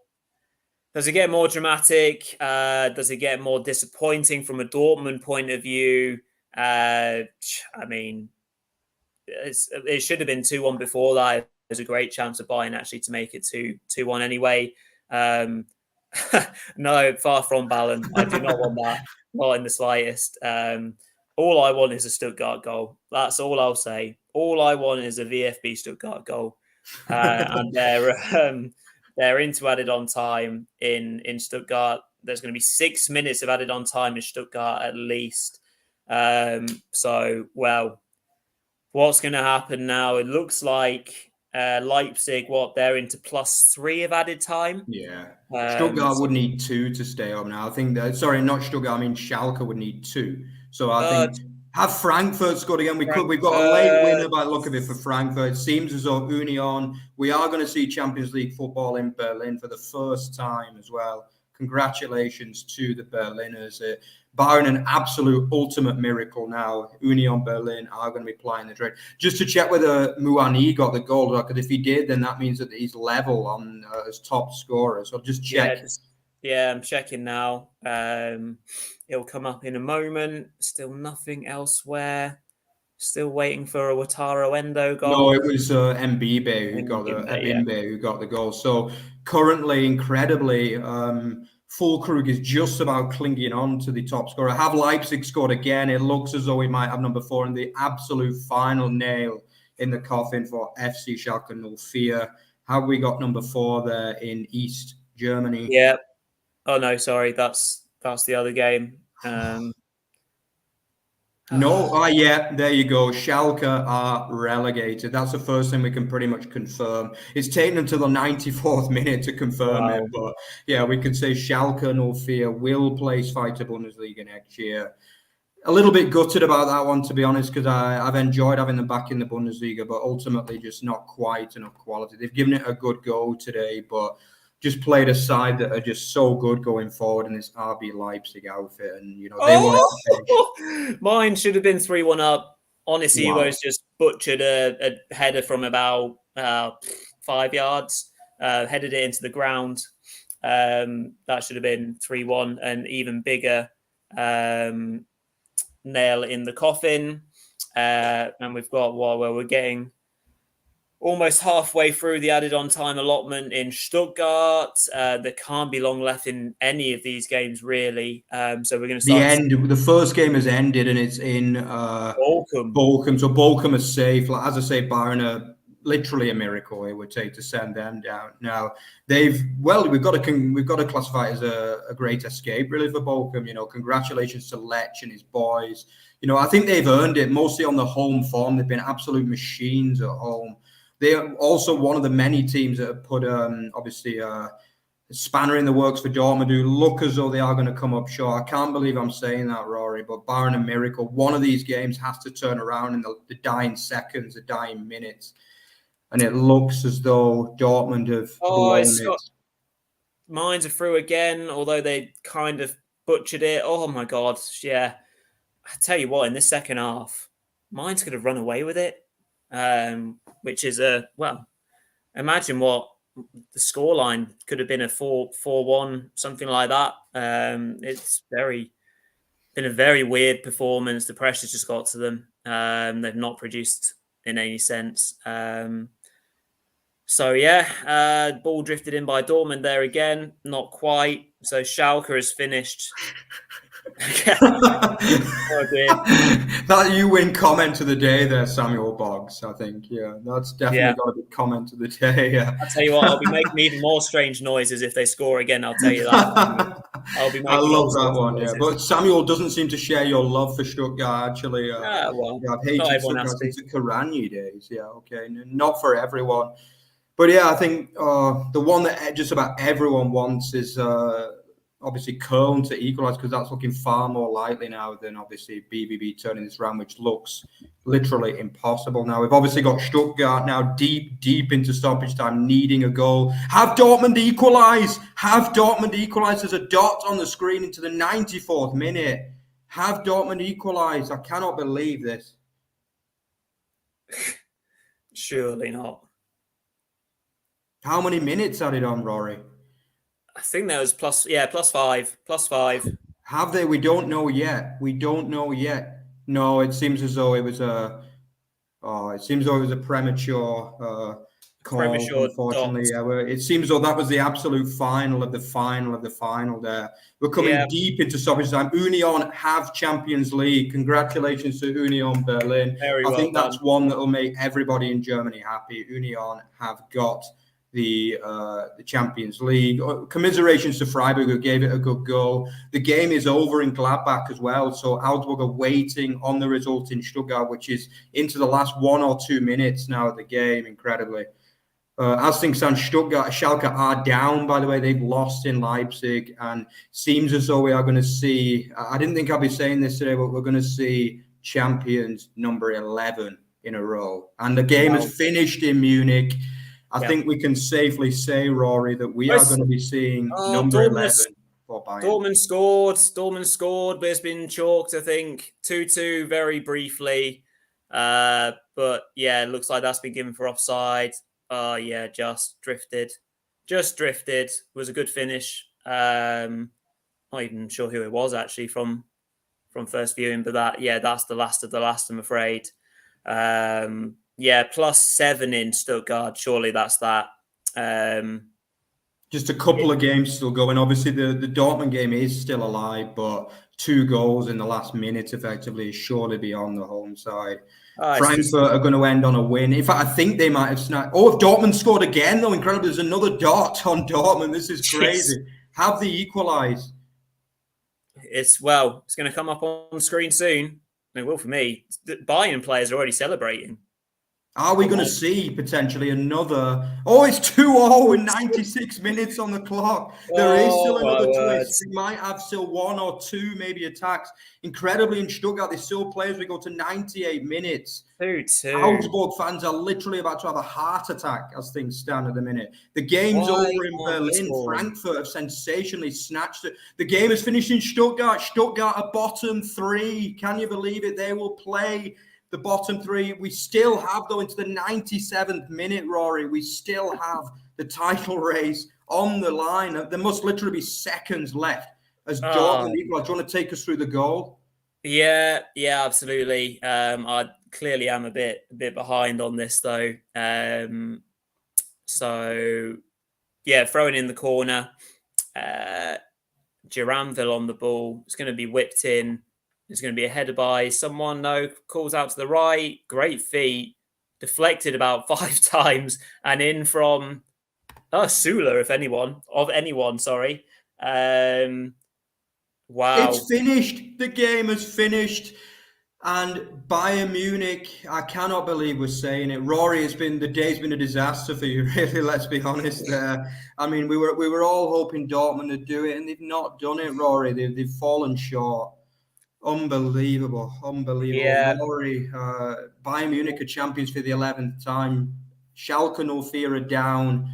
dramatic? Does it get more disappointing from a Dortmund point of view? I mean, it should have been 2-1 before that. There's a great chance of Bayern actually to make it 2-1 anyway. No, far from Ballon. I do not want that, not in the slightest. All I want is a Stuttgart goal. That's all I'll say. All I want is a VfB Stuttgart goal, and they're into added on time in Stuttgart. There's going to be 6 minutes of added on time in Stuttgart at least. So, well, what's going to happen now? It looks like Leipzig, they're into +3 of added time. Yeah. Stuttgart would need 2 to stay up now. I think sorry, not Stuttgart. I mean, Schalke would need 2. So I think have Frankfurt scored again. We've got a late winner by the look of it for Frankfurt. It seems as though Union, we are going to see Champions League football in Berlin for the first time as well. Congratulations to the Berliners. Barring an absolute ultimate miracle now, Union Berlin are going to be plying the trade. Just to check whether Muani got the goal, because if he did, then that means that he's level on as top scorer. So just check. Yeah, I'm checking now. It'll come up in a moment. Still nothing elsewhere. Still waiting for a Wataru Endo goal. No, it was Mbembe who got the goal. So currently, incredibly, Füllkrug is just about clinging on to the top scorer. Have Leipzig scored again? It looks as though we might have number 4 in the absolute final nail in the coffin for FC Schalke 04. Have we got number 4 there in East Germany? Yeah. Oh no, sorry, that's the other game. No, yeah, there you go. Schalke are relegated. That's the first thing we can pretty much confirm. It's taken until the 94th minute to confirm it, but yeah, we could say Schalke 04 will place Zweite Bundesliga next year. A little bit gutted about that one, to be honest, because I've enjoyed having them back in the Bundesliga, but ultimately just not quite enough quality. They've given it a good go today, but just played a side that are just so good going forward in this RB Leipzig outfit, and they want mine should have been 3-1 up. Honestly, wow. Hugo's just butchered a header from about 5 yards, headed it into the ground. That should have been 3-1, and even bigger nail in the coffin. And we've got where we're getting almost halfway through the added on time allotment in Stuttgart. There can't be long left in any of these games, really. So we're going to start. The first game has ended, and it's in Bochum. So Bochum is safe. Like, as I say, Bayern are literally a miracle it would take to send them down. Now we've got to classify it as a great escape, really, for Bochum. Congratulations to Lech and his boys. I think they've earned it mostly on the home form. They've been absolute machines at home. They are also one of the many teams that have put, obviously, a spanner in the works for Dortmund, who look as though they are going to come up short. I can't believe I'm saying that, Rory, but barring a miracle, one of these games has to turn around in the dying seconds, the dying minutes. And it looks as though Dortmund have blown it. Mines are through again, although they kind of butchered it. Oh, my God. Yeah. I tell you what, in this second half, Mines could have run away with it. Which is imagine what the scoreline could have been, a 4-1, something like that. It's been a very weird performance. The pressure's just got to them. They've not produced in any sense. Ball drifted in by Dortmund there again. Not quite. So Schalke has finished. Oh dear. That you win comment of the day there, Samuel Boggs, I think. Yeah, that's definitely got to be comment of the day. Yeah. I'll tell you what, I'll be making even more strange noises if they score again. I'll tell you that. I'll be making I love that one, noises. yeah. But Samuel doesn't seem to share your love for Stuttgart, actually. I've hated Stuttgart since the Karanye days. Yeah, okay. Not for everyone. But yeah, I think the one that just about everyone wants is obviously Köln to equalise, because that's looking far more likely now than obviously BVB turning this round, which looks literally impossible now. We've obviously got Stuttgart now deep into stoppage time, needing a goal. Have Dortmund equalise! Have Dortmund equalise! There's a dot on the screen into the 94th minute. Have Dortmund equalise! I cannot believe this. Surely not. How many minutes are it on, Rory? I think there was plus 5. Have they? We don't know yet. No, it seems as though it was a premature call. Unfortunately, it seems as though that was the absolute final of the final there. We're coming deep into stoppage time. Union have Champions League. Congratulations to Union Berlin. I think that's one that will make everybody in Germany happy. Union have got the Champions League. Commiserations to Freiburg, who gave it a good go. The game is over in Gladbach as well, so Augsburg are waiting on the result in Stuttgart, which is into the last 1 or 2 minutes now of the game, incredibly. As things stand, Schalke are down, by the way. They've lost in Leipzig, and seems as though we are going to see, I didn't think I'd be saying this today, but we're going to see champions number 11 in a row. And the game is finished in Munich. I think we can safely say, Rory, that we are going to be seeing number 11 for Bayern. Dortmund scored, but it's been chalked, I think, 2-2 very briefly. But yeah, it looks like that's been given for offside. Just drifted. It was a good finish. Not even sure who it was actually from first viewing, but that's the last of the last, I'm afraid. +7 in Stuttgart. Surely that's that. Just a couple of games still going. Obviously, the Dortmund game is still alive, but 2 goals in the last minute effectively is surely beyond the home side. Frankfurt are going to end on a win. In fact, I think they might have snapped. If Dortmund scored again, though, incredible. There's another dot on Dortmund. This is crazy. Have they equalised? It's going to come up on screen soon. It will for me. The Bayern players are already celebrating. Are we going to see potentially another? Oh, it's 2-0 with 96 minutes on the clock. There is still another twist. We might have still 1 or 2 maybe attacks. Incredibly, in Stuttgart, they still play as we go to 98 minutes. 2-2. Augsburg fans are literally about to have a heart attack as things stand at the minute. The game's over in Berlin. Frankfurt have sensationally snatched it. The game is finished in Stuttgart. Stuttgart are bottom 3. Can you believe it? They will play the bottom 3. We still have, though, into the 97th minute, Rory. We still have the title race on the line. There must literally be seconds left as Dortmund equal. Do you want to take us through the goal? Yeah, absolutely. I clearly am a bit behind on this, though. Throwing in the corner. Duranville on the ball. It's going to be whipped in. It's going to be a header by someone. No, calls out to the right. Great feet. Deflected about 5 times and in from Sula, of anyone. Sorry. Wow. It's finished. The game is finished. And Bayern Munich, I cannot believe we're saying it. Rory, the day's been a disaster for you, really, let's be honest there. I mean, we were all hoping Dortmund would do it, and they've not done it, Rory. They've fallen short. Unbelievable. Yeah. Rory, Bayern Munich are champions for the 11th time. Schalke 04 are down.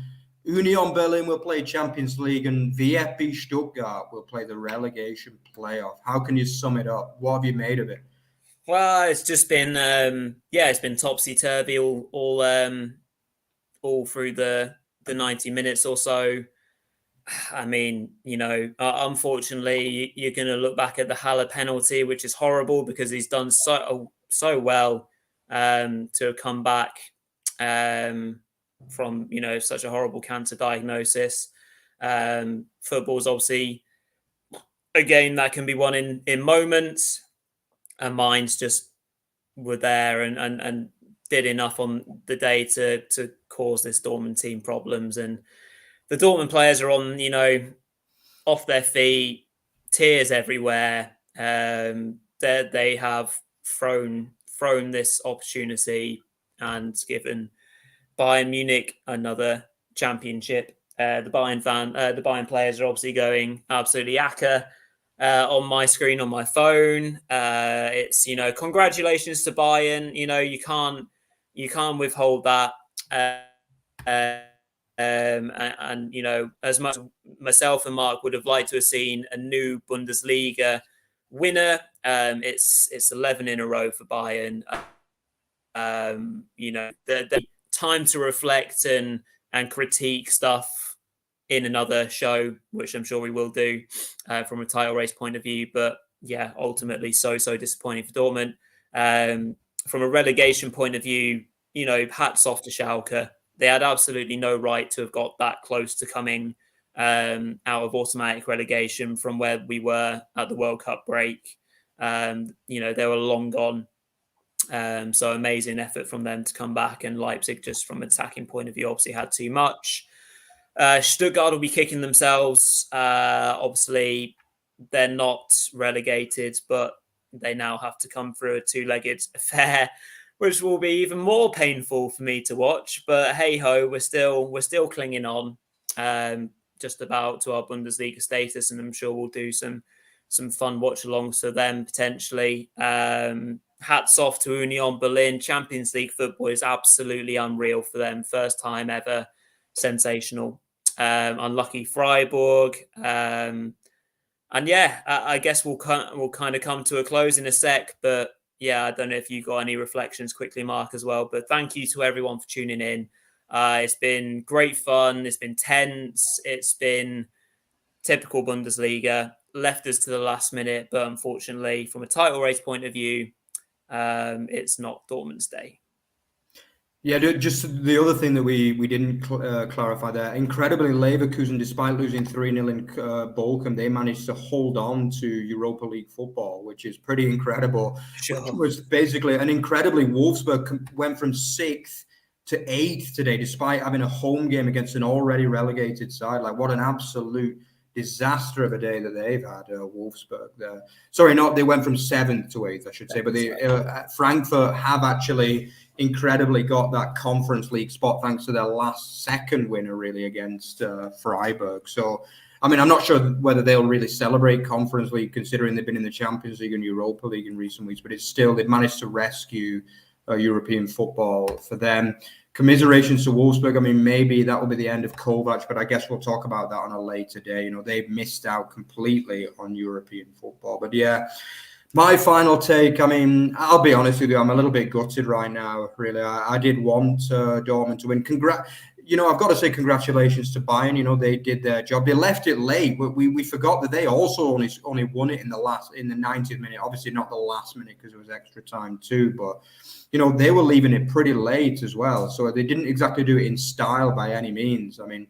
Union Berlin will play Champions League, and VfB Stuttgart will play the relegation playoff. How can you sum it up? What have you made of it? Well, it's just been it's been topsy-turvy all through the 90 minutes or so. I mean, unfortunately, you're going to look back at the Haller penalty, which is horrible because he's done so well to have come back from, such a horrible cancer diagnosis. Football's obviously a game that can be won in moments, and Mainz just were there and did enough on the day to cause this Dortmund team problems. And the Dortmund players are on, off their feet, tears everywhere. They have thrown this opportunity and given Bayern Munich another championship. The Bayern players are obviously going absolutely yakka on my screen on my phone. It's congratulations to Bayern. You can't withhold that. And as much myself and Mark would have liked to have seen a new Bundesliga winner, it's 11 in a row for Bayern. The time to reflect and critique stuff in another show, which I'm sure we will do from a title race point of view. But yeah, ultimately so disappointing for Dortmund. From a relegation point of view, hats off to Schalke. They had absolutely no right to have got that close to coming out of automatic relegation from where we were at the World Cup break. They were long gone. So amazing effort from them to come back, and Leipzig, just from an attacking point of view, obviously had too much. Stuttgart will be kicking themselves. Obviously, they're not relegated, but they now have to come through a two-legged affair, which will be even more painful for me to watch. But hey ho, we're still clinging on, just about to our Bundesliga status, and I'm sure we'll do some fun watch-alongs for them potentially. Hats off to Union Berlin. Champions League football is absolutely unreal for them. First time ever. Sensational. Unlucky Freiburg. And yeah, I guess we'll kind of come to a close in a sec. But yeah, I don't know if you got any reflections quickly, Mark, as well. But thank you to everyone for tuning in. It's been great fun. It's been tense. It's been typical Bundesliga. Left us to the last minute. But unfortunately, from a title race point of view, it's not Dortmund's day. Yeah, just the other thing that we didn't clarify there. Incredibly, Leverkusen, despite losing 3-0 in Bochum, they managed to hold on to Europa League football, which is pretty incredible. Sure. Which was basically, and incredibly, Wolfsburg went from 6th to 8th today, despite having a home game against an already relegated side. Like, what an absolute disaster of a day that they've had, Wolfsburg. Sorry, they went from 7th to 8th, I should say. But Frankfurt have actually incredibly got that Conference League spot thanks to their second winner, really, against Freiburg. So, I mean, I'm not sure whether they'll really celebrate Conference League, considering they've been in the Champions League and Europa League in recent weeks. But it's still, they've managed to rescue European football for them. Commiserations to Wolfsburg. I mean, maybe that will be the end of Kovac, but I guess we'll talk about that on a later day. They've missed out completely on European football. But yeah, my final take, I mean, I'll be honest with you, I'm a little bit gutted right now, really. I did want Dortmund to win. I've got to say congratulations to Bayern. They did their job. They left it late. We forgot that they also only won it in the 90th minute. Obviously not the last minute because it was extra time too, but they were leaving it pretty late as well. So they didn't exactly do it in style by any means. I mean,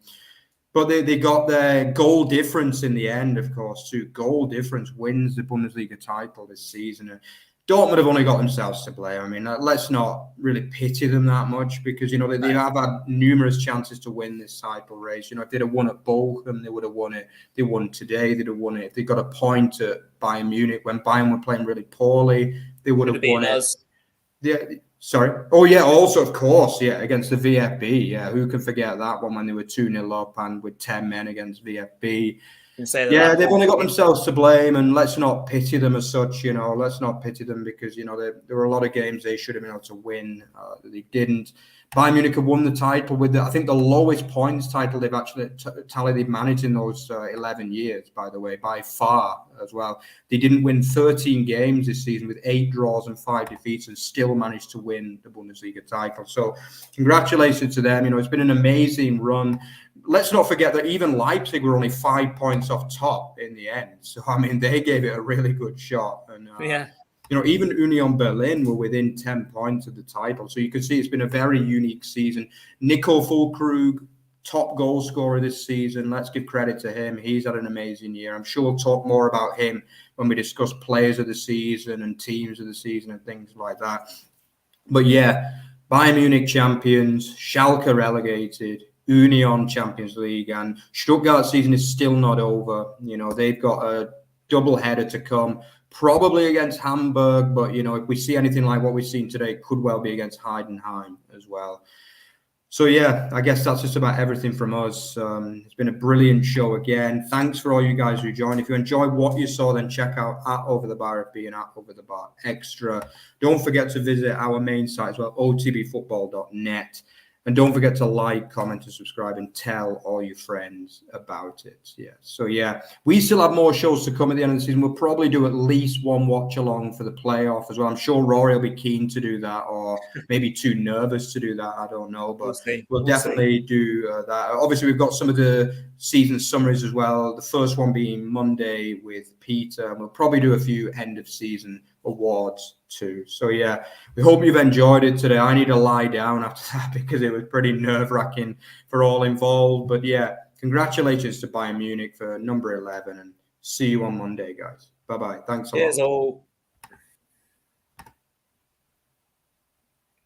but they got their goal difference in the end, of course, too. Goal difference wins the Bundesliga title this season. Dortmund have only got themselves to blame. I mean, let's not really pity them that much because, they have had numerous chances to win this title race. If they'd have won at Bochum, they would have won it. They won today, they'd have won it. If they got a point at Bayern Munich when Bayern were playing really poorly, they would have won it. Yeah, sorry. Oh, yeah, also, of course, yeah, against the VfB. Yeah, who can forget that one when they were 2-0 up and with 10 men against VfB. Yeah, they've only got themselves to blame, and let's not pity them as such. Let's not pity them because there were a lot of games they should have been able to win that they didn't. Bayern Munich have won the title with I think the lowest points title they've actually they've managed in those 11 years. By the way, by far as well. They didn't win 13 games this season with 8 draws and 5 defeats, and still managed to win the Bundesliga title. So, congratulations to them. It's been an amazing run. Let's not forget that even Leipzig were only 5 points off top in the end. So, I mean, they gave it a really good shot. And yeah, even Union Berlin were within 10 points of the title. So you can see it's been a very unique season. Nico Füllkrug, top goal scorer this season. Let's give credit to him. He's had an amazing year. I'm sure we'll talk more about him when we discuss players of the season and teams of the season and things like that. But yeah, Bayern Munich champions, Schalke relegated, Union Champions League, and Stuttgart's season is still not over. They've got a double header to come, probably against Hamburg, but if we see anything like what we've seen today, it could well be against Heidenheim as well. So yeah, I guess that's just about everything from us. It's been a brilliant show again. Thanks for all you guys who joined. If you enjoyed what you saw, then check out @OverTheBarFB and @OverTheBarExtra. Don't forget to visit our main site as well, otbfootball.net. And don't forget to like, comment, and subscribe, and tell all your friends about it. Yeah. So yeah, we still have more shows to come at the end of the season. We'll probably do at least one watch along for the playoff as well. I'm sure Rory will be keen to do that, or maybe too nervous to do that. I don't know, but we'll definitely do that. Obviously, we've got some of the season summaries as well. The first one being Monday with Peter, and we'll probably do a few end of season awards too. So yeah, we hope you've enjoyed it today. I need to lie down after that because it was pretty nerve-wracking for all involved. But yeah, congratulations to Bayern Munich for number 11, and see you on Monday, guys. Bye-bye. Thanks a lot. Cheers all.